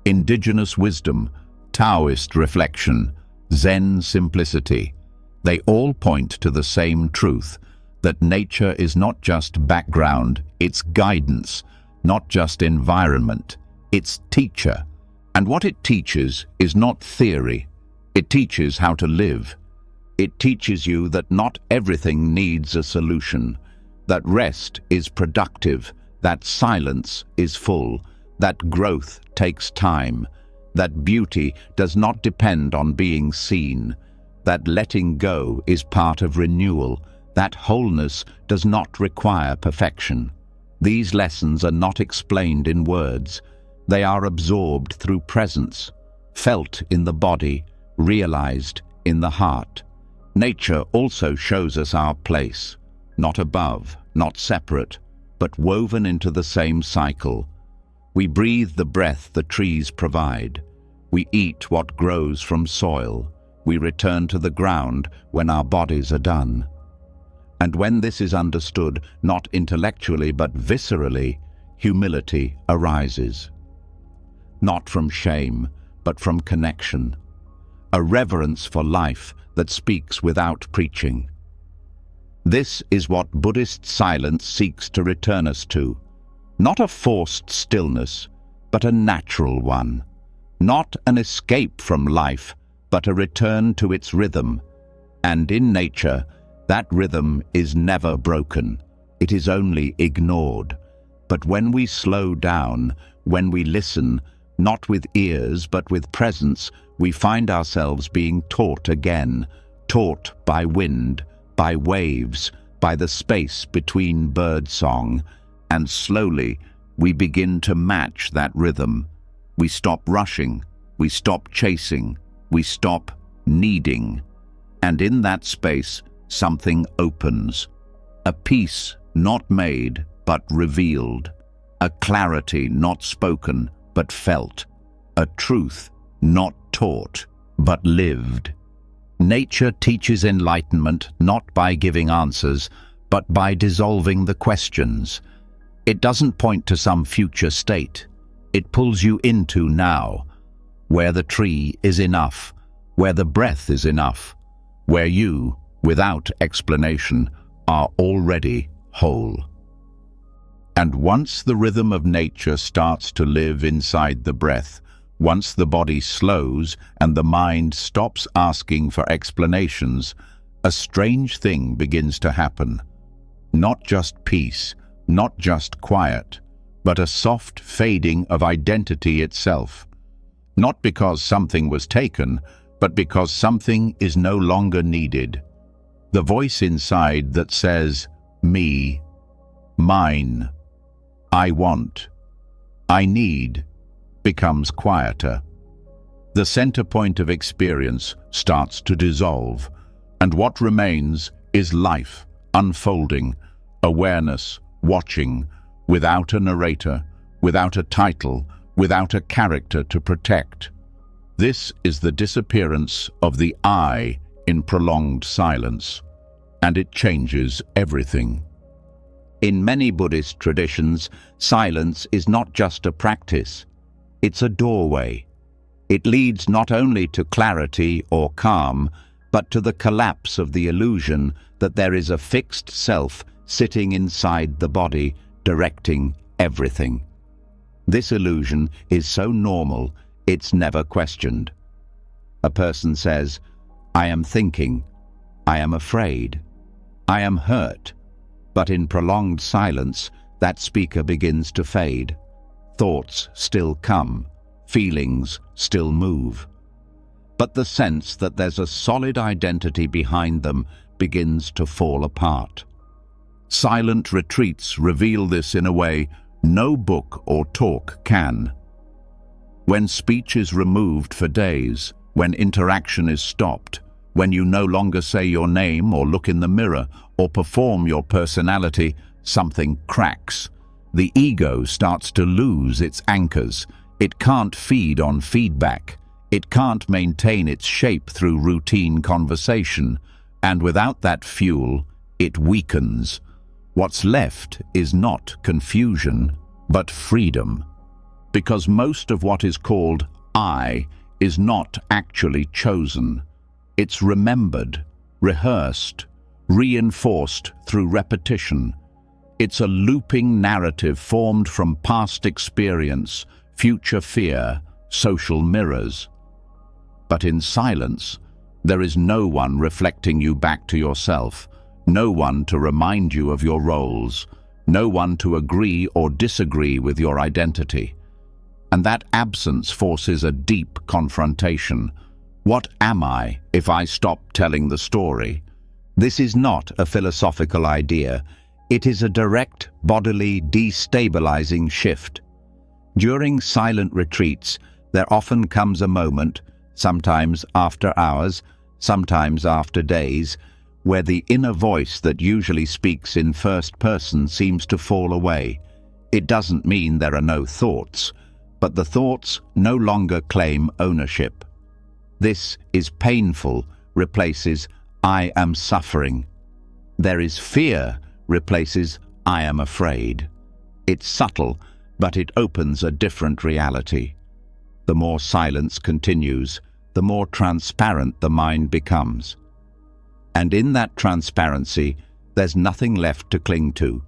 Indigenous wisdom, Taoist reflection, Zen simplicity, they all point to the same truth, that nature is not just background, it's guidance, not just environment, it's teacher. And what it teaches is not theory, it teaches how to live. It teaches you that not everything needs a solution, that rest is productive, that silence is full, that growth takes time, that beauty does not depend on being seen, that letting go is part of renewal, that wholeness does not require perfection. These lessons are not explained in words. They are absorbed through presence, felt in the body, realized in the heart. Nature also shows us our place, not above, not separate, but woven into the same cycle. We breathe the breath the trees provide. We eat what grows from soil. We return to the ground when our bodies are done. And when this is understood, not intellectually but viscerally, humility arises. Not from shame, but from connection. A reverence for life that speaks without preaching. This is what Buddhist silence seeks to return us to. Not a forced stillness, but a natural one. Not an escape from life, but a return to its rhythm. And in nature, that rhythm is never broken. It is only ignored. But when we slow down, when we listen, not with ears but with presence, we find ourselves being taught again, taught by wind, by waves, by the space between birdsong, and slowly we begin to match that rhythm. We stop rushing, we stop chasing, we stop needing. And in that space, something opens. A peace not made but revealed. A clarity not spoken but felt. A truth not taught but lived. Nature teaches enlightenment not by giving answers, but by dissolving the questions. It doesn't point to some future state. It pulls you into now, where the tree is enough, where the breath is enough, where you, without explanation, are already whole. And once the rhythm of nature starts to live inside the breath, once the body slows and the mind stops asking for explanations, a strange thing begins to happen. Not just peace, not just quiet, but a soft fading of identity itself. Not because something was taken, but because something is no longer needed. The voice inside that says, me, mine, I want, I need, becomes quieter. The center point of experience starts to dissolve, and what remains is life, unfolding, awareness, watching, without a narrator, without a title, without a character to protect. This is the disappearance of the I in prolonged silence, and it changes everything. In many Buddhist traditions, silence is not just a practice, it's a doorway. It leads not only to clarity or calm, but to the collapse of the illusion that there is a fixed self sitting inside the body, directing everything. This illusion is so normal, it's never questioned. A person says, I am thinking, I am afraid, I am hurt. But in prolonged silence, that speaker begins to fade. Thoughts still come, feelings still move. But the sense that there's a solid identity behind them begins to fall apart. Silent retreats reveal this in a way no book or talk can. When speech is removed for days, when interaction is stopped, when you no longer say your name or look in the mirror or perform your personality, something cracks. The ego starts to lose its anchors. It can't feed on feedback. It can't maintain its shape through routine conversation. And without that fuel, it weakens. What's left is not confusion, but freedom. Because most of what is called I is not actually chosen. It's remembered, rehearsed, reinforced through repetition. It's a looping narrative formed from past experience, future fear, social mirrors. But in silence, there is no one reflecting you back to yourself, no one to remind you of your roles, no one to agree or disagree with your identity. And that absence forces a deep confrontation. What am I if I stop telling the story? This is not a philosophical idea. It is a direct, bodily, destabilizing shift. During silent retreats, there often comes a moment, sometimes after hours, sometimes after days, where the inner voice that usually speaks in first person seems to fall away. It doesn't mean there are no thoughts, but the thoughts no longer claim ownership. This is painful replaces I am suffering. There is fear replaces I am afraid. It's subtle, but it opens a different reality. The more silence continues, the more transparent the mind becomes. And in that transparency, there's nothing left to cling to.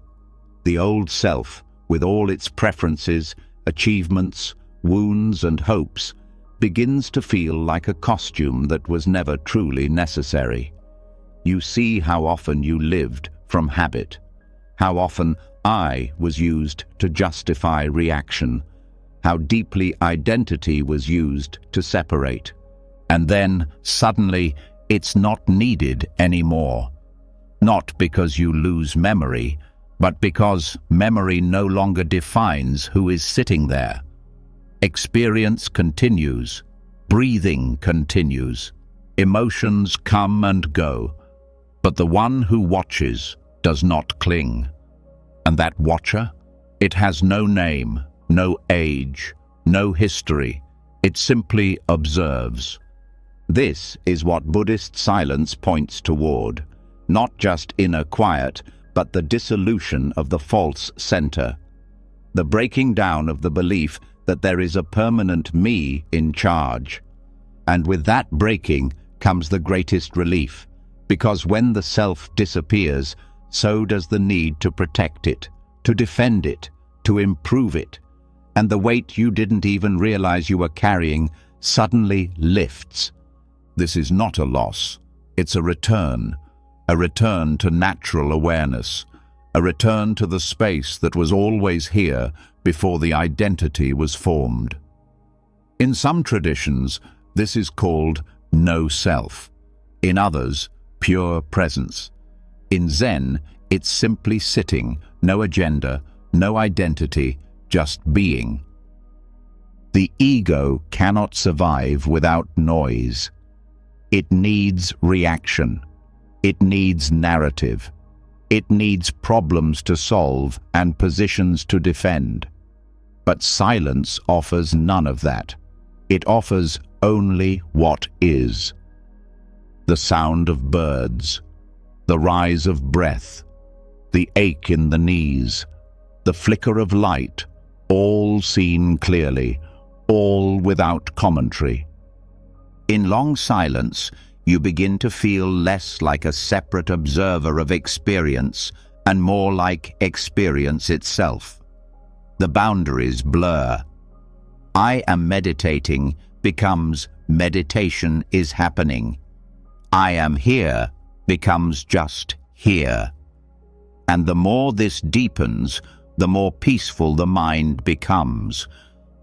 The old self, with all its preferences, achievements, wounds and hopes, begins to feel like a costume that was never truly necessary. You see how often you lived from habit, how often I was used to justify reaction, how deeply identity was used to separate. And then, suddenly, it's not needed anymore. Not because you lose memory, but because memory no longer defines who is sitting there. Experience continues, breathing continues, emotions come and go, but the one who watches does not cling. And that watcher, it has no name, no age, no history. It simply observes. This is what Buddhist silence points toward, not just inner quiet, but the dissolution of the false center, the breaking down of the belief that there is a permanent me in charge. And with that breaking comes the greatest relief, because when the self disappears, so does the need to protect it, to defend it, to improve it, and the weight you didn't even realize you were carrying suddenly lifts. This is not a loss, it's a return to natural awareness, a return to the space that was always here before the identity was formed. In some traditions, this is called no self. In others, pure presence. In Zen, it's simply sitting, no agenda, no identity, just being. The ego cannot survive without noise. It needs reaction. It needs narrative. It needs problems to solve and positions to defend. But silence offers none of that. It offers only what is. The sound of birds, the rise of breath, the ache in the knees, the flicker of light, all seen clearly, all without commentary. In long silence, you begin to feel less like a separate observer of experience and more like experience itself. The boundaries blur. I am meditating becomes meditation is happening. I am here becomes just here. And the more this deepens, the more peaceful the mind becomes,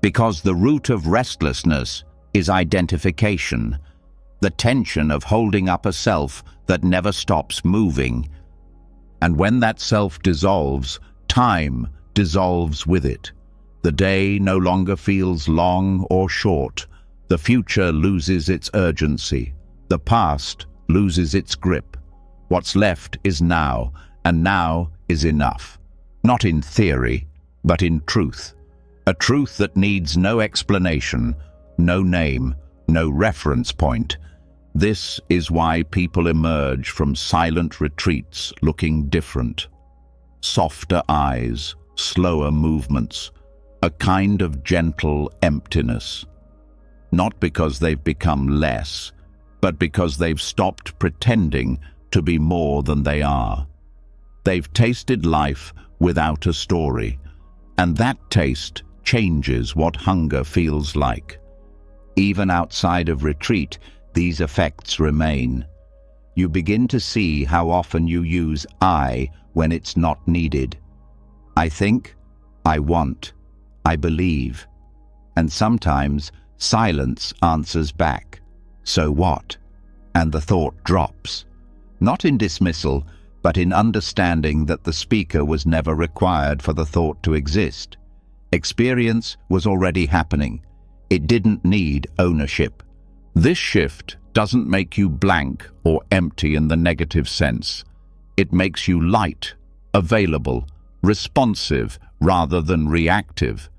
because the root of restlessness is identification, the tension of holding up a self that never stops moving. And when that self dissolves, time dissolves with it. The day no longer feels long or short. The future loses its urgency. The past loses its grip. What's left is now, and now is enough. Not in theory, but in truth. A truth that needs no explanation, no name, no reference point. This is why people emerge from silent retreats looking different. Softer eyes, slower movements, a kind of gentle emptiness. Not because they've become less, but because they've stopped pretending to be more than they are. They've tasted life without a story, and that taste changes what hunger feels like. Even outside of retreat, these effects remain. You begin to see how often you use I when it's not needed. I think, I want, I believe. And sometimes silence answers back. So what? And the thought drops. Not in dismissal, but in understanding that the speaker was never required for the thought to exist. Experience was already happening. It didn't need ownership. This shift doesn't make you blank or empty in the negative sense. It makes you light, available, responsive rather than reactive.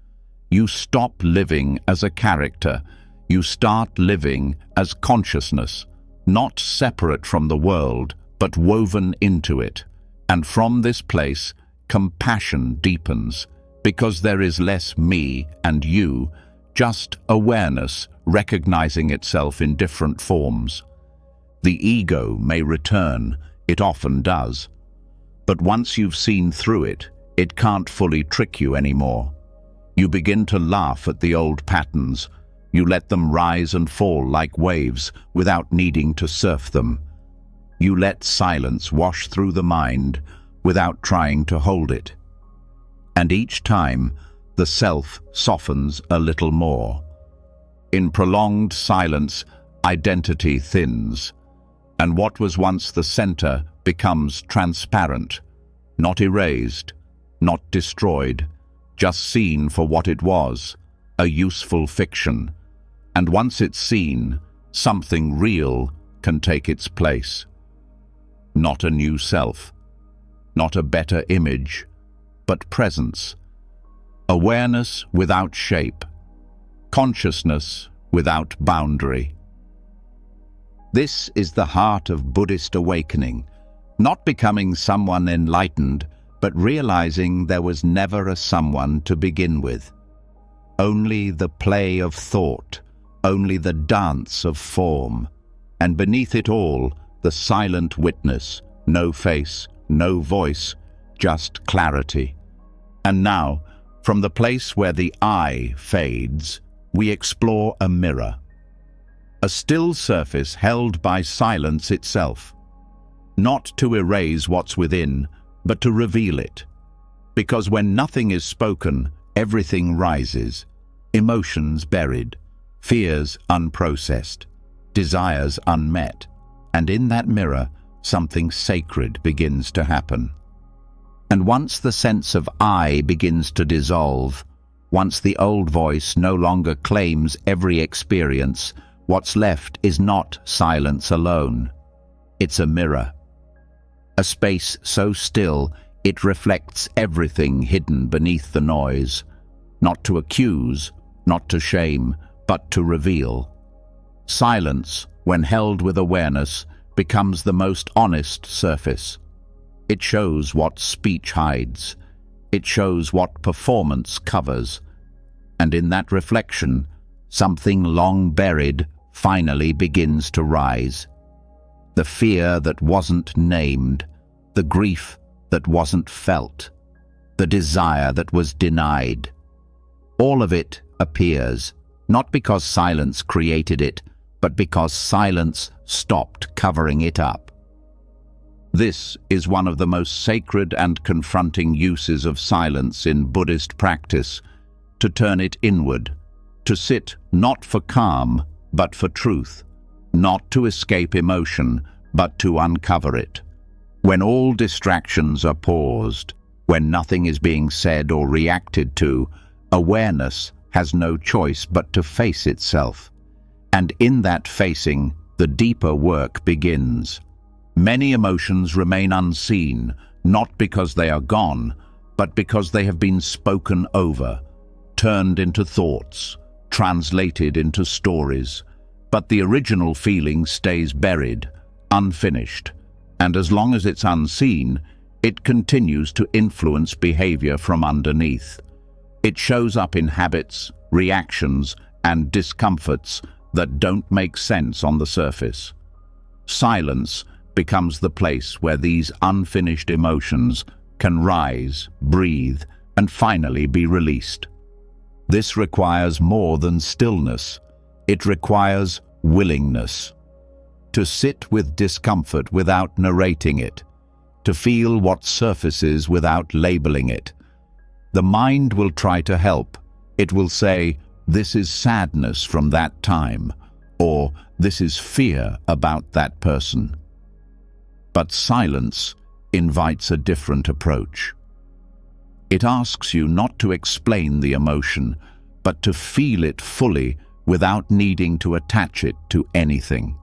You stop living as a character. You start living as consciousness, not separate from the world, but woven into it. And from this place, compassion deepens, because there is less me and you, just awareness recognizing itself in different forms. The ego may return, it often does. But once you've seen through it, it can't fully trick you anymore. You begin to laugh at the old patterns. You let them rise and fall like waves without needing to surf them. You let silence wash through the mind without trying to hold it. And each time, the self softens a little more. In prolonged silence, identity thins, and what was once the center becomes transparent, not erased, not destroyed, just seen for what it was, a useful fiction. And once it's seen, something real can take its place. Not a new self, not a better image, but presence. Awareness without shape, consciousness without boundary. This is the heart of Buddhist awakening, Not becoming someone enlightened, but realizing there was never a someone to begin with. Only the play of thought, only the dance of form, and beneath it all, the silent witness, no face, no voice, just clarity. And now, from the place where the I fades, we explore a mirror. A still surface held by silence itself. Not to erase what's within, but to reveal it. Because when nothing is spoken, everything rises. Emotions buried, fears unprocessed, desires unmet. And in that mirror, something sacred begins to happen. And once the sense of I begins to dissolve, once the old voice no longer claims every experience, what's left is not silence alone. It's a mirror. A space so still, it reflects everything hidden beneath the noise. Not to accuse, not to shame, but to reveal. Silence, when held with awareness, becomes the most honest surface. It shows what speech hides. It shows what performance covers. And in that reflection, something long buried finally begins to rise. The fear that wasn't named, the grief that wasn't felt, the desire that was denied. All of it appears, not because silence created it, but because silence stopped covering it up. This is one of the most sacred and confronting uses of silence in Buddhist practice, to turn it inward, to sit not for calm, but for truth, not to escape emotion, but to uncover it. When all distractions are paused, when nothing is being said or reacted to, awareness has no choice but to face itself. And in that facing, the deeper work begins. Many emotions remain unseen, not because they are gone, but because they have been spoken over, turned into thoughts, translated into stories. But the original feeling stays buried, unfinished, and as long as it's unseen, it continues to influence behavior from underneath. It shows up in habits, reactions, and discomforts that don't make sense on the surface. Silence becomes the place where these unfinished emotions can rise, breathe, and finally be released. This requires more than stillness. It requires willingness. To sit with discomfort without narrating it. To feel what surfaces without labeling it. The mind will try to help. It will say, "This is sadness from that time," or "This is fear about that person." But silence invites a different approach. It asks you not to explain the emotion, but to feel it fully without needing to attach it to anything.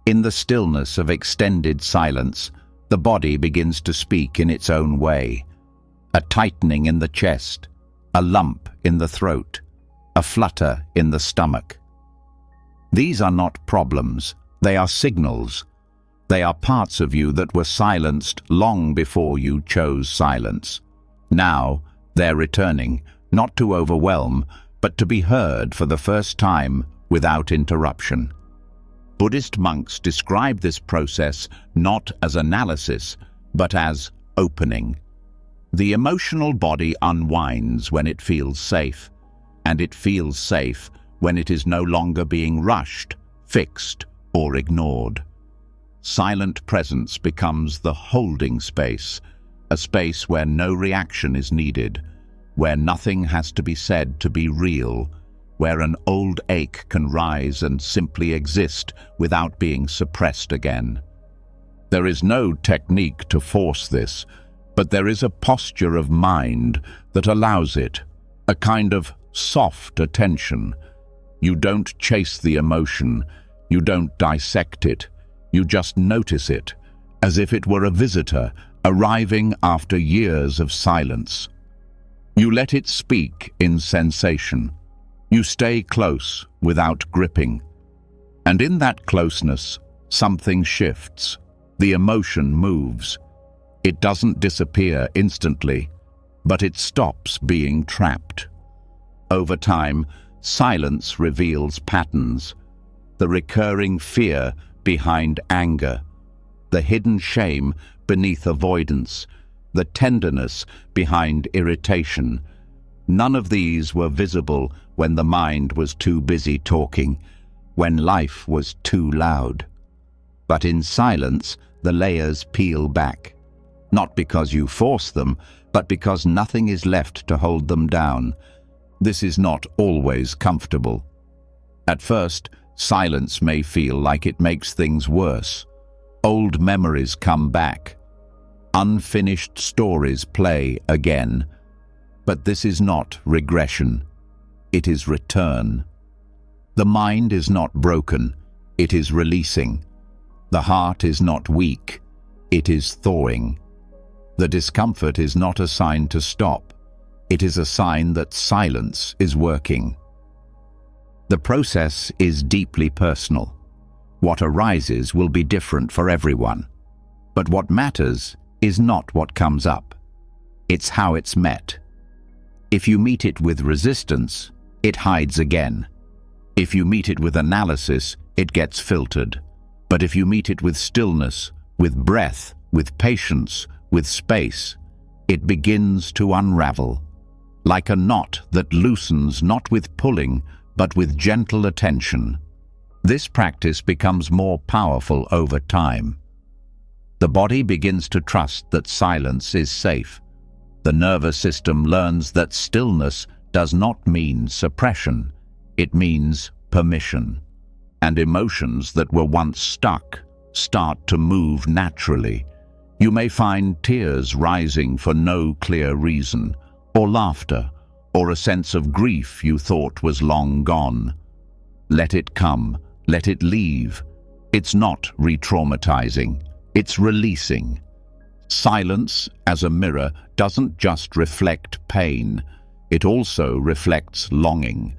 In the stillness of extended silence, the body begins to speak in its own way. A tightening in the chest, a lump in the throat, a flutter in the stomach. These are not problems, they are signals. They are parts of you that were silenced long before you chose silence. Now, they're returning, not to overwhelm, but to be heard for the first time without interruption. Buddhist monks describe this process not as analysis, but as opening. The emotional body unwinds when it feels safe, and it feels safe when it is no longer being rushed, fixed, or ignored. Silent presence becomes the holding space, a space where no reaction is needed, where nothing has to be said to be real, where an old ache can rise and simply exist without being suppressed again. There is no technique to force this, but there is a posture of mind that allows it, a kind of soft attention. You don't chase the emotion, you don't dissect it, you just notice it, as if it were a visitor arriving after years of silence. You let it speak in sensation. You stay close without gripping. And in that closeness, something shifts. The emotion moves. It doesn't disappear instantly, but it stops being trapped. Over time, silence reveals patterns, the recurring fear behind anger, the hidden shame beneath avoidance, the tenderness behind irritation. None of these were visible when the mind was too busy talking, when life was too loud. But in silence, the layers peel back, not because you force them, but because nothing is left to hold them down. This is not always comfortable. At first, silence may feel like it makes things worse. Old memories come back. Unfinished stories play again. But this is not regression. It is return. The mind is not broken. It is releasing. The heart is not weak. It is thawing. The discomfort is not a sign to stop. It is a sign that silence is working. The process is deeply personal. What arises will be different for everyone. But what matters is not what comes up. It's how it's met. If you meet it with resistance, it hides again. If you meet it with analysis, it gets filtered. But if you meet it with stillness, with breath, with patience, with space, it begins to unravel. Like a knot that loosens not with pulling, but with gentle attention. This practice becomes more powerful over time. The body begins to trust that silence is safe. The nervous system learns that stillness does not mean suppression. It means permission. And emotions that were once stuck start to move naturally. You may find tears rising for no clear reason, or laughter, or a sense of grief you thought was long gone. Let it come, let it leave. It's not re-traumatizing, it's releasing. Silence, as a mirror, doesn't just reflect pain, it also reflects longing,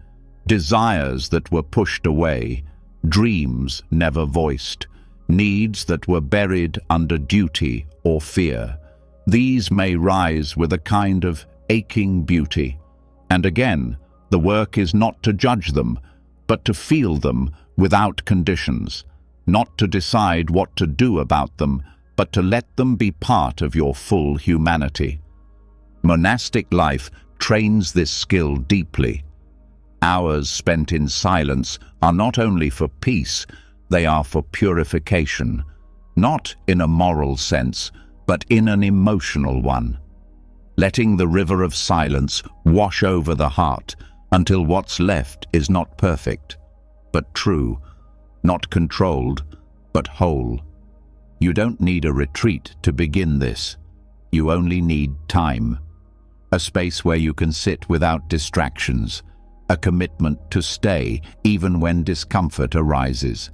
desires that were pushed away, dreams never voiced, needs that were buried under duty or fear. These may rise with a kind of aching beauty. And again, the work is not to judge them, but to feel them without conditions, not to decide what to do about them, but to let them be part of your full humanity. Monastic life trains this skill deeply. Hours spent in silence are not only for peace, they are for purification, not in a moral sense, but in an emotional one. Letting the river of silence wash over the heart until what's left is not perfect, but true, not controlled, but whole. You don't need a retreat to begin this. You only need time. A space where you can sit without distractions, a commitment to stay even when discomfort arises,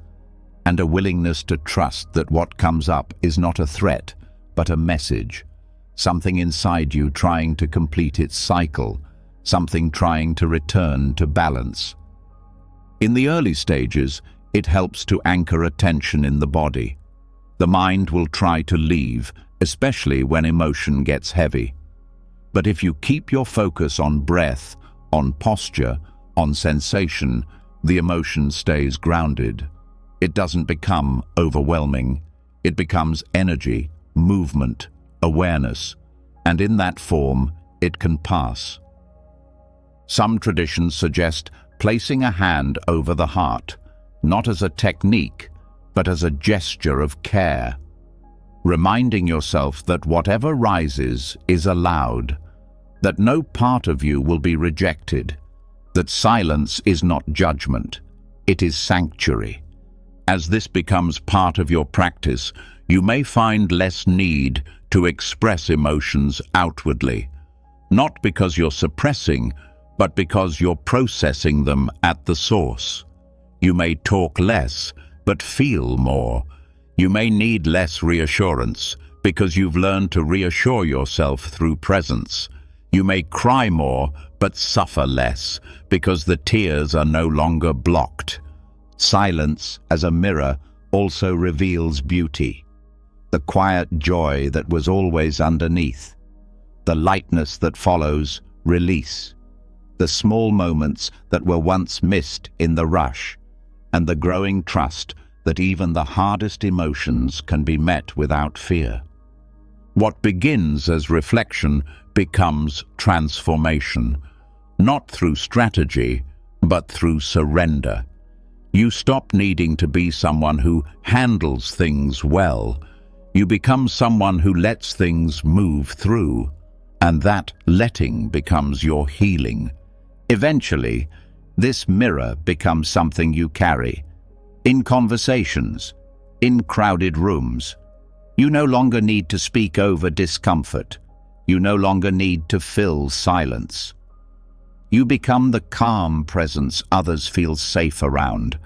and a willingness to trust that what comes up is not a threat, but a message. Something inside you trying to complete its cycle, something trying to return to balance. In the early stages, it helps to anchor attention in the body. The mind will try to leave, especially when emotion gets heavy. But if you keep your focus on breath, on posture, on sensation, the emotion stays grounded. It doesn't become overwhelming. It becomes energy, movement, awareness, and in that form, it can pass. Some traditions suggest placing a hand over the heart, not as a technique, but as a gesture of care, reminding yourself that whatever rises is allowed, that no part of you will be rejected, that silence is not judgment, it is sanctuary. As this becomes part of your practice, you may find less need to express emotions outwardly, not because you're suppressing, but because you're processing them at the source. You may talk less, but feel more. You may need less reassurance, because you've learned to reassure yourself through presence. You may cry more, but suffer less, because the tears are no longer blocked. Silence, as a mirror, also reveals beauty. the quiet joy that was always underneath, the lightness that follows release, the small moments that were once missed in the rush, and the growing trust that even the hardest emotions can be met without fear. What begins as reflection becomes transformation, not through strategy, but through surrender. You stop needing to be someone who handles things well. You become someone who lets things move through, and that letting becomes your healing. Eventually, this mirror becomes something you carry. In conversations, in crowded rooms, you no longer need to speak over discomfort. You no longer need to fill silence. You become the calm presence others feel safe around,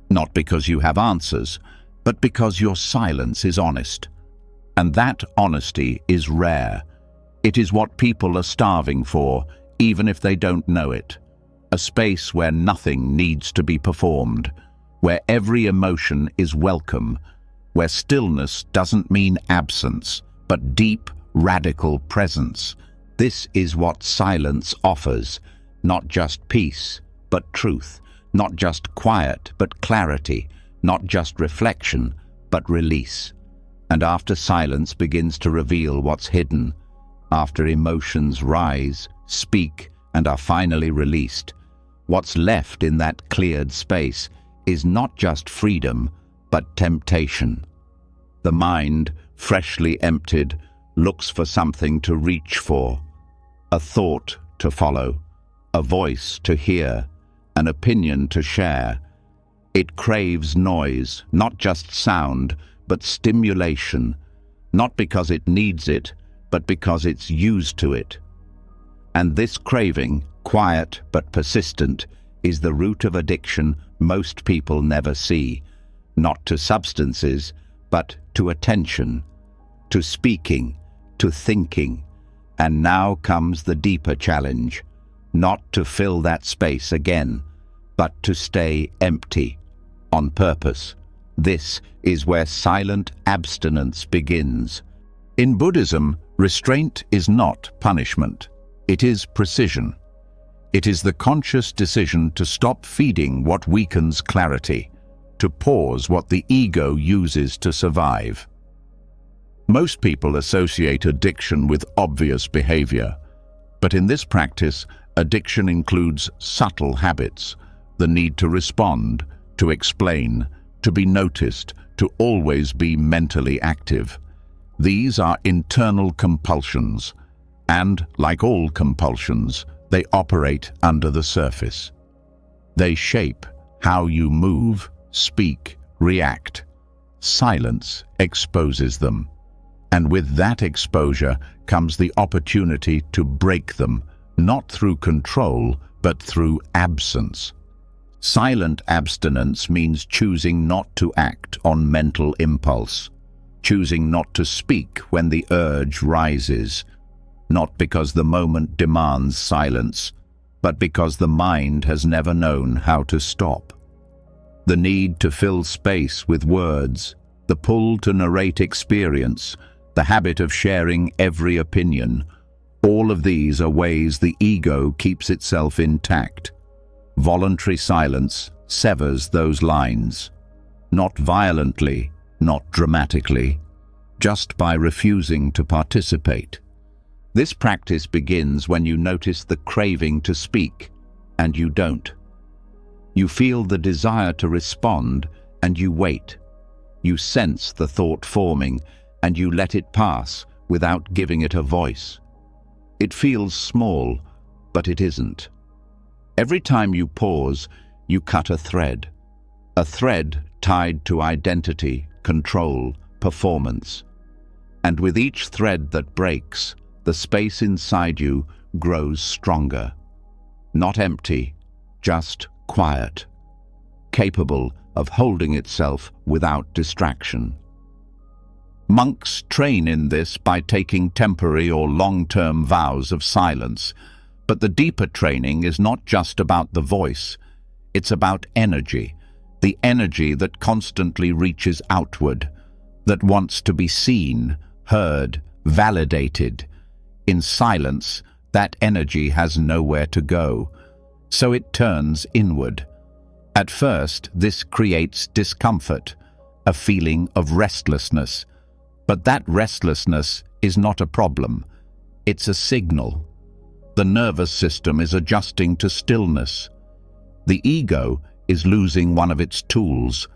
not because you have answers, but because your silence is honest. And that honesty is rare. It is what people are starving for, even if they don't know it. A space where nothing needs to be performed, where every emotion is welcome, where stillness doesn't mean absence, but deep, radical presence. This is what silence offers, not just peace, but truth, not just quiet, but clarity, not just reflection, but release. And after silence begins to reveal what's hidden, after emotions rise, speak, and are finally released, what's left in that cleared space is not just freedom, but temptation. The mind, freshly emptied, looks for something to reach for, a thought to follow, a voice to hear, an opinion to share. It craves noise, not just sound, but stimulation, not because it needs it, but because it's used to it. And this craving, quiet but persistent, is the root of addiction most people never see, not to substances, but to attention, to speaking, to thinking. And now comes the deeper challenge, not to fill that space again, but to stay empty, on purpose. This is where silent abstinence begins. In Buddhism, restraint is not punishment. It is precision. It is the conscious decision to stop feeding what weakens clarity, to pause what the ego uses to survive. Most people associate addiction with obvious behavior, but in this practice, addiction includes subtle habits, the need to respond, to explain, to be noticed, to always be mentally active. These are internal compulsions, and, like all compulsions, they operate under the surface. They shape how you move, speak, react. Silence exposes them. And with that exposure comes the opportunity to break them, not through control, but through absence. Silent abstinence means choosing not to act on mental impulse, choosing not to speak when the urge rises, not because the moment demands silence, but because the mind has never known how to stop. The need to fill space with words, the pull to narrate experience, the habit of sharing every opinion, all of these are ways the ego keeps itself intact. Voluntary silence severs those lines, not violently, not dramatically, just by refusing to participate. This practice begins when you notice the craving to speak, and you don't. You feel the desire to respond, and you wait. You sense the thought forming, and you let it pass without giving it a voice. It feels small, but it isn't. Every time you pause, you cut a thread tied to identity, control, performance. And with each thread that breaks, the space inside you grows stronger. Not empty, just quiet, capable of holding itself without distraction. Monks train in this by taking temporary or long-term vows of silence, but the deeper training is not just about the voice, it's about energy, the energy that constantly reaches outward, that wants to be seen, heard, validated. In silence, that energy has nowhere to go, so it turns inward. At first, this creates discomfort, a feeling of restlessness. But that restlessness is not a problem. It's a signal. The nervous system is adjusting to stillness. The ego is losing one of its tools,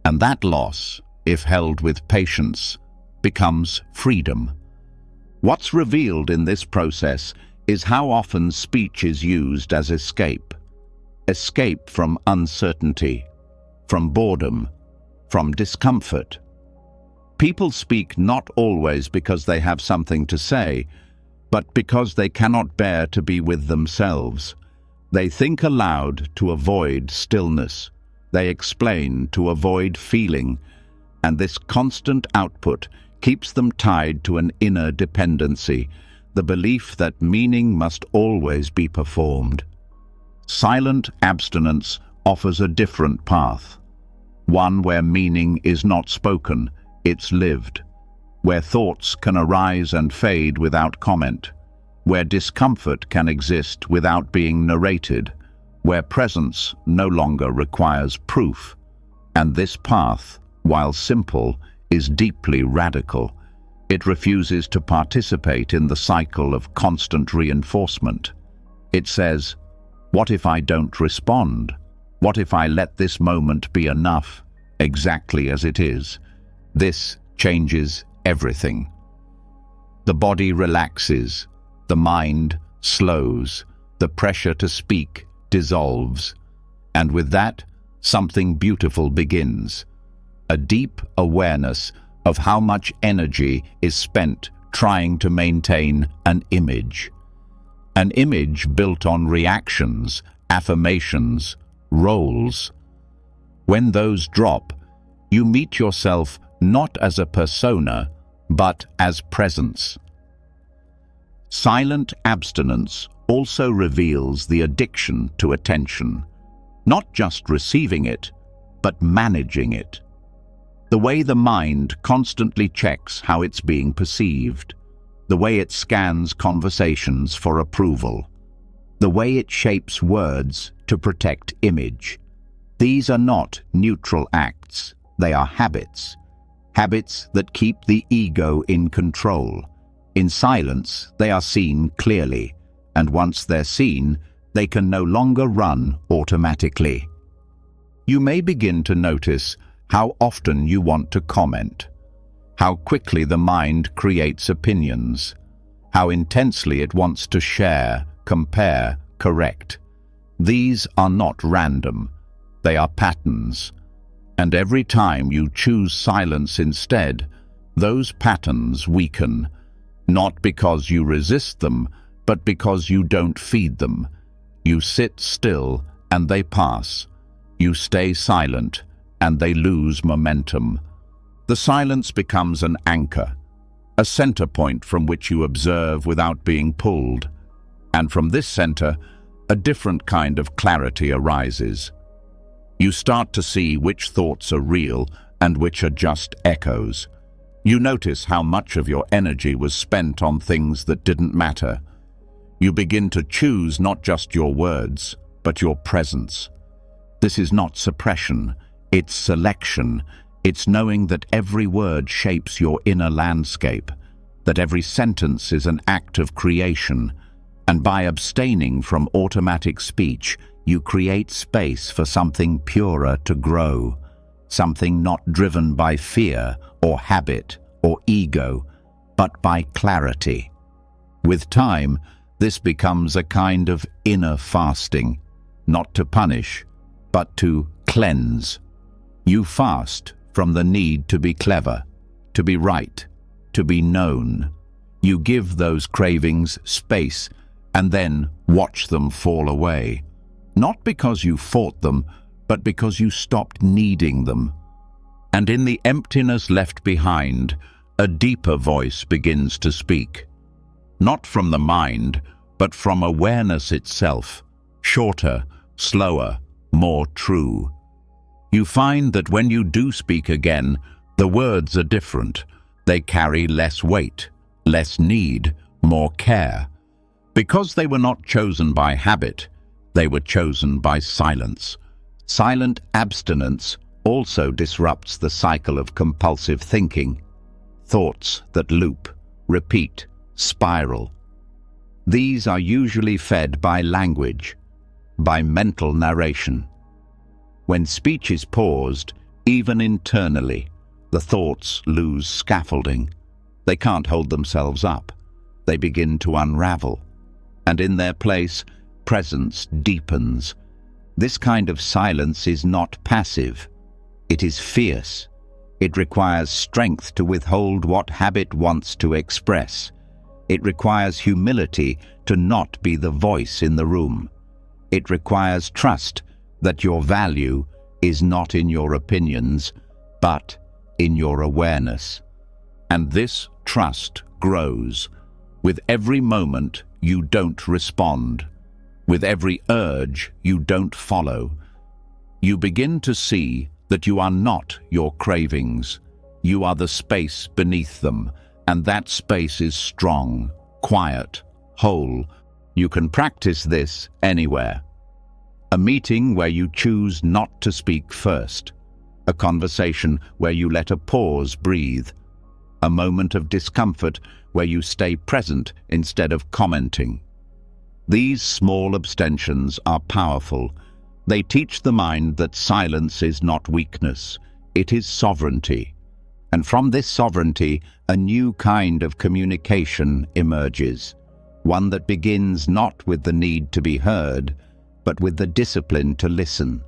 and that loss, if held with patience, becomes freedom. What's revealed in this process is how often speech is used as escape. Escape from uncertainty, from boredom, from discomfort. People speak not always because they have something to say, but because they cannot bear to be with themselves. They think aloud to avoid stillness. They explain to avoid feeling, and this constant output keeps them tied to an inner dependency, the belief that meaning must always be performed. Silent abstinence offers a different path, one where meaning is not spoken, it's lived, where thoughts can arise and fade without comment, where discomfort can exist without being narrated, where presence no longer requires proof. And this path, while simple, is deeply radical. It refuses to participate in the cycle of constant reinforcement. It says, what if I don't respond? What if I let this moment be enough, exactly as it is? This changes everything. The body relaxes, the mind slows, the pressure to speak dissolves, and with that, something beautiful begins. A deep awareness of how much energy is spent trying to maintain an image. An image built on reactions, affirmations, roles. When those drop, you meet yourself not as a persona, but as presence. Silent abstinence also reveals the addiction to attention, not just receiving it, but managing it. The way the mind constantly checks how it's being perceived, the way it scans conversations for approval, the way it shapes words to protect image. These are not neutral acts, they are habits. Habits that keep the ego in control. In silence, they are seen clearly, and once they're seen, they can no longer run automatically. You may begin to notice how often you want to comment, how quickly the mind creates opinions, how intensely it wants to share, compare, correct. These are not random, they are patterns. And every time you choose silence instead, those patterns weaken, not because you resist them, but because you don't feed them. You sit still and they pass. You stay silent and they lose momentum. The silence becomes an anchor, a center point from which you observe without being pulled. And from this center, a different kind of clarity arises. You start to see which thoughts are real and which are just echoes. You notice how much of your energy was spent on things that didn't matter. You begin to choose not just your words, but your presence. This is not suppression, it's selection. It's knowing that every word shapes your inner landscape, that every sentence is an act of creation, and by abstaining from automatic speech, you create space for something purer to grow, something not driven by fear or habit or ego, but by clarity. With time, this becomes a kind of inner fasting, not to punish, but to cleanse. You fast from the need to be clever, to be right, to be known. You give those cravings space and then watch them fall away. Not because you fought them, but because you stopped needing them. And in the emptiness left behind, a deeper voice begins to speak. Not from the mind, but from awareness itself, shorter, slower, more true. You find that when you do speak again, The words are different. They carry less weight, less need, more care. Because they were not chosen by habit, they were chosen by silence. Silent abstinence also disrupts the cycle of compulsive thinking. Thoughts that loop, repeat, spiral. These are usually fed by language, by mental narration. When speech is paused, even internally, the thoughts lose scaffolding. They can't hold themselves up. They begin to unravel. And in their place, presence deepens. This kind of silence is not passive. It is fierce. It requires strength to withhold what habit wants to express. It requires humility to not be the voice in the room. It requires trust that your value is not in your opinions, but in your awareness. And this trust grows. With every moment you don't respond. With every urge you don't follow. You begin to see that you are not your cravings. You are the space beneath them, and that space is strong, quiet, whole. You can practice this anywhere. A meeting where you choose not to speak first. A conversation where you let a pause breathe. A moment of discomfort where you stay present instead of commenting. These small abstentions are powerful. They teach the mind that silence is not weakness, it is sovereignty. And from this sovereignty, a new kind of communication emerges. One that begins not with the need to be heard, but with the discipline to listen.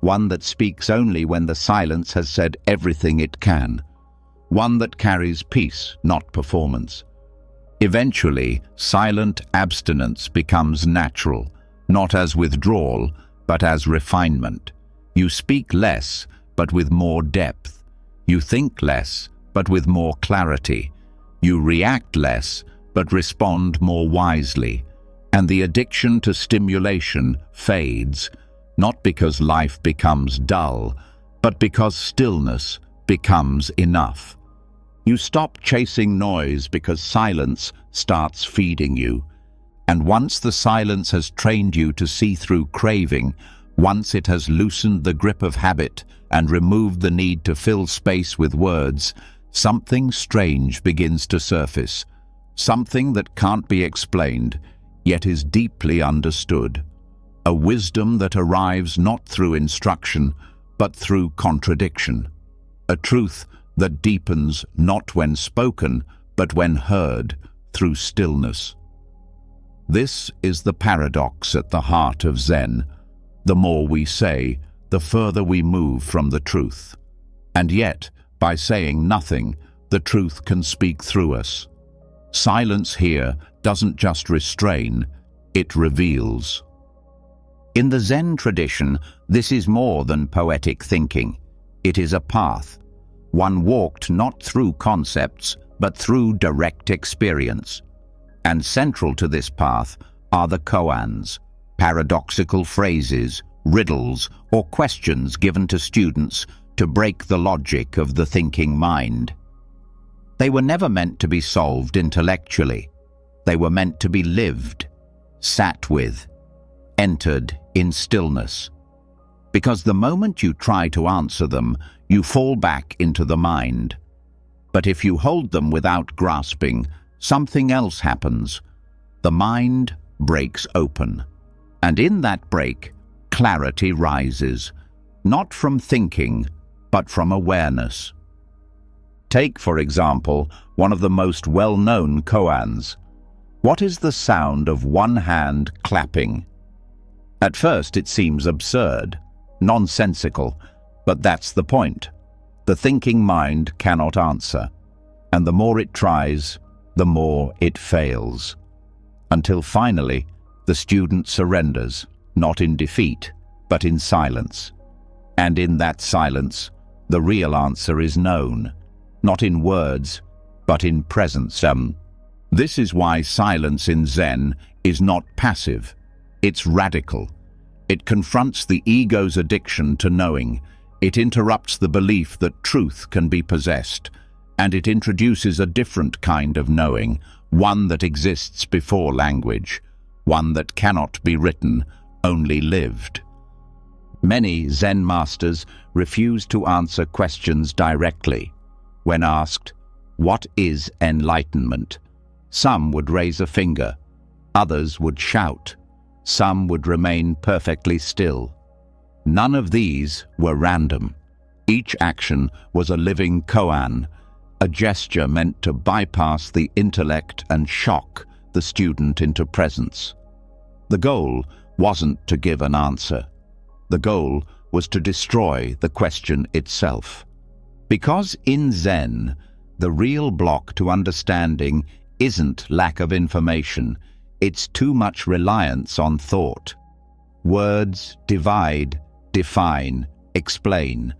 One that speaks only when the silence has said everything it can. One that carries peace, not performance. Eventually, silent abstinence becomes natural, not as withdrawal, but as refinement. You speak less, but with more depth. You think less, but with more clarity. You react less, but respond more wisely. And the addiction to stimulation fades, not because life becomes dull, but because stillness becomes enough. You stop chasing noise because silence starts feeding you. And once the silence has trained you to see through craving, once it has loosened the grip of habit and removed the need to fill space with words, something strange begins to surface. Something that can't be explained, yet is deeply understood. A wisdom that arrives not through instruction, but through contradiction. A truth that deepens not when spoken, but when heard through stillness. This is the paradox at the heart of Zen. The more we say, the further we move from the truth. And yet, by saying nothing, the truth can speak through us. Silence here doesn't just restrain, it reveals. In the Zen tradition, this is more than poetic thinking. It is a path. One walked not through concepts, but through direct experience. And central to this path are the koans, paradoxical phrases, riddles, or questions given to students to break the logic of the thinking mind. They were never meant to be solved intellectually. They were meant to be lived, sat with, entered in stillness. Because the moment you try to answer them, you fall back into the mind. But if you hold them without grasping, something else happens. The mind breaks open. And in that break, clarity rises, not from thinking, but from awareness. Take, for example, one of the most well-known koans. What is the sound of one hand clapping? At first it seems absurd, nonsensical, but that's the point. The thinking mind cannot answer, and the more it tries, the more it fails. Until finally, the student surrenders, not in defeat, but in silence. And in that silence, the real answer is known, not in words, but in presence. This is why silence in Zen is not passive, it's radical. It confronts the ego's addiction to knowing. It interrupts the belief that truth can be possessed, and it introduces a different kind of knowing, one that exists before language, one that cannot be written, only lived. Many Zen masters refuse to answer questions directly. When asked, "What is enlightenment?" some would raise a finger, others would shout, some would remain perfectly still. None of these were random. Each action was a living koan, a gesture meant to bypass the intellect and shock the student into presence. The goal wasn't to give an answer. The goal was to destroy the question itself. Because in Zen, the real block to understanding isn't lack of information, it's too much reliance on thought. Words divide, define, explain.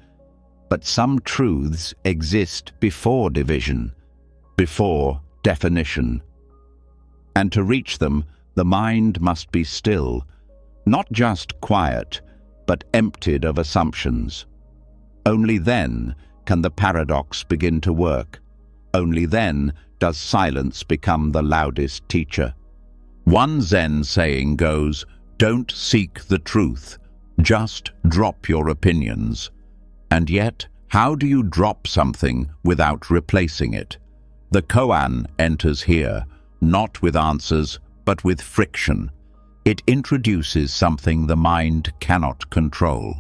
But some truths exist before division, before definition. And to reach them, the mind must be still, not just quiet, but emptied of assumptions. Only then can the paradox begin to work. Only then does silence become the loudest teacher. One Zen saying goes, "Don't seek the truth, just drop your opinions." And yet, how do you drop something without replacing it? The koan enters here, not with answers, but with friction. It introduces something the mind cannot control,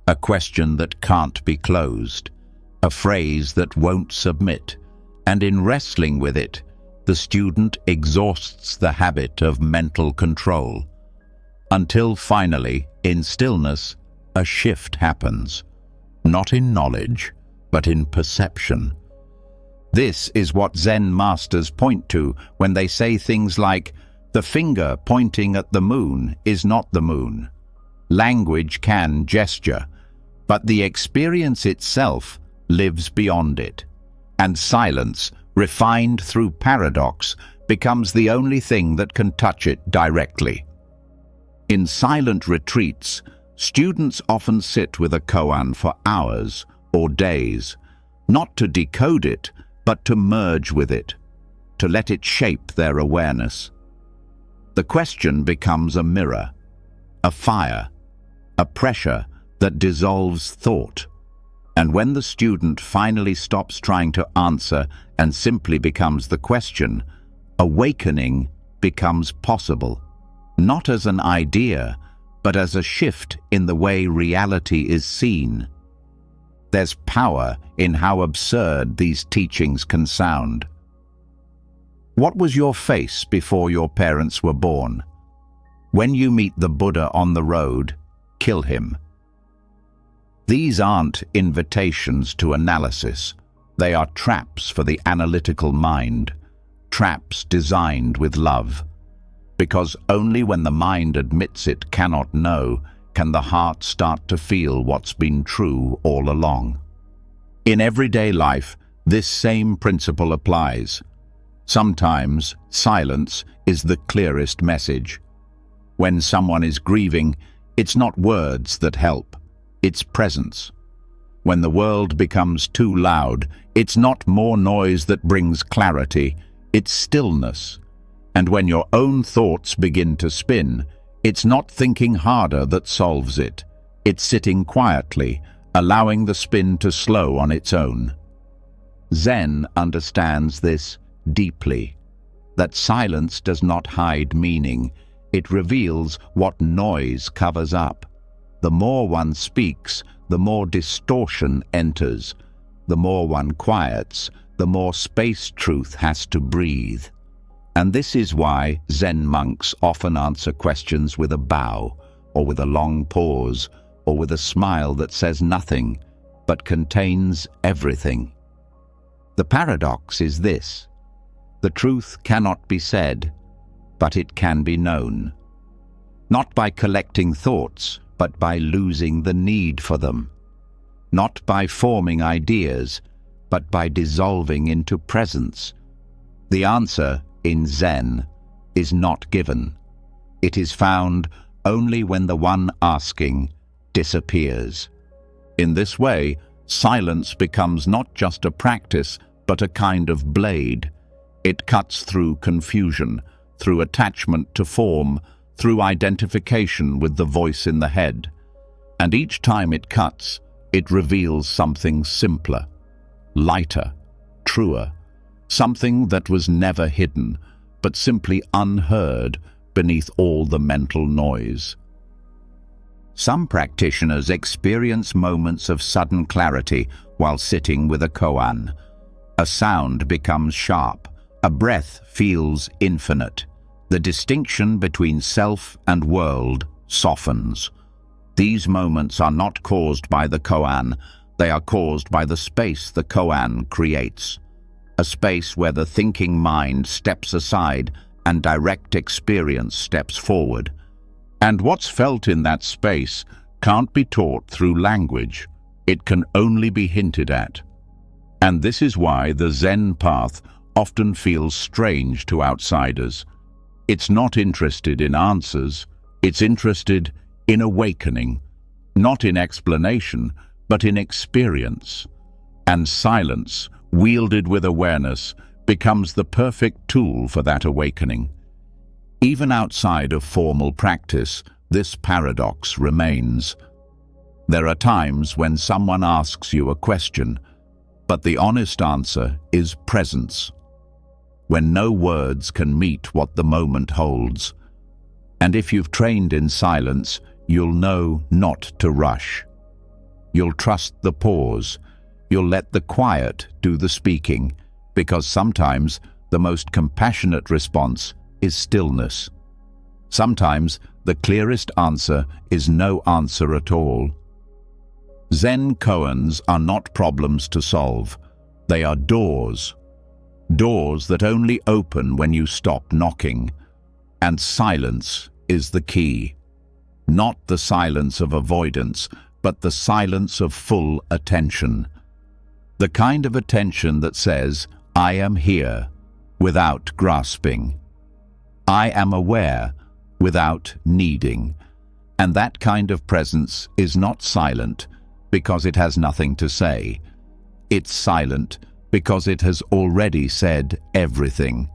a question that can't be closed, a phrase that won't submit, and in wrestling with it, the student exhausts the habit of mental control, until finally, in stillness, a shift happens, not in knowledge, but in perception. This is what Zen masters point to when they say things like, "The finger pointing at the moon is not the moon." Language can gesture, but the experience itself lives beyond it. And silence, refined through paradox, becomes the only thing that can touch it directly. In silent retreats, students often sit with a koan for hours or days, not to decode it, but to merge with it, to let it shape their awareness. The question becomes a mirror, a fire, a pressure that dissolves thought. And when the student finally stops trying to answer and simply becomes the question, awakening becomes possible, not as an idea, but as a shift in the way reality is seen. There's power in how absurd these teachings can sound. What was your face before your parents were born? When you meet the Buddha on the road, kill him. These aren't invitations to analysis. They are traps for the analytical mind, traps designed with love. Because only when the mind admits it cannot know, can the heart start to feel what's been true all along. In everyday life, this same principle applies. Sometimes silence is the clearest message. When someone is grieving, it's not words that help, it's presence. When the world becomes too loud, it's not more noise that brings clarity, it's stillness. And when your own thoughts begin to spin, it's not thinking harder that solves it. It's sitting quietly, allowing the spin to slow on its own. Zen understands this deeply, that silence does not hide meaning. It reveals what noise covers up. The more one speaks, the more distortion enters. The more one quiets, the more space truth has to breathe. And this is why Zen monks often answer questions with a bow, or with a long pause, or with a smile that says nothing, but contains everything. The paradox is this: the truth cannot be said, but it can be known. Not by collecting thoughts, but by losing the need for them. Not by forming ideas, but by dissolving into presence. The answer in Zen is not given. It is found only when the one asking disappears. In this way, silence becomes not just a practice, but a kind of blade. It cuts through confusion, through attachment to form, through identification with the voice in the head. And each time it cuts, it reveals something simpler, lighter, truer, something that was never hidden, but simply unheard beneath all the mental noise. Some practitioners experience moments of sudden clarity while sitting with a koan. A sound becomes sharp, a breath feels infinite. The distinction between self and world softens. These moments are not caused by the koan, they are caused by the space the koan creates. A space where the thinking mind steps aside and direct experience steps forward. And what's felt in that space can't be taught through language. It can only be hinted at. And this is why the Zen path often feels strange to outsiders. It's not interested in answers, it's interested in awakening, not in explanation, but in experience. And silence, wielded with awareness, becomes the perfect tool for that awakening. Even outside of formal practice, this paradox remains. There are times when someone asks you a question, but the honest answer is presence. When no words can meet what the moment holds. And if you've trained in silence, you'll know not to rush. You'll trust the pause. You'll let the quiet do the speaking, because sometimes the most compassionate response is stillness. Sometimes the clearest answer is no answer at all. Zen koans are not problems to solve. They are doors. Doors that only open when you stop knocking. And silence is the key. Not the silence of avoidance, but the silence of full attention. The kind of attention that says, I am here, without grasping. I am aware, without needing. And that kind of presence is not silent because it has nothing to say. It's silent because it has already said everything.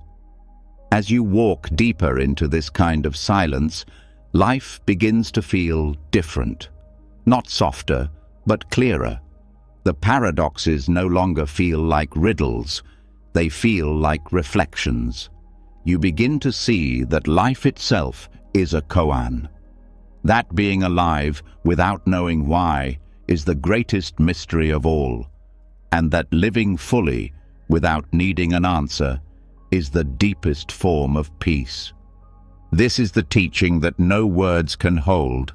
As you walk deeper into this kind of silence, life begins to feel different. Not softer, but clearer. The paradoxes no longer feel like riddles. They feel like reflections. You begin to see that life itself is a koan. That being alive without knowing why is the greatest mystery of all, and that living fully without needing an answer is the deepest form of peace. This is the teaching that no words can hold,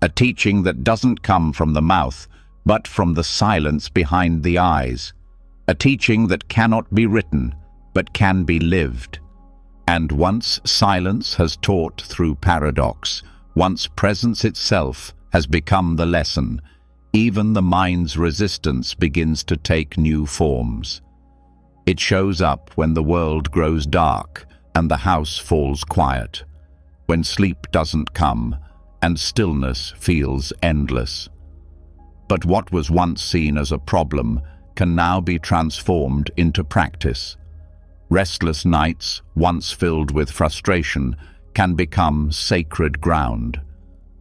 a teaching that doesn't come from the mouth, but from the silence behind the eyes, a teaching that cannot be written, but can be lived. And once silence has taught through paradox, once presence itself has become the lesson, even the mind's resistance begins to take new forms. It shows up when the world grows dark and the house falls quiet, when sleep doesn't come and stillness feels endless. But what was once seen as a problem can now be transformed into practice. Restless nights, once filled with frustration, can become sacred ground,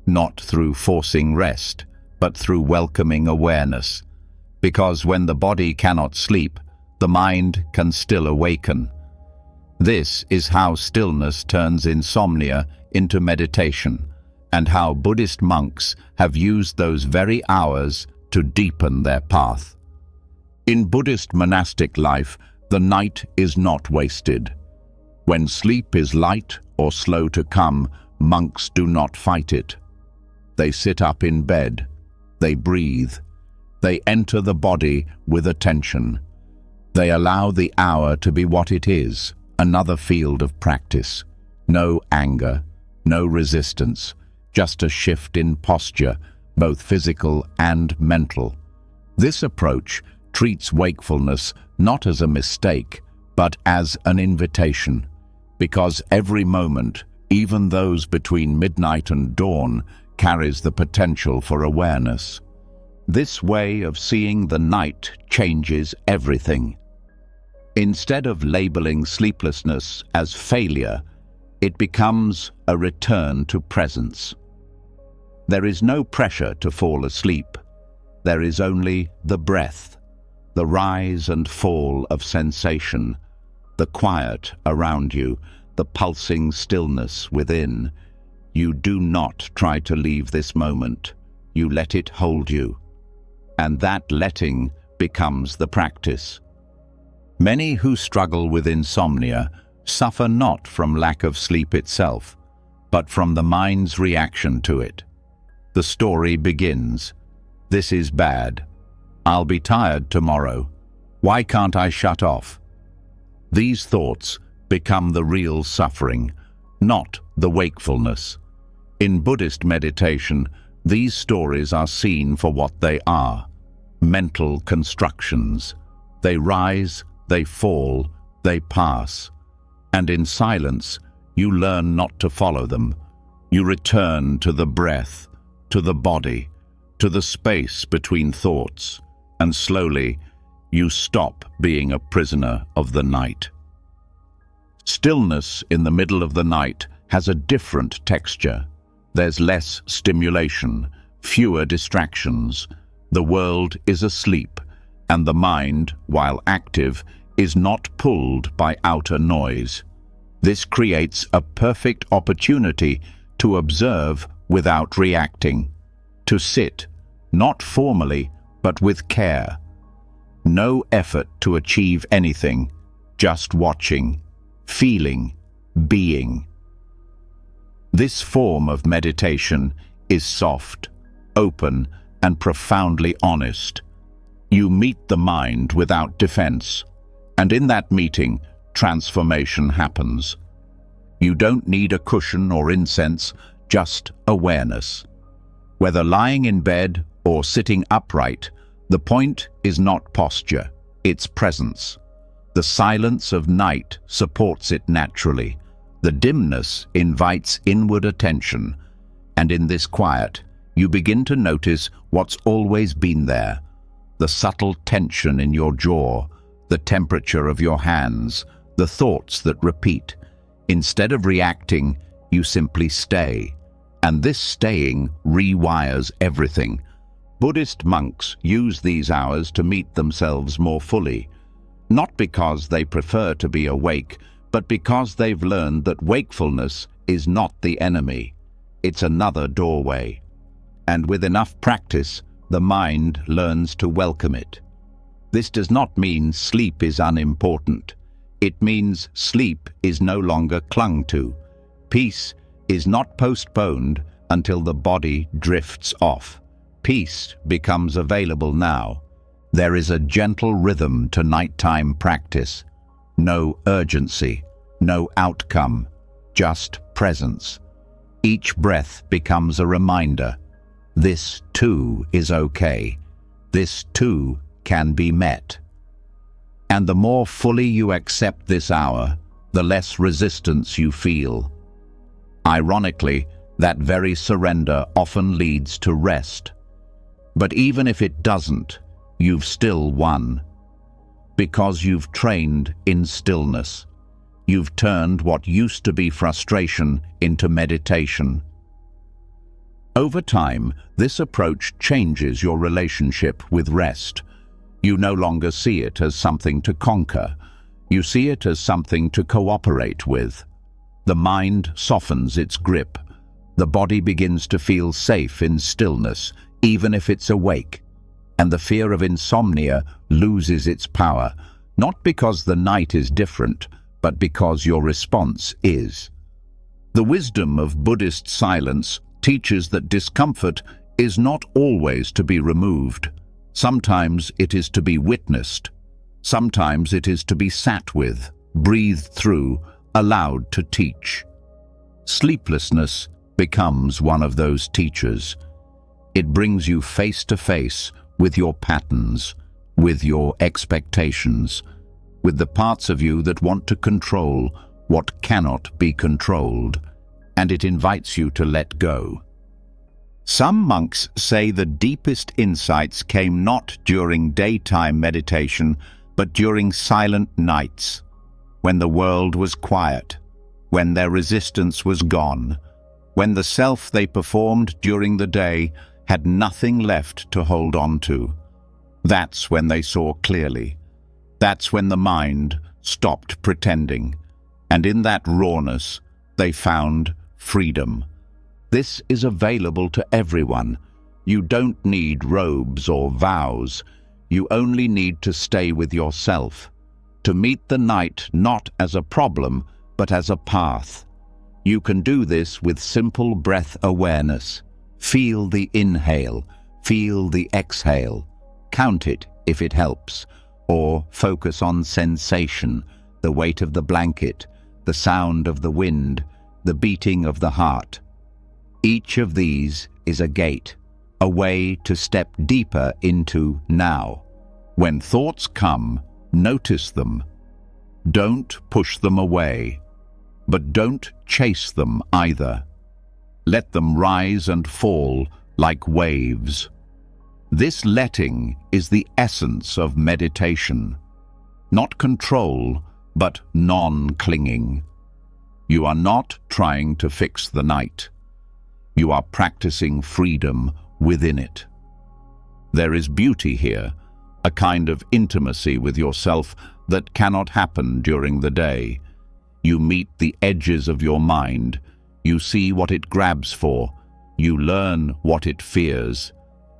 not through forcing rest, but through welcoming awareness. Because when the body cannot sleep, the mind can still awaken. This is how stillness turns insomnia into meditation, and how Buddhist monks have used those very hours to deepen their path. In Buddhist monastic life, the night is not wasted. When sleep is light or slow to come, monks do not fight it. They sit up in bed. They breathe. They enter the body with attention. They allow the hour to be what it is, another field of practice. No anger, no resistance, just a shift in posture, both physical and mental. This approach treats wakefulness not as a mistake, but as an invitation, because every moment, even those between midnight and dawn, carries the potential for awareness. This way of seeing the night changes everything. Instead of labeling sleeplessness as failure, it becomes a return to presence. There is no pressure to fall asleep. There is only the breath, the rise and fall of sensation, the quiet around you, the pulsing stillness within. You do not try to leave this moment. You let it hold you. And that letting becomes the practice. Many who struggle with insomnia suffer not from lack of sleep itself, but from the mind's reaction to it. The story begins. This is bad. I'll be tired tomorrow. Why can't I shut off? These thoughts become the real suffering, not the wakefulness. In Buddhist meditation, these stories are seen for what they are: mental constructions. They rise, they fall, they pass. And in silence, you learn not to follow them. You return to the breath, to the body, to the space between thoughts, and slowly you stop being a prisoner of the night. Stillness in the middle of the night has a different texture. There's less stimulation, fewer distractions. The world is asleep, and the mind, while active, is not pulled by outer noise. This creates a perfect opportunity to observe without reacting, to sit, not formally, but with care. No effort to achieve anything, just watching, feeling, being. This form of meditation is soft, open, and profoundly honest. You meet the mind without defense, and in that meeting, transformation happens. You don't need a cushion or incense, just awareness. Whether lying in bed or sitting upright, the point is not posture, it's presence. The silence of night supports it naturally. The dimness invites inward attention, and in this quiet, you begin to notice what's always been there: the subtle tension in your jaw, the temperature of your hands, the thoughts that repeat. Instead of reacting, you simply stay, and this staying rewires everything. Buddhist monks use these hours to meet themselves more fully, not because they prefer to be awake, but because they've learned that wakefulness is not the enemy. It's another doorway. And with enough practice, the mind learns to welcome it. This does not mean sleep is unimportant. It means sleep is no longer clung to. Peace is not postponed until the body drifts off. Peace becomes available now. There is a gentle rhythm to nighttime practice. No urgency, no outcome, just presence. Each breath becomes a reminder. This too is okay. This too can be met. And the more fully you accept this hour, the less resistance you feel. Ironically, that very surrender often leads to rest. But even if it doesn't, you've still won. Because you've trained in stillness. You've turned what used to be frustration into meditation. Over time, this approach changes your relationship with rest. You no longer see it as something to conquer. You see it as something to cooperate with. The mind softens its grip. The body begins to feel safe in stillness, even if it's awake. And the fear of insomnia loses its power, not because the night is different, but because your response is. The wisdom of Buddhist silence teaches that discomfort is not always to be removed. Sometimes it is to be witnessed. Sometimes it is to be sat with, breathed through, allowed to teach. Sleeplessness becomes one of those teachers. It brings you face to face with your patterns, with your expectations, with the parts of you that want to control what cannot be controlled, and it invites you to let go. Some monks say the deepest insights came not during daytime meditation, but during silent nights, when the world was quiet, when their resistance was gone, when the self they performed during the day had nothing left to hold on to. That's when they saw clearly. That's when the mind stopped pretending, and in that rawness they found freedom. This is available to everyone. You don't need robes or vows. You only need to stay with yourself, to meet the night not as a problem, but as a path. You can do this with simple breath awareness. Feel the inhale, feel the exhale. Count it if it helps, or focus on sensation, the weight of the blanket, the sound of the wind, the beating of the heart. Each of these is a gate, a way to step deeper into now. When thoughts come, notice them. Don't push them away, but don't chase them either. Let them rise and fall like waves. This letting is the essence of meditation. Not control, but non-clinging. You are not trying to fix the night. You are practicing freedom within it. There is beauty here, a kind of intimacy with yourself that cannot happen during the day. You meet the edges of your mind. You see what it grabs for. You learn what it fears.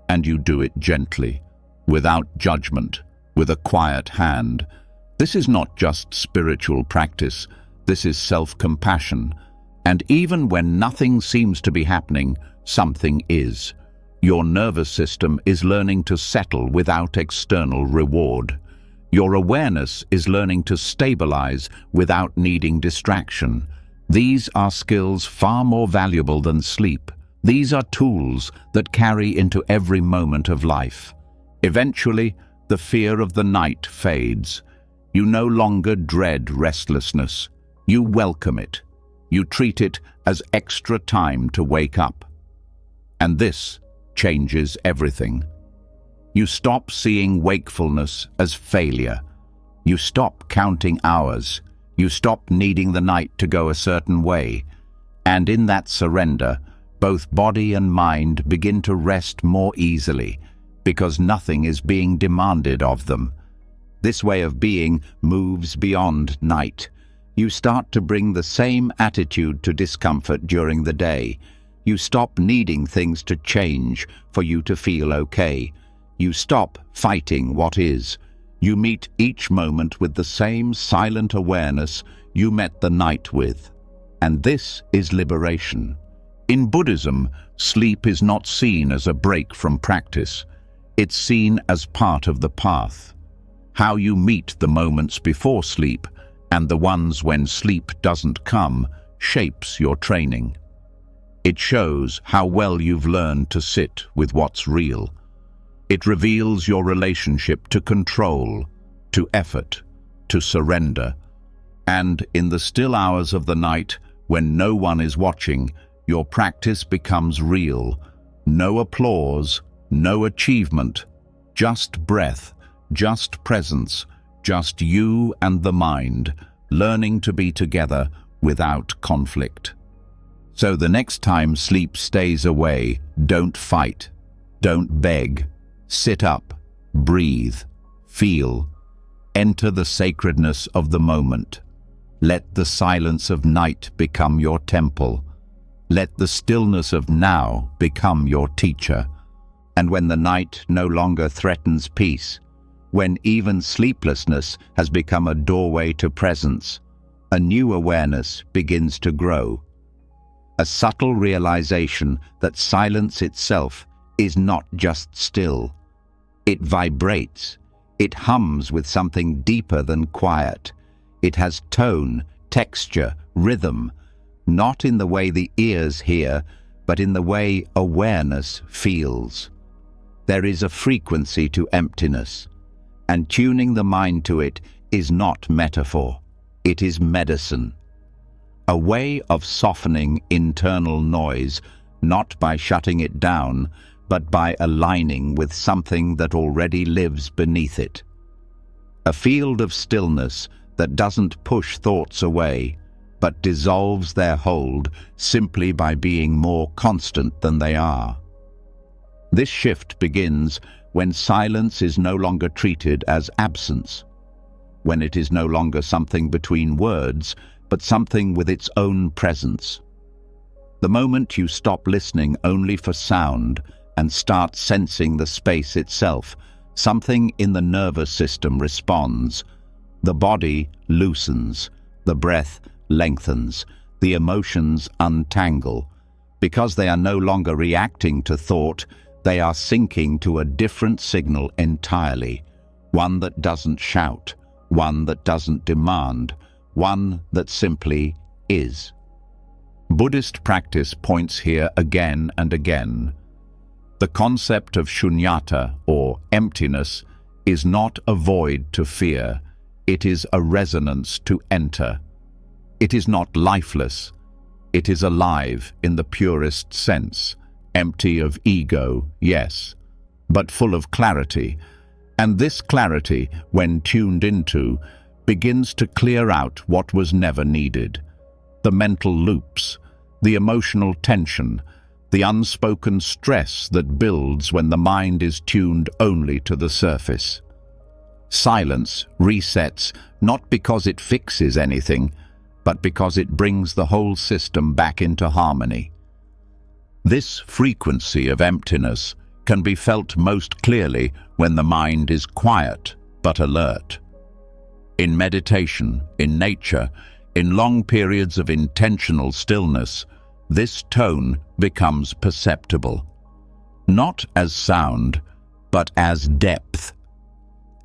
And you do it gently, without judgment, with a quiet hand. This is not just spiritual practice. This is self-compassion. And even when nothing seems to be happening, something is. Your nervous system is learning to settle without external reward. Your awareness is learning to stabilize without needing distraction. These are skills far more valuable than sleep. These are tools that carry into every moment of life. Eventually, the fear of the night fades. You no longer dread restlessness. You welcome it. You treat it as extra time to wake up. And this changes everything. You stop seeing wakefulness as failure. You stop counting hours. You stop needing the night to go a certain way. And in that surrender, both body and mind begin to rest more easily, because nothing is being demanded of them. This way of being moves beyond night. You start to bring the same attitude to discomfort during the day. You stop needing things to change for you to feel okay. You stop fighting what is. You meet each moment with the same silent awareness you met the night with. And this is liberation. In Buddhism, sleep is not seen as a break from practice. It's seen as part of the path. How you meet the moments before sleep and the ones when sleep doesn't come shapes your training. It shows how well you've learned to sit with what's real. It reveals your relationship to control, to effort, to surrender. And in the still hours of the night, when no one is watching, your practice becomes real. No applause, no achievement, just breath, just presence, just you and the mind, learning to be together without conflict. So the next time sleep stays away, don't fight, don't beg. Sit up, breathe, feel. Enter the sacredness of the moment. Let the silence of night become your temple. Let the stillness of now become your teacher. And when the night no longer threatens peace, when even sleeplessness has become a doorway to presence, a new awareness begins to grow. A subtle realization that silence itself is not just still. It vibrates. It hums with something deeper than quiet. It has tone, texture, rhythm, not in the way the ears hear, but in the way awareness feels. There is a frequency to emptiness, and tuning the mind to it is not metaphor. It is medicine. A way of softening internal noise not by shutting it down, but by aligning with something that already lives beneath it. A field of stillness that doesn't push thoughts away, but dissolves their hold simply by being more constant than they are. This shift begins when silence is no longer treated as absence, when it is no longer something between words, but something with its own presence. The moment you stop listening only for sound and start sensing the space itself, something in the nervous system responds. The body loosens, the breath lengthens, the emotions untangle. Because they are no longer reacting to thought, they are syncing to a different signal entirely, one that doesn't shout, one that doesn't demand, one that simply is. Buddhist practice points here again and again. The concept of shunyata, or emptiness, is not a void to fear, it is a resonance to enter. It is not lifeless, it is alive in the purest sense, empty of ego, yes, but full of clarity. And this clarity, when tuned into, begins to clear out what was never needed. The mental loops, the emotional tension, the unspoken stress that builds when the mind is tuned only to the surface. Silence resets not because it fixes anything, but because it brings the whole system back into harmony. This frequency of emptiness can be felt most clearly when the mind is quiet but alert. In meditation, in nature, in long periods of intentional stillness, this tone becomes perceptible, not as sound, but as depth,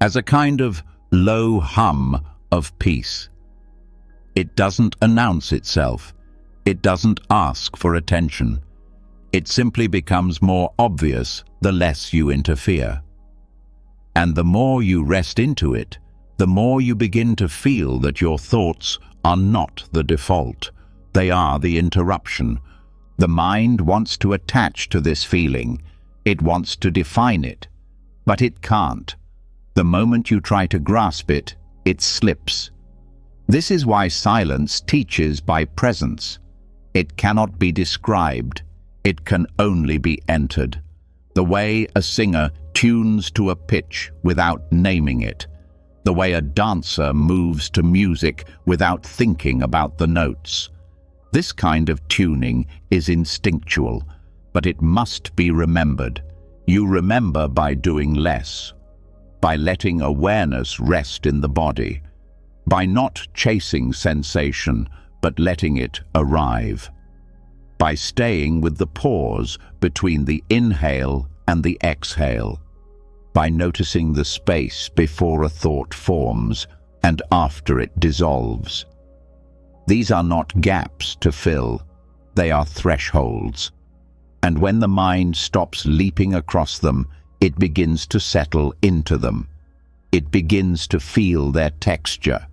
as a kind of low hum of peace. It doesn't announce itself, it doesn't ask for attention. It simply becomes more obvious the less you interfere. And the more you rest into it, the more you begin to feel that your thoughts are not the default. They are the interruption. The mind wants to attach to this feeling. It wants to define it. But it can't. The moment you try to grasp it, it slips. This is why silence teaches by presence. It cannot be described. It can only be entered. The way a singer tunes to a pitch without naming it. The way a dancer moves to music without thinking about the notes. This kind of tuning is instinctual, but it must be remembered. You remember by doing less, by letting awareness rest in the body, by not chasing sensation, but letting it arrive, by staying with the pause between the inhale and the exhale, by noticing the space before a thought forms and after it dissolves. These are not gaps to fill, they are thresholds. And when the mind stops leaping across them, it begins to settle into them. It begins to feel their texture.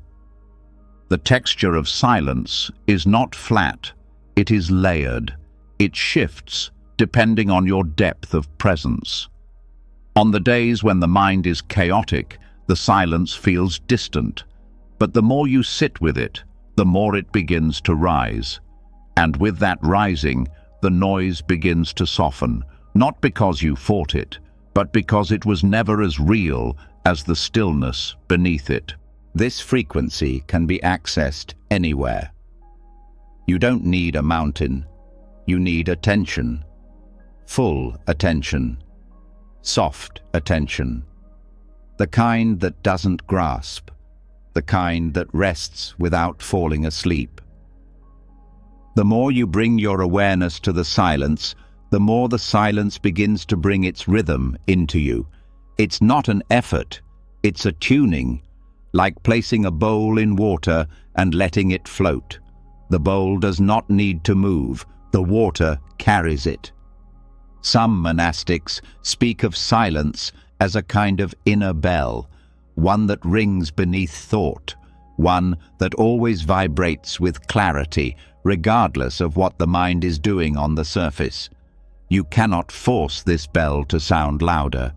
The texture of silence is not flat, it is layered. It shifts depending on your depth of presence. On the days when the mind is chaotic, the silence feels distant. But the more you sit with it, the more it begins to rise. And with that rising, the noise begins to soften, not because you fought it, but because it was never as real as the stillness beneath it. This frequency can be accessed anywhere. You don't need a mountain. You need attention. Full attention. Soft attention. The kind that doesn't grasp. The kind that rests without falling asleep. The more you bring your awareness to the silence, the more the silence begins to bring its rhythm into you. It's not an effort, it's a tuning, like placing a bowl in water and letting it float. The bowl does not need to move, the water carries it. Some monastics speak of silence as a kind of inner bell, one that rings beneath thought, one that always vibrates with clarity, regardless of what the mind is doing on the surface. You cannot force this bell to sound louder,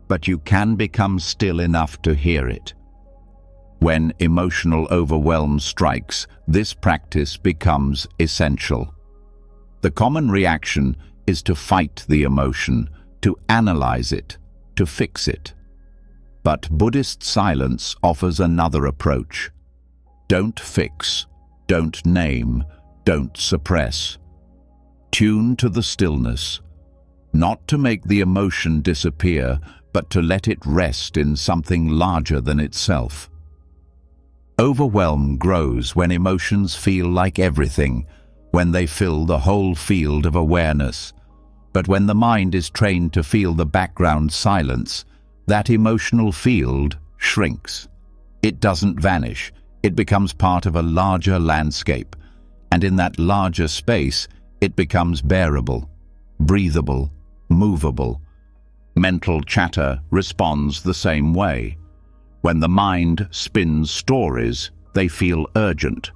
but you can become still enough to hear it. When emotional overwhelm strikes, this practice becomes essential. The common reaction is to fight the emotion, to analyze it, to fix it. But Buddhist silence offers another approach. Don't fix, don't name, don't suppress. Tune to the stillness, not to make the emotion disappear, but to let it rest in something larger than itself. Overwhelm grows when emotions feel like everything, when they fill the whole field of awareness. But when the mind is trained to feel the background silence, that emotional field shrinks. It doesn't vanish, it becomes part of a larger landscape, and in that larger space, it becomes bearable, breathable, movable. Mental chatter responds the same way. When the mind spins stories, they feel urgent.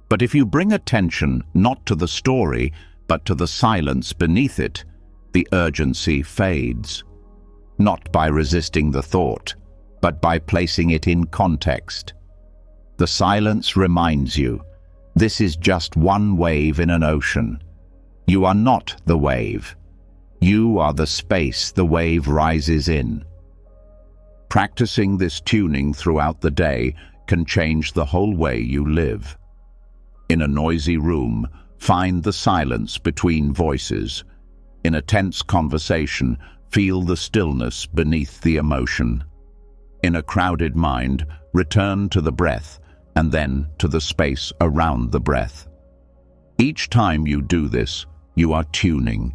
But if you bring attention not to the story, but to the silence beneath it, the urgency fades. Not by resisting the thought, but by placing it in context. The silence reminds you, this is just one wave in an ocean. You are not the wave. You are the space the wave rises in. Practicing this tuning throughout the day can change the whole way you live. In a noisy room, find the silence between voices. In a tense conversation, feel the stillness beneath the emotion. In a crowded mind, return to the breath and then to the space around the breath. Each time you do this, you are tuning.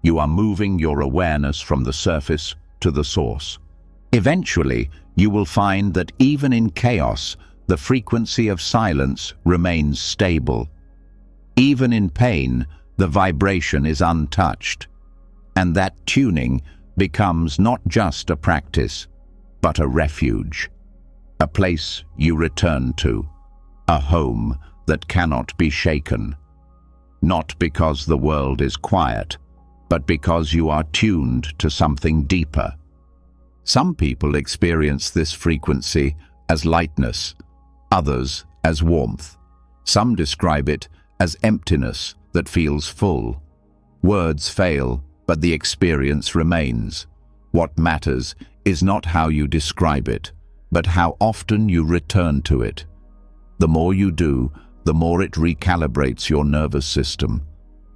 You are moving your awareness from the surface to the source. Eventually, you will find that even in chaos, the frequency of silence remains stable. Even in pain, the vibration is untouched. And that tuning becomes not just a practice, but a refuge. A place you return to. A home that cannot be shaken. Not because the world is quiet, but because you are tuned to something deeper. Some people experience this frequency as lightness, others as warmth. Some describe it as emptiness that feels full. Words fail, but the experience remains. What matters is not how you describe it, but how often you return to it. The more you do, the more it recalibrates your nervous system.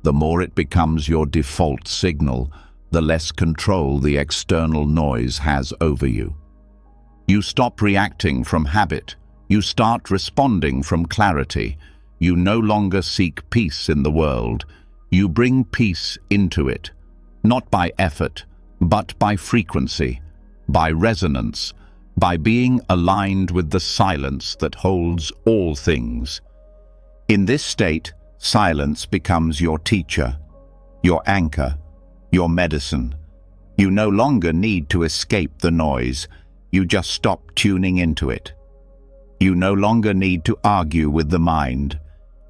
The more it becomes your default signal, the less control the external noise has over you. You stop reacting from habit. You start responding from clarity. You no longer seek peace in the world. You bring peace into it, not by effort, but by frequency, by resonance, by being aligned with the silence that holds all things. In this state, silence becomes your teacher, your anchor, your medicine. You no longer need to escape the noise. You just stop tuning into it. You no longer need to argue with the mind.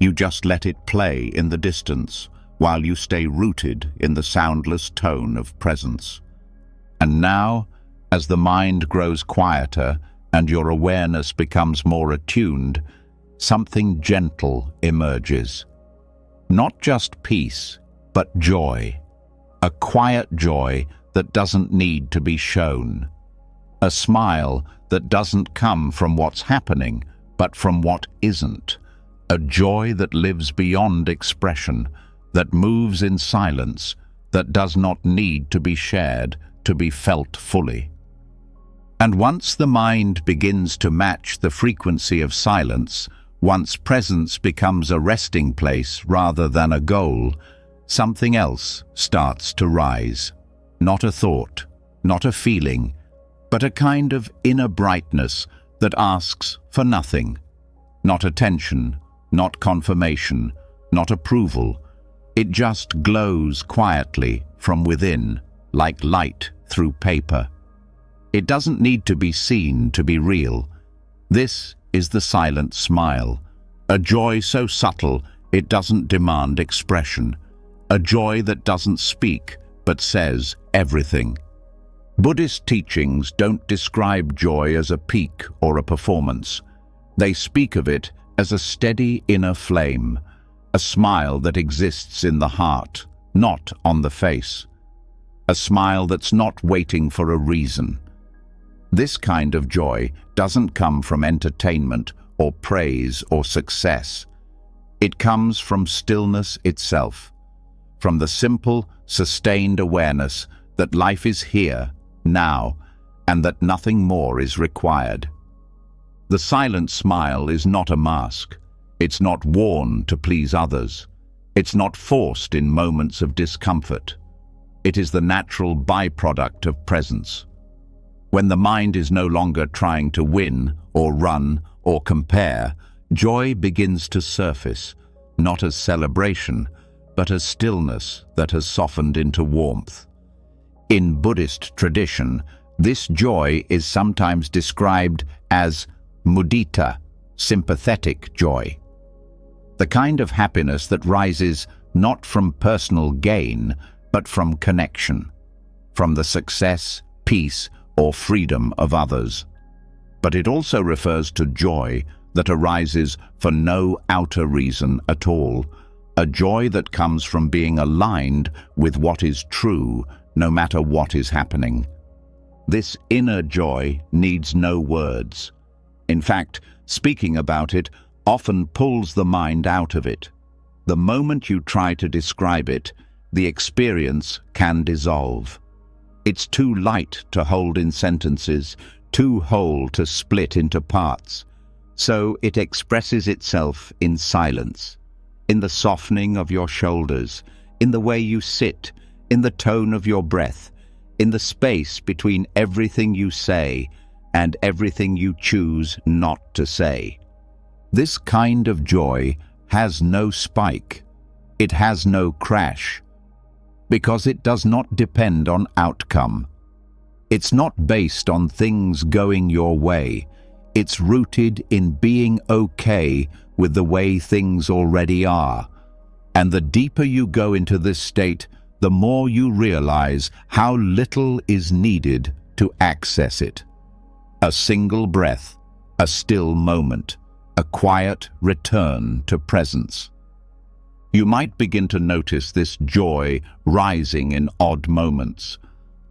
You just let it play in the distance while you stay rooted in the soundless tone of presence. And now, as the mind grows quieter and your awareness becomes more attuned, something gentle emerges. Not just peace, but joy. A quiet joy that doesn't need to be shown. A smile that doesn't come from what's happening, but from what isn't. A joy that lives beyond expression, that moves in silence, that does not need to be shared, to be felt fully. And once the mind begins to match the frequency of silence, once presence becomes a resting place rather than a goal, something else starts to rise. Not a thought, not a feeling, but a kind of inner brightness that asks for nothing. Not attention, not confirmation, not approval. It just glows quietly from within, like light through paper. It doesn't need to be seen to be real. This is the silent smile, a joy so subtle It doesn't demand expression. A joy that doesn't speak, but says everything. Buddhist teachings don't describe joy as a peak or a performance. They speak of it as a steady inner flame, a smile that exists in the heart, not on the face. A smile that's not waiting for a reason. This kind of joy doesn't come from entertainment or praise or success. It comes from stillness itself, from the simple, sustained awareness that life is here, now, and that nothing more is required. The silent smile is not a mask. It's not worn to please others. It's not forced in moments of discomfort. It is the natural byproduct of presence. When the mind is no longer trying to win or run or compare, joy begins to surface, not as celebration, but as stillness that has softened into warmth. In Buddhist tradition, this joy is sometimes described as mudita, sympathetic joy. The kind of happiness that rises not from personal gain, but from connection, from the success, peace, or freedom of others. But it also refers to joy that arises for no outer reason at all, a joy that comes from being aligned with what is true, no matter what is happening. This inner joy needs no words. In fact, speaking about it often pulls the mind out of it. The moment you try to describe it, the experience can dissolve. It's too light to hold in sentences, too whole to split into parts. So it expresses itself in silence, in the softening of your shoulders, in the way you sit, in the tone of your breath, in the space between everything you say and everything you choose not to say. This kind of joy has no spike. It has no crash, because it does not depend on outcome. It's not based on things going your way. It's rooted in being okay with the way things already are. And the deeper you go into this state, the more you realize how little is needed to access it. A single breath, a still moment, a quiet return to presence. You might begin to notice this joy rising in odd moments,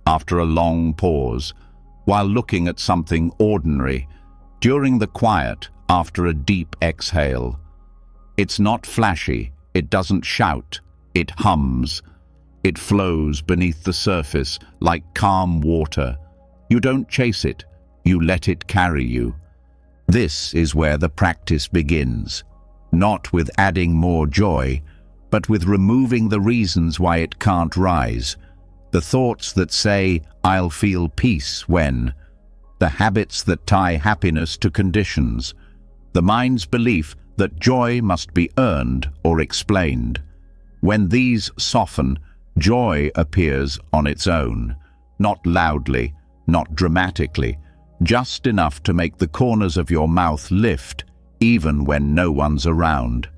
after a long pause, while looking at something ordinary, during the quiet after a deep exhale. It's not flashy, it doesn't shout, it hums. It flows beneath the surface like calm water. You don't chase it, you let it carry you. This is where the practice begins, not with adding more joy, but with removing the reasons why it can't rise, the thoughts that say, "I'll feel peace when," the habits that tie happiness to conditions, the mind's belief that joy must be earned or explained. When these soften, joy appears on its own, not loudly, not dramatically, just enough to make the corners of your mouth lift, even when no one's around.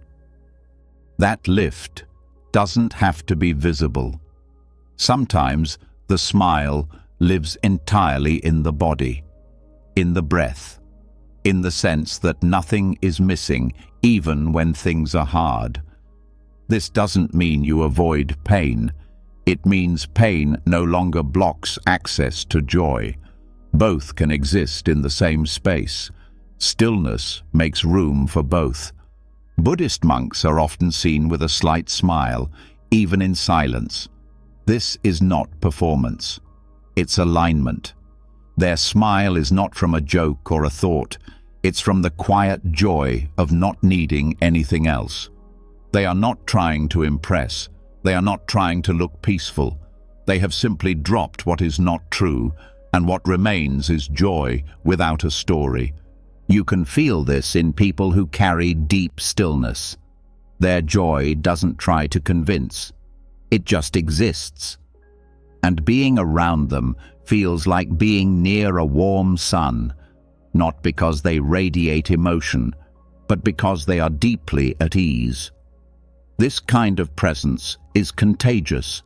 That lift doesn't have to be visible. Sometimes the smile lives entirely in the body, in the breath, in the sense that nothing is missing, even when things are hard. This doesn't mean you avoid pain. It means pain no longer blocks access to joy. Both can exist in the same space. Stillness makes room for both. Buddhist monks are often seen with a slight smile, even in silence. This is not performance. It's alignment. Their smile is not from a joke or a thought. It's from the quiet joy of not needing anything else. They are not trying to impress. They are not trying to look peaceful. They have simply dropped what is not true, and what remains is joy without a story. You can feel this in people who carry deep stillness. Their joy doesn't try to convince. It just exists. And being around them feels like being near a warm sun, not because they radiate emotion, but because they are deeply at ease. This kind of presence is contagious.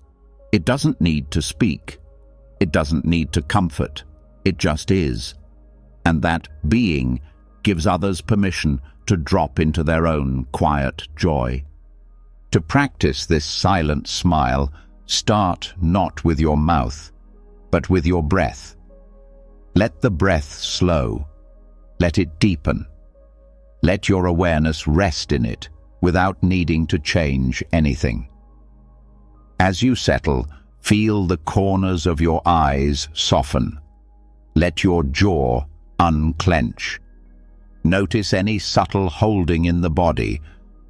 It doesn't need to speak. It doesn't need to comfort. It just is. And that being gives others permission to drop into their own quiet joy. To practice this silent smile, start not with your mouth, but with your breath. Let the breath slow. Let it deepen. Let your awareness rest in it without needing to change anything. As you settle, feel the corners of your eyes soften. Let your jaw unclench. Notice any subtle holding in the body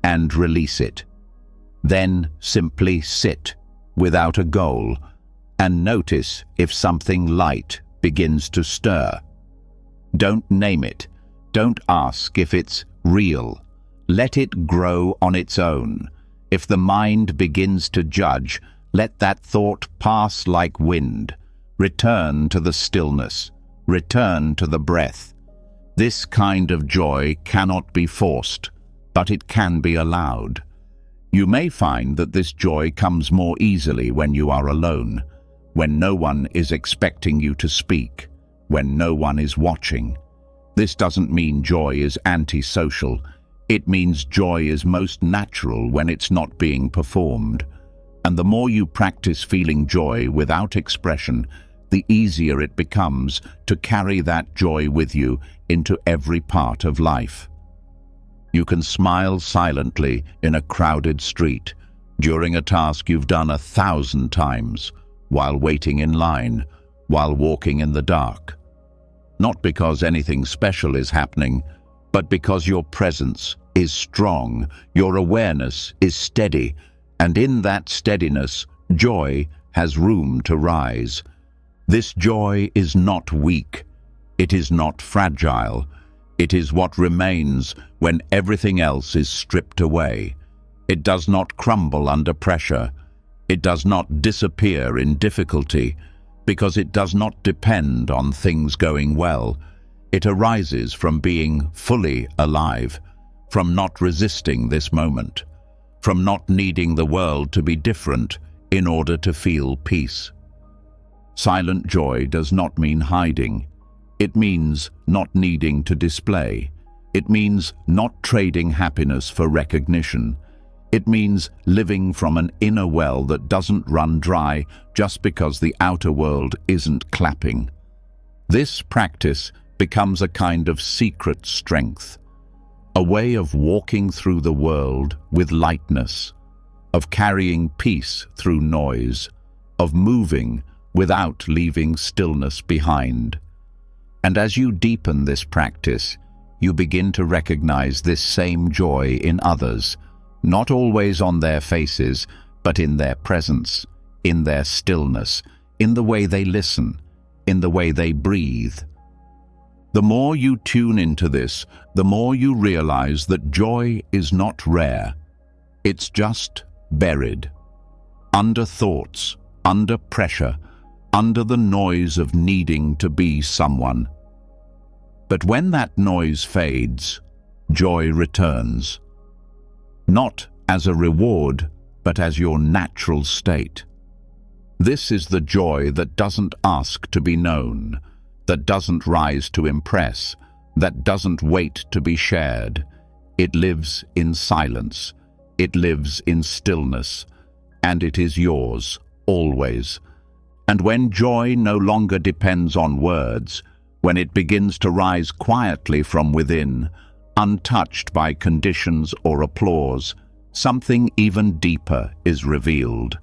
and release it. Then simply sit without a goal and notice if something light begins to stir. Don't name it. Don't ask if it's real. Let it grow on its own. If the mind begins to judge, let that thought pass like wind. Return to the stillness. Return to the breath. This kind of joy cannot be forced, but it can be allowed. You may find that this joy comes more easily when you are alone, when no one is expecting you to speak, when no one is watching. This doesn't mean joy is antisocial. It means joy is most natural when it's not being performed. And the more you practice feeling joy without expression, the easier it becomes to carry that joy with you into every part of life. You can smile silently in a crowded street, during a task you've done 1,000 times, while waiting in line, while walking in the dark. Not because anything special is happening, but because your presence is strong, your awareness is steady, and in that steadiness, joy has room to rise. This joy is not weak. It is not fragile. It is what remains when everything else is stripped away. It does not crumble under pressure. It does not disappear in difficulty, because it does not depend on things going well. It arises from being fully alive, from not resisting this moment, from not needing the world to be different in order to feel peace. Silent joy does not mean hiding. It means not needing to display. It means not trading happiness for recognition. It means living from an inner well that doesn't run dry just because the outer world isn't clapping. This practice becomes a kind of secret strength, a way of walking through the world with lightness, of carrying peace through noise, of moving without leaving stillness behind. And as you deepen this practice, you begin to recognize this same joy in others, not always on their faces, but in their presence, in their stillness, in the way they listen, in the way they breathe. The more you tune into this, the more you realize that joy is not rare. It's just buried, under thoughts, under pressure, under the noise of needing to be someone. But when that noise fades, joy returns. Not as a reward, but as your natural state. This is the joy that doesn't ask to be known, that doesn't rise to impress, that doesn't wait to be shared. It lives in silence, it lives in stillness, and it is yours, always. And when joy no longer depends on words, when it begins to rise quietly from within, untouched by conditions or applause, something even deeper is revealed.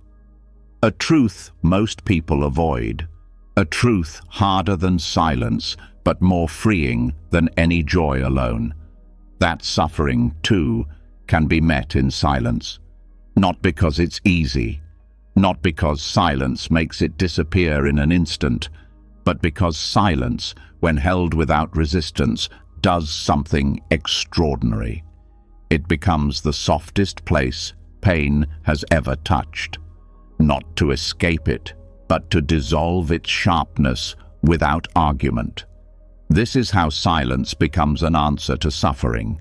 A truth most people avoid, a truth harder than silence, but more freeing than any joy alone. That suffering, too, can be met in silence, not because it's easy, not because silence makes it disappear in an instant, but because silence, when held without resistance, does something extraordinary. It becomes the softest place pain has ever touched, not to escape it, but to dissolve its sharpness without argument. This is how silence becomes an answer to suffering.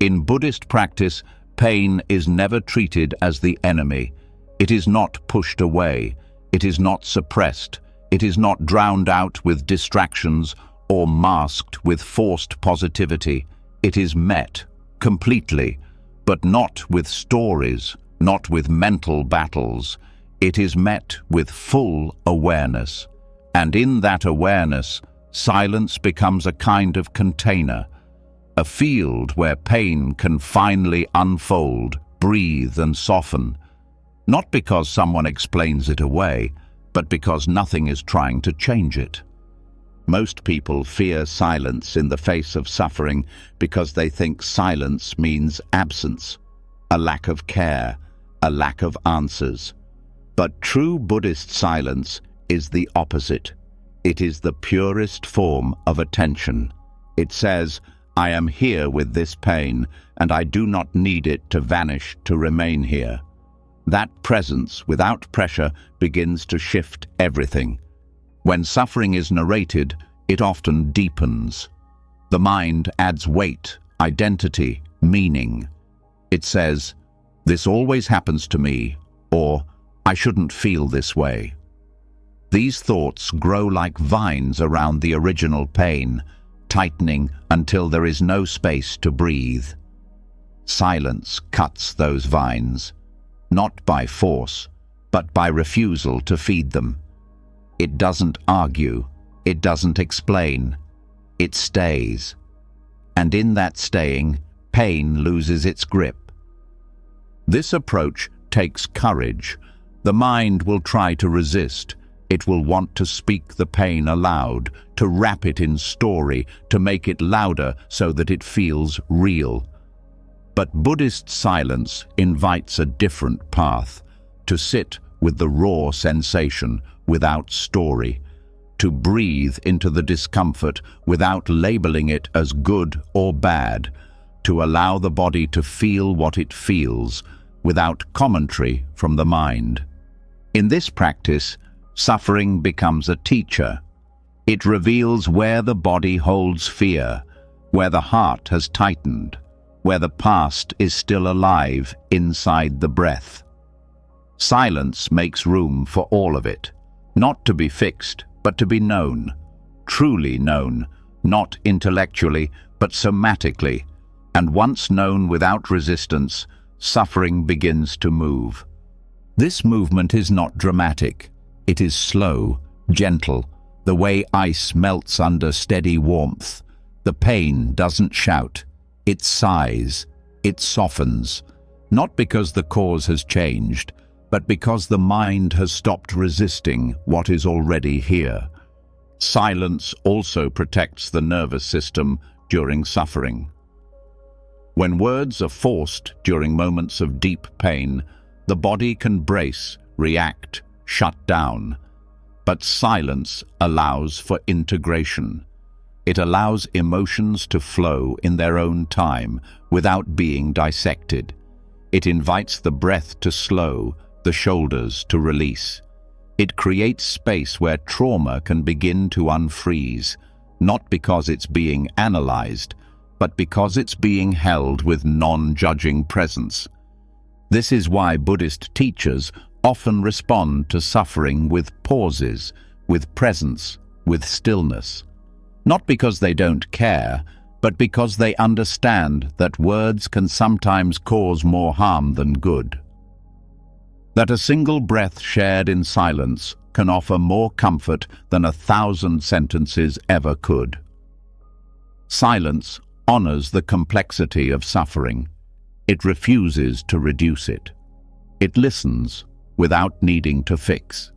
In Buddhist practice, Pain is never treated as the enemy. It is not pushed away. It is not suppressed. It is not drowned out with distractions or masked with forced positivity. It is met completely, but not with stories, not with mental battles. It is met with full awareness. And in that awareness, silence becomes a kind of container, a field where pain can finally unfold, breathe and soften, not because someone explains it away, but because nothing is trying to change it. Most people fear silence in the face of suffering because they think silence means absence, a lack of care, a lack of answers. But true Buddhist silence is the opposite. It is the purest form of attention. It says, I am here with this pain, and I do not need it to vanish to remain here. That presence, without pressure, begins to shift everything. When suffering is narrated, it often deepens. The mind adds weight, identity, meaning. It says, this always happens to me, or I shouldn't feel this way. These thoughts grow like vines around the original pain, tightening until there is no space to breathe. Silence cuts those vines, not by force, but by refusal to feed them. It doesn't argue, it doesn't explain, it stays. And in that staying, pain loses its grip. This approach takes courage. The mind will try to resist. It will want to speak the pain aloud, to wrap it in story, to make it louder so that it feels real. But Buddhist silence invites a different path, to sit with the raw sensation without story, to breathe into the discomfort without labeling it as good or bad, to allow the body to feel what it feels without commentary from the mind. In this practice, suffering becomes a teacher. It reveals where the body holds fear, where the heart has tightened, where the past is still alive inside the breath. Silence makes room for all of it, not to be fixed, but to be known, truly known, not intellectually, but somatically. And once known without resistance, suffering begins to move. This movement is not dramatic. It is slow, gentle, the way ice melts under steady warmth. The pain doesn't shout. It sighs. It softens. Not because the cause has changed, but because the mind has stopped resisting what is already here. Silence also protects the nervous system during suffering. When words are forced during moments of deep pain, the body can brace, react, shut down. But silence allows for integration. It allows emotions to flow in their own time without being dissected. It invites the breath to slow, the shoulders to release. It creates space where trauma can begin to unfreeze, not because it's being analyzed, but because it's being held with non-judging presence. This is why Buddhist teachers often respond to suffering with pauses, with presence, with stillness. Not because they don't care, but because they understand that words can sometimes cause more harm than good. That a single breath shared in silence can offer more comfort than 1,000 sentences ever could. Silence honors the complexity of suffering. It refuses to reduce it. It listens without needing to fix.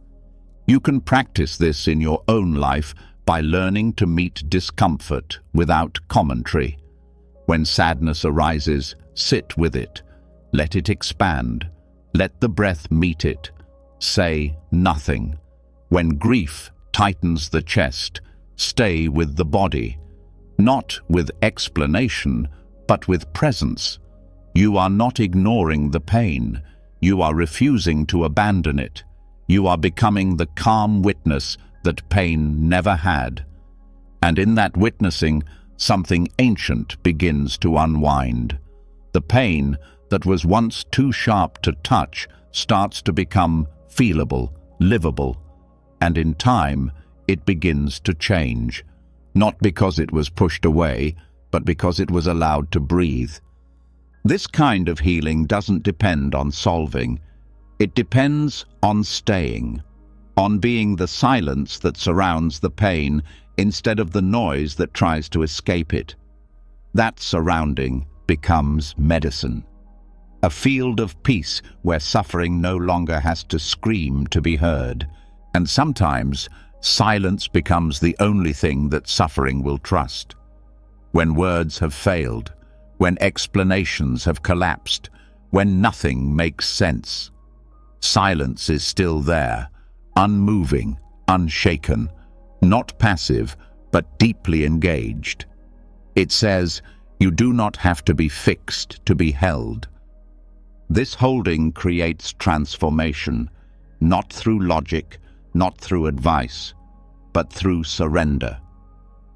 You can practice this in your own life by learning to meet discomfort without commentary. When sadness arises, sit with it. Let it expand. Let the breath meet it. Say nothing. When grief tightens the chest, stay with the body. Not with explanation, but with presence. You are not ignoring the pain. You are refusing to abandon it. You are becoming the calm witness that pain never had. And in that witnessing, something ancient begins to unwind. The pain, that was once too sharp to touch starts to become feelable, livable, and in time it begins to change, not because it was pushed away, but because it was allowed to breathe. This kind of healing doesn't depend on solving. It depends on staying, on being the silence that surrounds the pain instead of the noise that tries to escape it. That surrounding becomes medicine. A field of peace where suffering no longer has to scream to be heard. And sometimes, silence becomes the only thing that suffering will trust. When words have failed, when explanations have collapsed, when nothing makes sense, silence is still there, unmoving, unshaken, not passive, but deeply engaged. It says, you do not have to be fixed to be held. This holding creates transformation, not through logic, not through advice, but through surrender.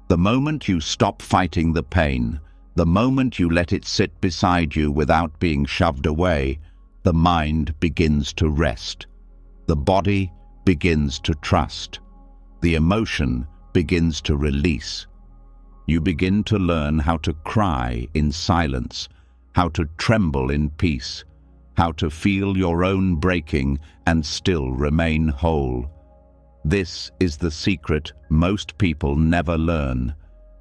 The moment you stop fighting the pain, the moment you let it sit beside you without being shoved away, the mind begins to rest. The body begins to trust. The emotion begins to release. You begin to learn how to cry in silence, how to tremble in peace, how to feel your own breaking and still remain whole. This is the secret most people never learn.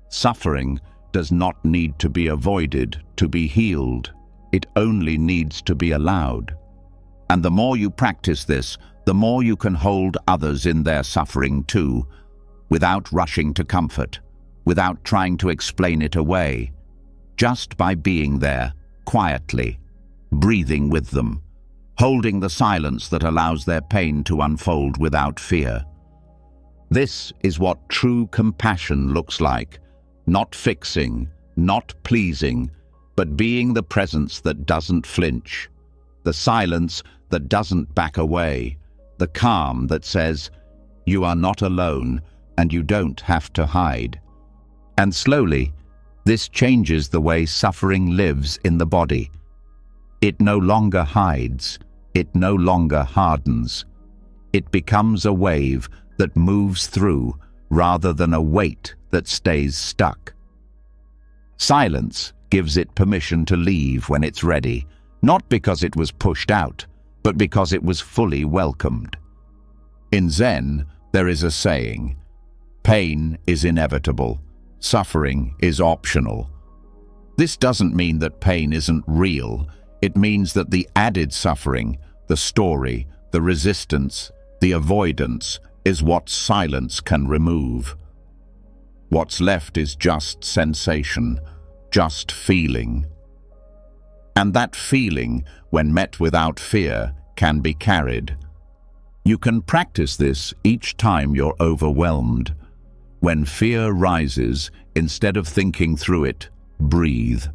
Suffering does not need to be avoided to be healed. It only needs to be allowed. And the more you practice this, the more you can hold others in their suffering too, without rushing to comfort, without trying to explain it away, just by being there, quietly, breathing with them, holding the silence that allows their pain to unfold without fear. This is what true compassion looks like, not fixing, not pleasing, but being the presence that doesn't flinch, the silence that doesn't back away, the calm that says, you are not alone and you don't have to hide. And slowly, this changes the way suffering lives in the body. It no longer hides, it no longer hardens. It becomes a wave that moves through rather than a weight that stays stuck. Silence gives it permission to leave when it's ready, not because it was pushed out, but because it was fully welcomed. In Zen, there is a saying, pain is inevitable, suffering is optional. This doesn't mean that pain isn't real. It means that the added suffering, the story, the resistance, the avoidance, is what silence can remove. What's left is just sensation, just feeling. And that feeling, when met without fear, can be carried. You can practice this each time you're overwhelmed. When fear rises, instead of thinking through it, breathe.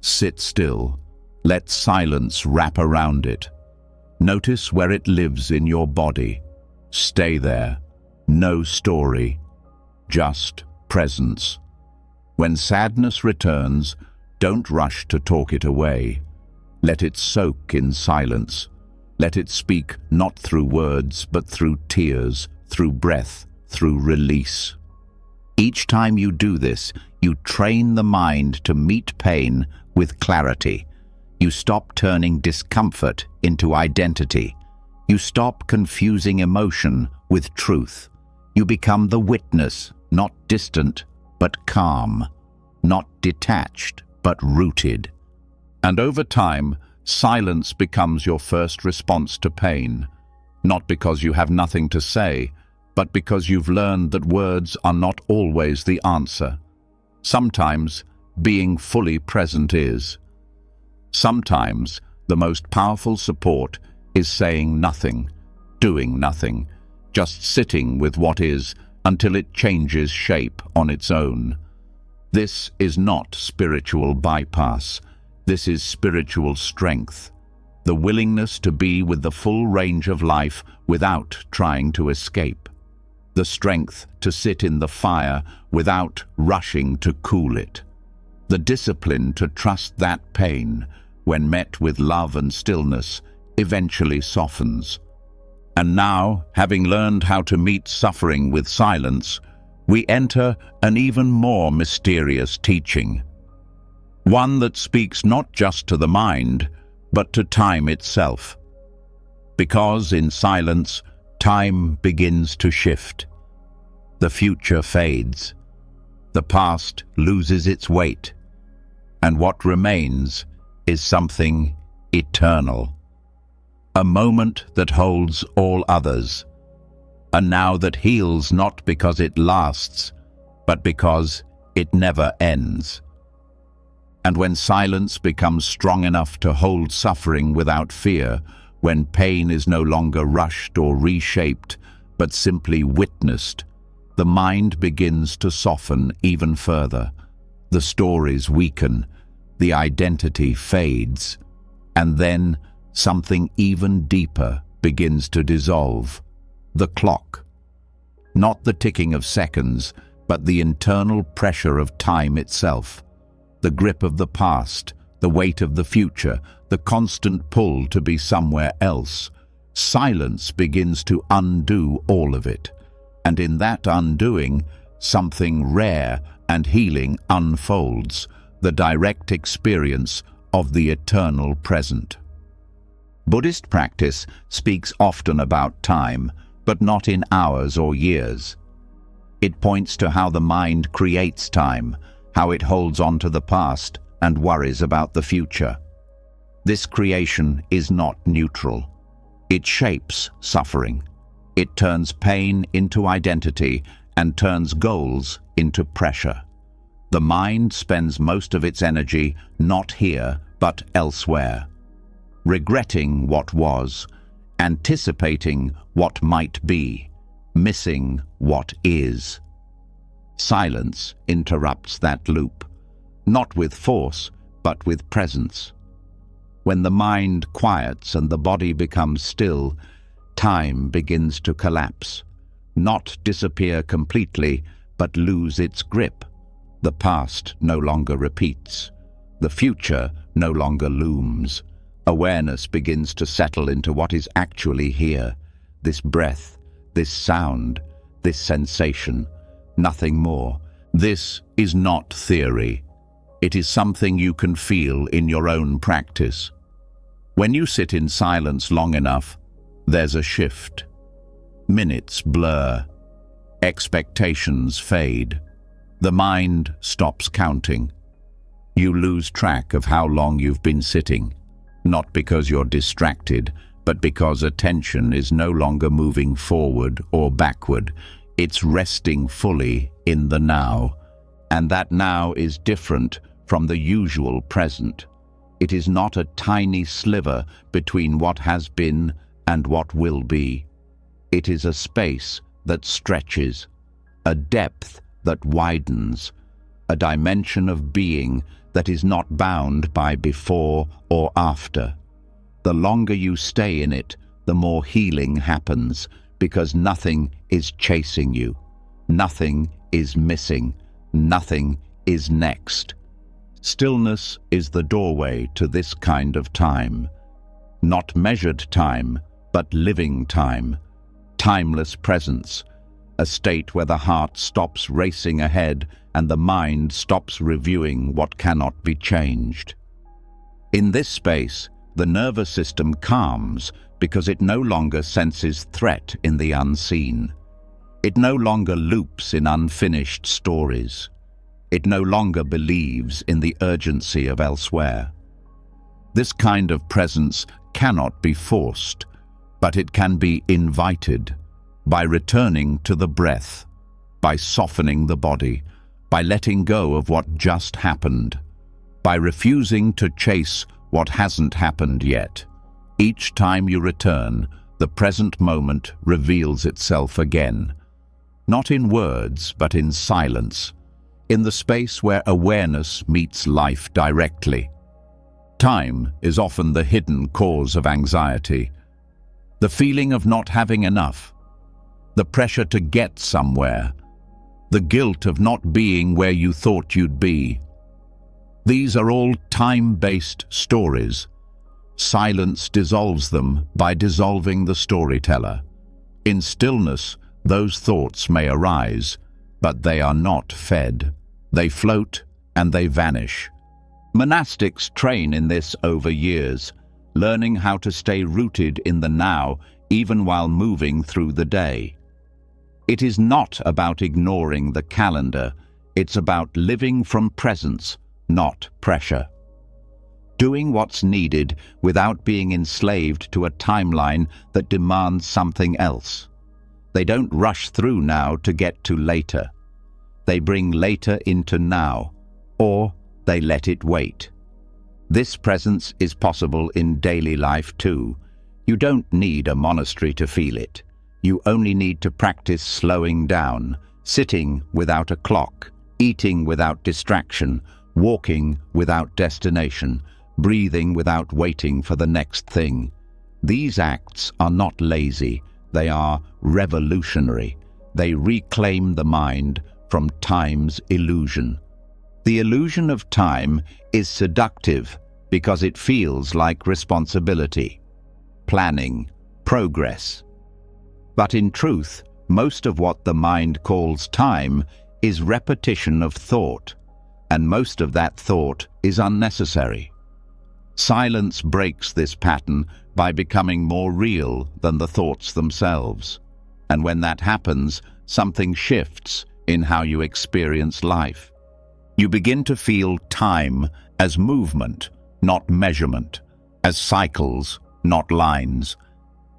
Sit still. Let silence wrap around it. Notice where it lives in your body. Stay there. No story. Just presence. When sadness returns, don't rush to talk it away. Let it soak in silence. Let it speak not through words, but through tears, through breath, through release. Each time you do this, you train the mind to meet pain with clarity. You stop turning discomfort into identity. You stop confusing emotion with truth. You become the witness, not distant, but calm, not detached, but rooted. And over time, silence becomes your first response to pain, not because you have nothing to say, but because you've learned that words are not always the answer. Sometimes, being fully present is. Sometimes, the most powerful support is saying nothing, doing nothing, just sitting with what is until it changes shape on its own. This is not spiritual bypass. This is spiritual strength, the willingness to be with the full range of life without trying to escape, the strength to sit in the fire without rushing to cool it, the discipline to trust that pain, when met with love and stillness, eventually softens. And now, having learned how to meet suffering with silence, we enter an even more mysterious teaching. One that speaks not just to the mind, but to time itself. Because in silence, time begins to shift. The future fades. The past loses its weight. And what remains is something eternal. A moment that holds all others. A now that heals not because it lasts, but because it never ends. And when silence becomes strong enough to hold suffering without fear, when pain is no longer rushed or reshaped, but simply witnessed, the mind begins to soften even further. The stories weaken, the identity fades, and then something even deeper begins to dissolve. The clock. Not the ticking of seconds, but the internal pressure of time itself. The grip of the past, the weight of the future, the constant pull to be somewhere else. Silence begins to undo all of it. And in that undoing, something rare and healing unfolds, the direct experience of the eternal present. Buddhist practice speaks often about time, but not in hours or years. It points to how the mind creates time, how it holds on to the past and worries about the future. This creation is not neutral. It shapes suffering. It turns pain into identity and turns goals into pressure. The mind spends most of its energy not here but elsewhere, regretting what was, anticipating what might be, missing what is. Silence interrupts that loop, not with force, but with presence. When the mind quiets and the body becomes still, time begins to collapse, not disappear completely, but lose its grip. The past no longer repeats. The future no longer looms. Awareness begins to settle into what is actually here. This breath, this sound, this sensation, nothing more. This is not theory. It is something you can feel in your own practice. When you sit in silence long enough, there's a shift. Minutes blur. Expectations fade. The mind stops counting. You lose track of how long you've been sitting, not because you're distracted, but because attention is no longer moving forward or backward. It's resting fully in the now, and that now is different from the usual present. It is not a tiny sliver between what has been and what will be. It is a space that stretches, a depth that widens, a dimension of being that is not bound by before or after. The longer you stay in it, the more healing happens, because nothing is chasing you. Nothing is missing. Nothing is next. Stillness is the doorway to this kind of time. Not measured time, but living time. Timeless presence. A state where the heart stops racing ahead and the mind stops reviewing what cannot be changed. In this space, the nervous system calms because it no longer senses threat in the unseen. It no longer loops in unfinished stories. It no longer believes in the urgency of elsewhere. This kind of presence cannot be forced, but it can be invited by returning to the breath, by softening the body, by letting go of what just happened, by refusing to chase what hasn't happened yet. Each time you return, the present moment reveals itself again, not in words, but in silence, in the space where awareness meets life directly. Time is often the hidden cause of anxiety, the feeling of not having enough, the pressure to get somewhere, the guilt of not being where you thought you'd be. These are all time-based stories. Silence dissolves them by dissolving the storyteller. In stillness, those thoughts may arise, but they are not fed. They float and they vanish. Monastics train in this over years, learning how to stay rooted in the now even while moving through the day. It is not about ignoring the calendar, it's about living from presence, not pressure. Doing what's needed without being enslaved to a timeline that demands something else. They don't rush through now to get to later. They bring later into now, or they let it wait. This presence is possible in daily life too. You don't need a monastery to feel it. You only need to practice slowing down, sitting without a clock, eating without distraction, walking without destination, breathing without waiting for the next thing. These acts are not lazy, they are revolutionary. They reclaim the mind from time's illusion. The illusion of time is seductive because it feels like responsibility, planning, progress. But in truth, most of what the mind calls time is repetition of thought, and most of that thought is unnecessary. Silence breaks this pattern by becoming more real than the thoughts themselves. And when that happens, something shifts in how you experience life. You begin to feel time as movement, not measurement, as cycles, not lines.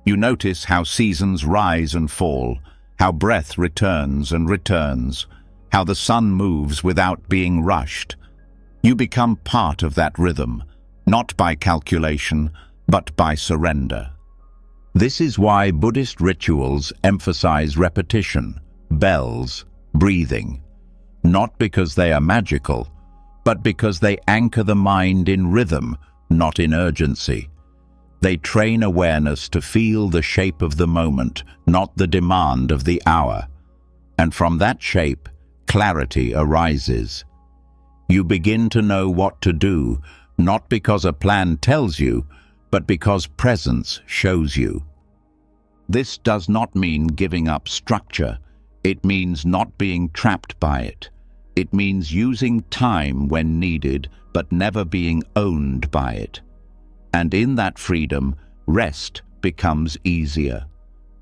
You notice how seasons rise and fall, how breath returns and returns, how the sun moves without being rushed. You become part of that rhythm, not by calculation, but by surrender. This is why Buddhist rituals emphasize repetition, bells, breathing, not because they are magical, but because they anchor the mind in rhythm, not in urgency. They train awareness to feel the shape of the moment, not the demand of the hour. And from that shape, clarity arises. You begin to know what to do, not because a plan tells you, but because presence shows you. This does not mean giving up structure. It means not being trapped by it. It means using time when needed, but never being owned by it. And in that freedom, rest becomes easier.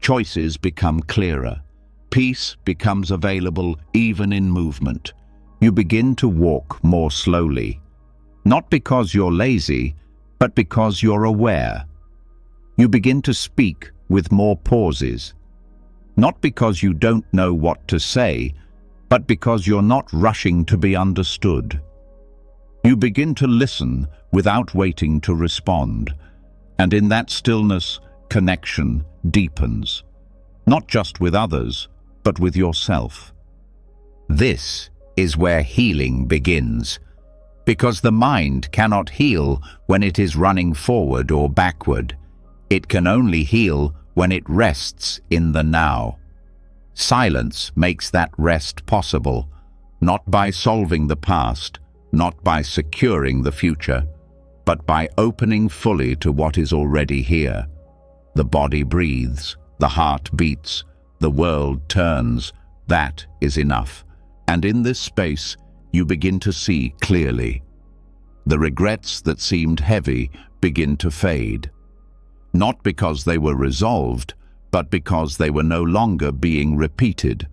Choices become clearer. Peace becomes available even in movement. You begin to walk more slowly. Not because you're lazy, but because you're aware. You begin to speak with more pauses. Not because you don't know what to say, but because you're not rushing to be understood. You begin to listen without waiting to respond. And in that stillness, connection deepens. Not just with others, but with yourself. This is where healing begins. Because the mind cannot heal when it is running forward or backward. It can only heal when it rests in the now. Silence makes that rest possible, not by solving the past, not by securing the future, but by opening fully to what is already here. The body breathes, the heart beats, the world turns. That is enough. And in this space, you begin to see clearly. The regrets that seemed heavy begin to fade. Not because they were resolved, but because they were no longer being repeated.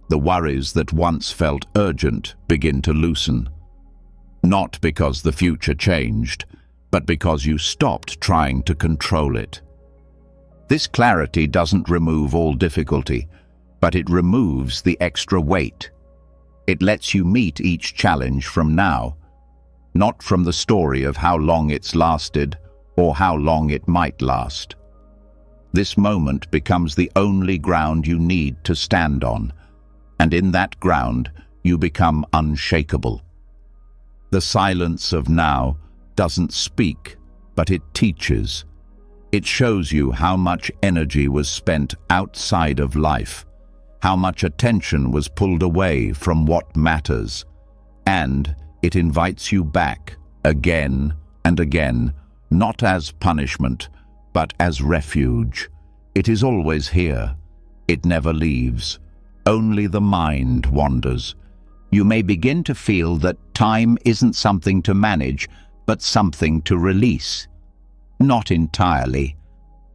The worries that once felt urgent begin to loosen. Not because the future changed, but because you stopped trying to control it. This clarity doesn't remove all difficulty, but it removes the extra weight. It lets you meet each challenge from now, not from the story of how long it's lasted or how long it might last. This moment becomes the only ground you need to stand on, and in that ground you become unshakable. The silence of now doesn't speak, but it teaches. It shows you how much energy was spent outside of life, how much attention was pulled away from what matters, and It invites you back, again and again, not as punishment, but as refuge. It is always here. It never leaves. Only the mind wanders. You may begin to feel that time isn't something to manage, but something to release. Not entirely,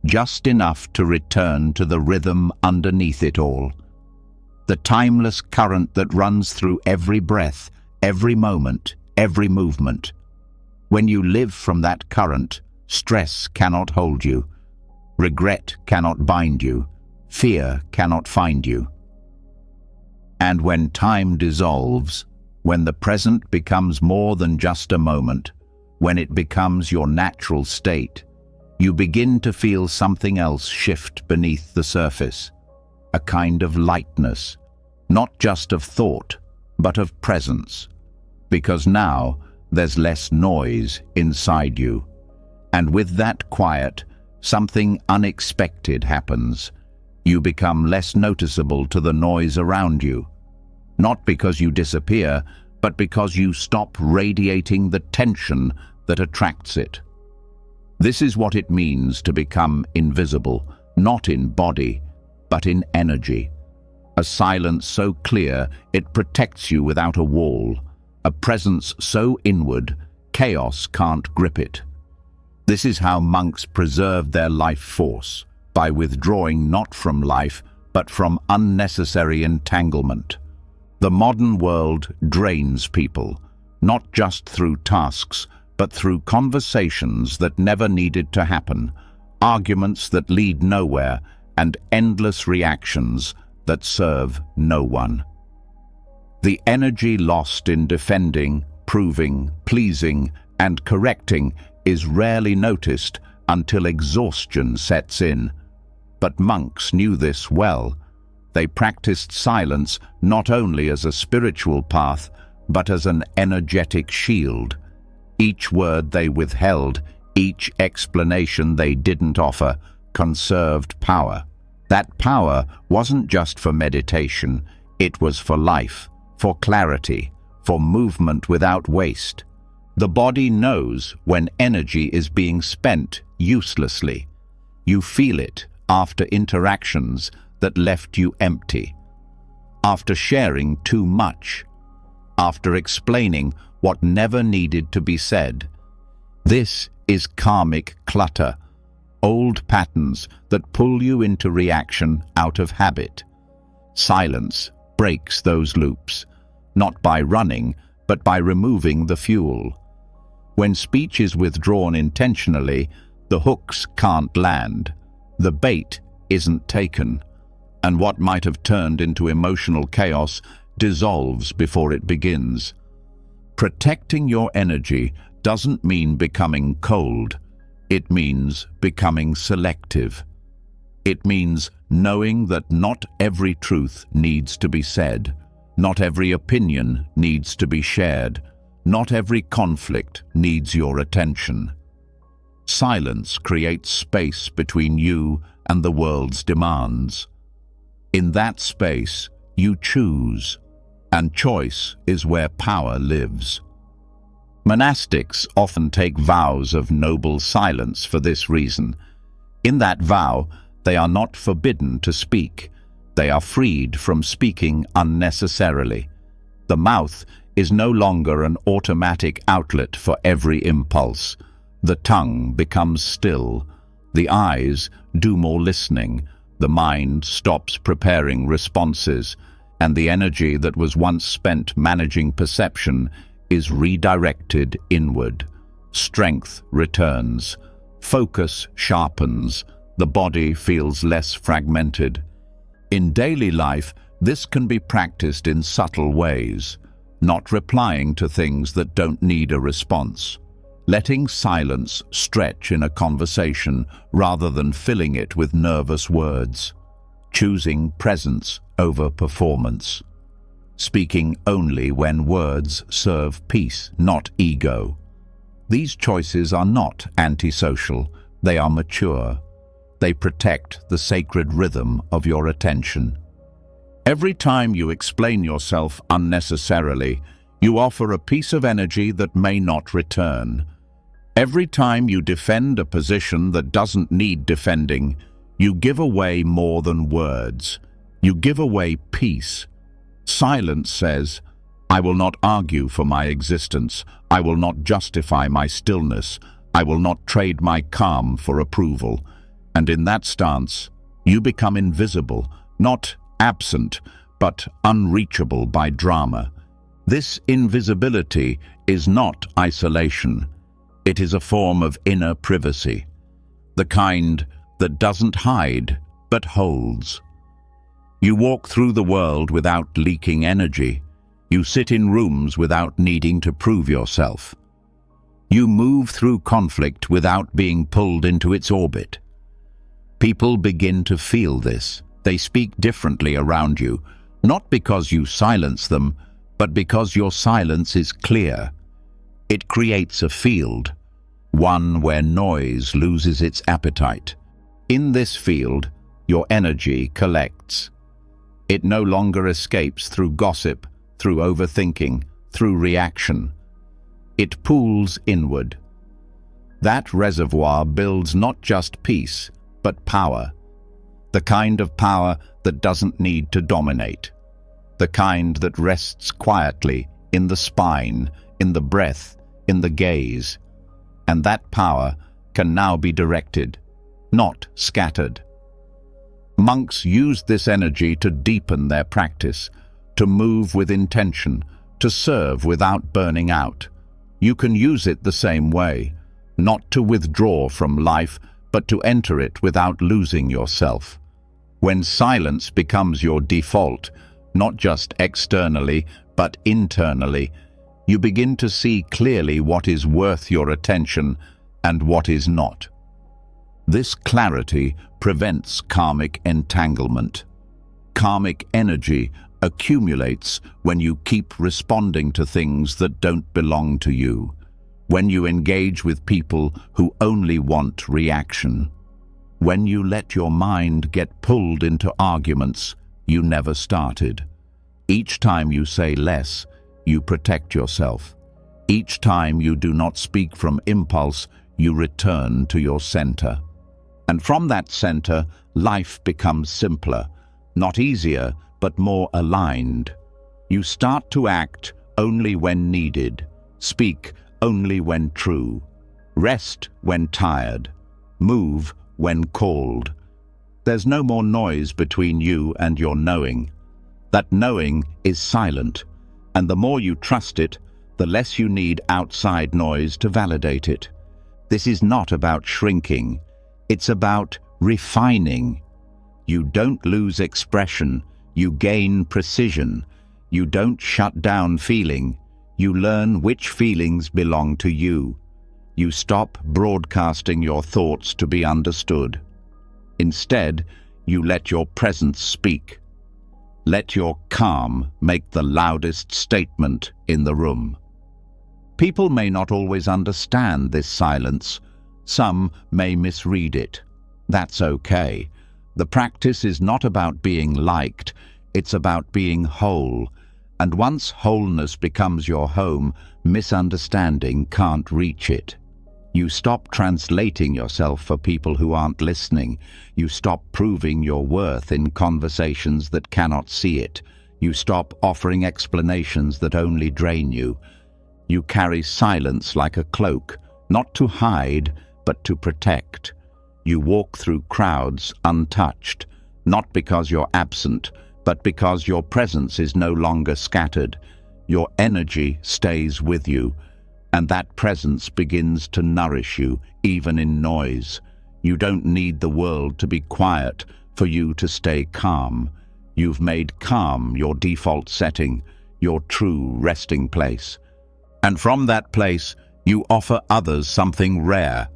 just enough to return to the rhythm underneath it all. The timeless current that runs through every breath, every moment, every movement. When you live from that current, stress cannot hold you, regret cannot bind you, fear cannot find you. And when time dissolves, when the present becomes more than just a moment, when it becomes your natural state, you begin to feel something else shift beneath the surface, a kind of lightness, not just of thought, but of presence. Because now there's less noise inside you. And with that quiet, something unexpected happens. You become less noticeable to the noise around you. Not because you disappear, but because you stop radiating the tension that attracts it. This is what it means to become invisible, not in body, but in energy. A silence so clear it protects you without a wall. A presence so inward, chaos can't grip it. This is how monks preserve their life force, by withdrawing not from life, but from unnecessary entanglement. The modern world drains people, not just through tasks, but through conversations that never needed to happen, arguments that lead nowhere, and endless reactions that serve no one. The energy lost in defending, proving, pleasing, and correcting is rarely noticed until exhaustion sets in. But monks knew this well. They practiced silence not only as a spiritual path, but as an energetic shield. Each word they withheld, each explanation they didn't offer, conserved power. That power wasn't just for meditation, it was for life, for clarity, for movement without waste. The body knows when energy is being spent uselessly. You feel it after interactions that left you empty, after sharing too much, after explaining what never needed to be said. This is karmic clutter, old patterns that pull you into reaction out of habit. Silence breaks those loops, not by running, but by removing the fuel. When speech is withdrawn intentionally, the hooks can't land, the bait isn't taken, and what might have turned into emotional chaos dissolves before it begins. Protecting your energy doesn't mean becoming cold. It means becoming selective. It means knowing that not every truth needs to be said, not every opinion needs to be shared, not every conflict needs your attention. Silence creates space between you and the world's demands. In that space, you choose, and choice is where power lives. Monastics often take vows of noble silence for this reason. In that vow, they are not forbidden to speak. They are freed from speaking unnecessarily. The mouth is no longer an automatic outlet for every impulse. The tongue becomes still. The eyes do more listening. The mind stops preparing responses, and the energy that was once spent managing perception is redirected inward. Strength returns. Focus sharpens. The body feels less fragmented. In daily life, this can be practiced in subtle ways, not replying to things that don't need a response. Letting silence stretch in a conversation rather than filling it with nervous words. Choosing presence over performance. Speaking only when words serve peace, not ego. These choices are not antisocial, they are mature. They protect the sacred rhythm of your attention. Every time you explain yourself unnecessarily, You offer a piece of energy that may not return. Every time you defend a position that doesn't need defending, you give away more than words. You give away peace. Silence says, I will not argue for my existence. I will not justify my stillness. I will not trade my calm for approval. And in that stance, you become invisible, not absent, but unreachable by drama. This invisibility is not isolation. It is a form of inner privacy, the kind that doesn't hide, but holds. You walk through the world without leaking energy. You sit in rooms without needing to prove yourself. You move through conflict without being pulled into its orbit. People begin to feel this. They speak differently around you, not because you silence them, but because your silence is clear. It creates a field, one where noise loses its appetite. In this field, your energy collects. It no longer escapes through gossip, through overthinking, through reaction. It pools inward. That reservoir builds not just peace, but power. The kind of power that doesn't need to dominate. The kind that rests quietly in the spine, in the breath, in the gaze. And that power can now be directed, not scattered. Monks use this energy to deepen their practice, to move with intention, to serve without burning out. You can use it the same way, not to withdraw from life, but to enter it without losing yourself. When silence becomes your default, not just externally, but internally, you begin to see clearly what is worth your attention and what is not. This clarity prevents karmic entanglement. Karmic energy accumulates when you keep responding to things that don't belong to you, when you engage with people who only want reaction, when you let your mind get pulled into arguments you never started. Each time you say less, you protect yourself. Each time you do not speak from impulse, you return to your center. And from that center, life becomes simpler, not easier, but more aligned. You start to act only when needed, speak only when true, rest when tired, move when called. There's no more noise between you and your knowing. That knowing is silent, and the more you trust it, the less you need outside noise to validate it. This is not about shrinking. It's about refining. You don't lose expression, you gain precision. You don't shut down feeling, you learn which feelings belong to you. You stop broadcasting your thoughts to be understood. Instead, you let your presence speak. Let your calm make the loudest statement in the room. People may not always understand this silence. Some may misread it. That's okay. The practice is not about being liked, it's about being whole. And once wholeness becomes your home, misunderstanding can't reach it. You stop translating yourself for people who aren't listening. You stop proving your worth in conversations that cannot see it. You stop offering explanations that only drain you. You carry silence like a cloak, not to hide, but to protect. You walk through crowds untouched, not because you're absent, but because your presence is no longer scattered. Your energy stays with you, and that presence begins to nourish you, even in noise. You don't need the world to be quiet for you to stay calm. You've made calm your default setting, your true resting place. And from that place, you offer others something rare.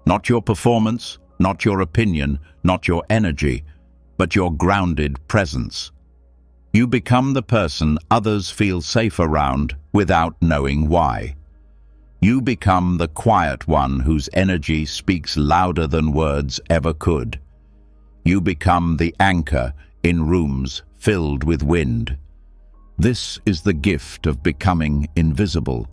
Not your performance, not your opinion, not your energy, but your grounded presence. You become the person others feel safe around without knowing why. You become the quiet one whose energy speaks louder than words ever could. You become the anchor in rooms filled with wind. This is the gift of becoming invisible.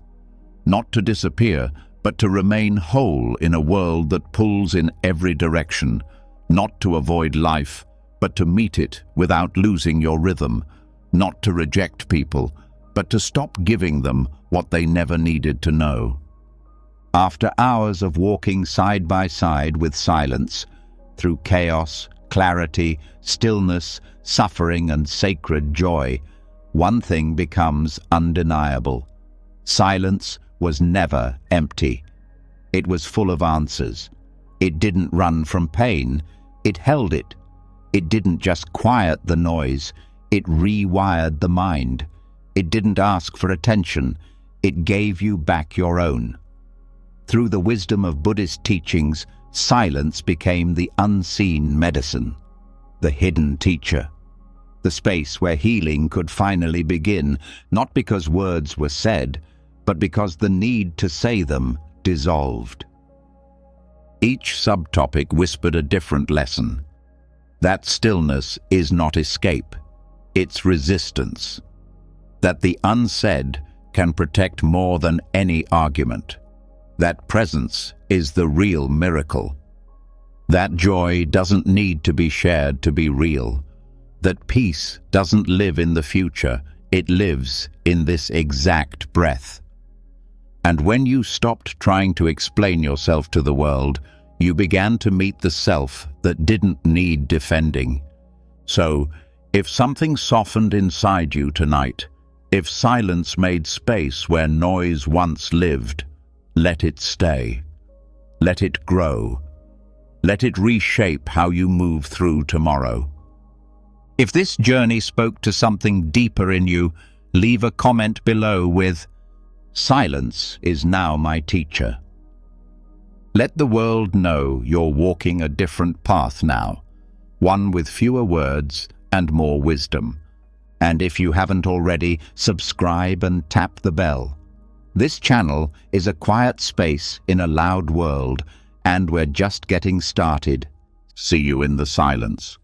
Not to disappear, but to remain whole in a world that pulls in every direction. Not to avoid life, but to meet it without losing your rhythm. Not to reject people, but to stop giving them what they never needed to know. After hours of walking side by side with silence, through chaos, clarity, stillness, suffering, and sacred joy, one thing becomes undeniable. Silence was never empty. It was full of answers. It didn't run from pain, it held it. It didn't just quiet the noise, it rewired the mind. It didn't ask for attention, it gave you back your own. Through the wisdom of Buddhist teachings, silence became the unseen medicine, the hidden teacher, the space where healing could finally begin, not because words were said, but because the need to say them dissolved. Each subtopic whispered a different lesson. That stillness is not escape, it's resistance. That the unsaid can protect more than any argument. That presence is the real miracle. That joy doesn't need to be shared to be real. That peace doesn't live in the future, it lives in this exact breath. And when you stopped trying to explain yourself to the world, you began to meet the self that didn't need defending. So, if something softened inside you tonight, if silence made space where noise once lived, let it stay. Let it grow. Let it reshape how you move through tomorrow. If this journey spoke to something deeper in you, leave a comment below with, "Silence is now my teacher." Let the world know you're walking a different path now, one with fewer words and more wisdom. And if you haven't already, subscribe and tap the bell. This channel is a quiet space in a loud world, and we're just getting started. See you in the silence.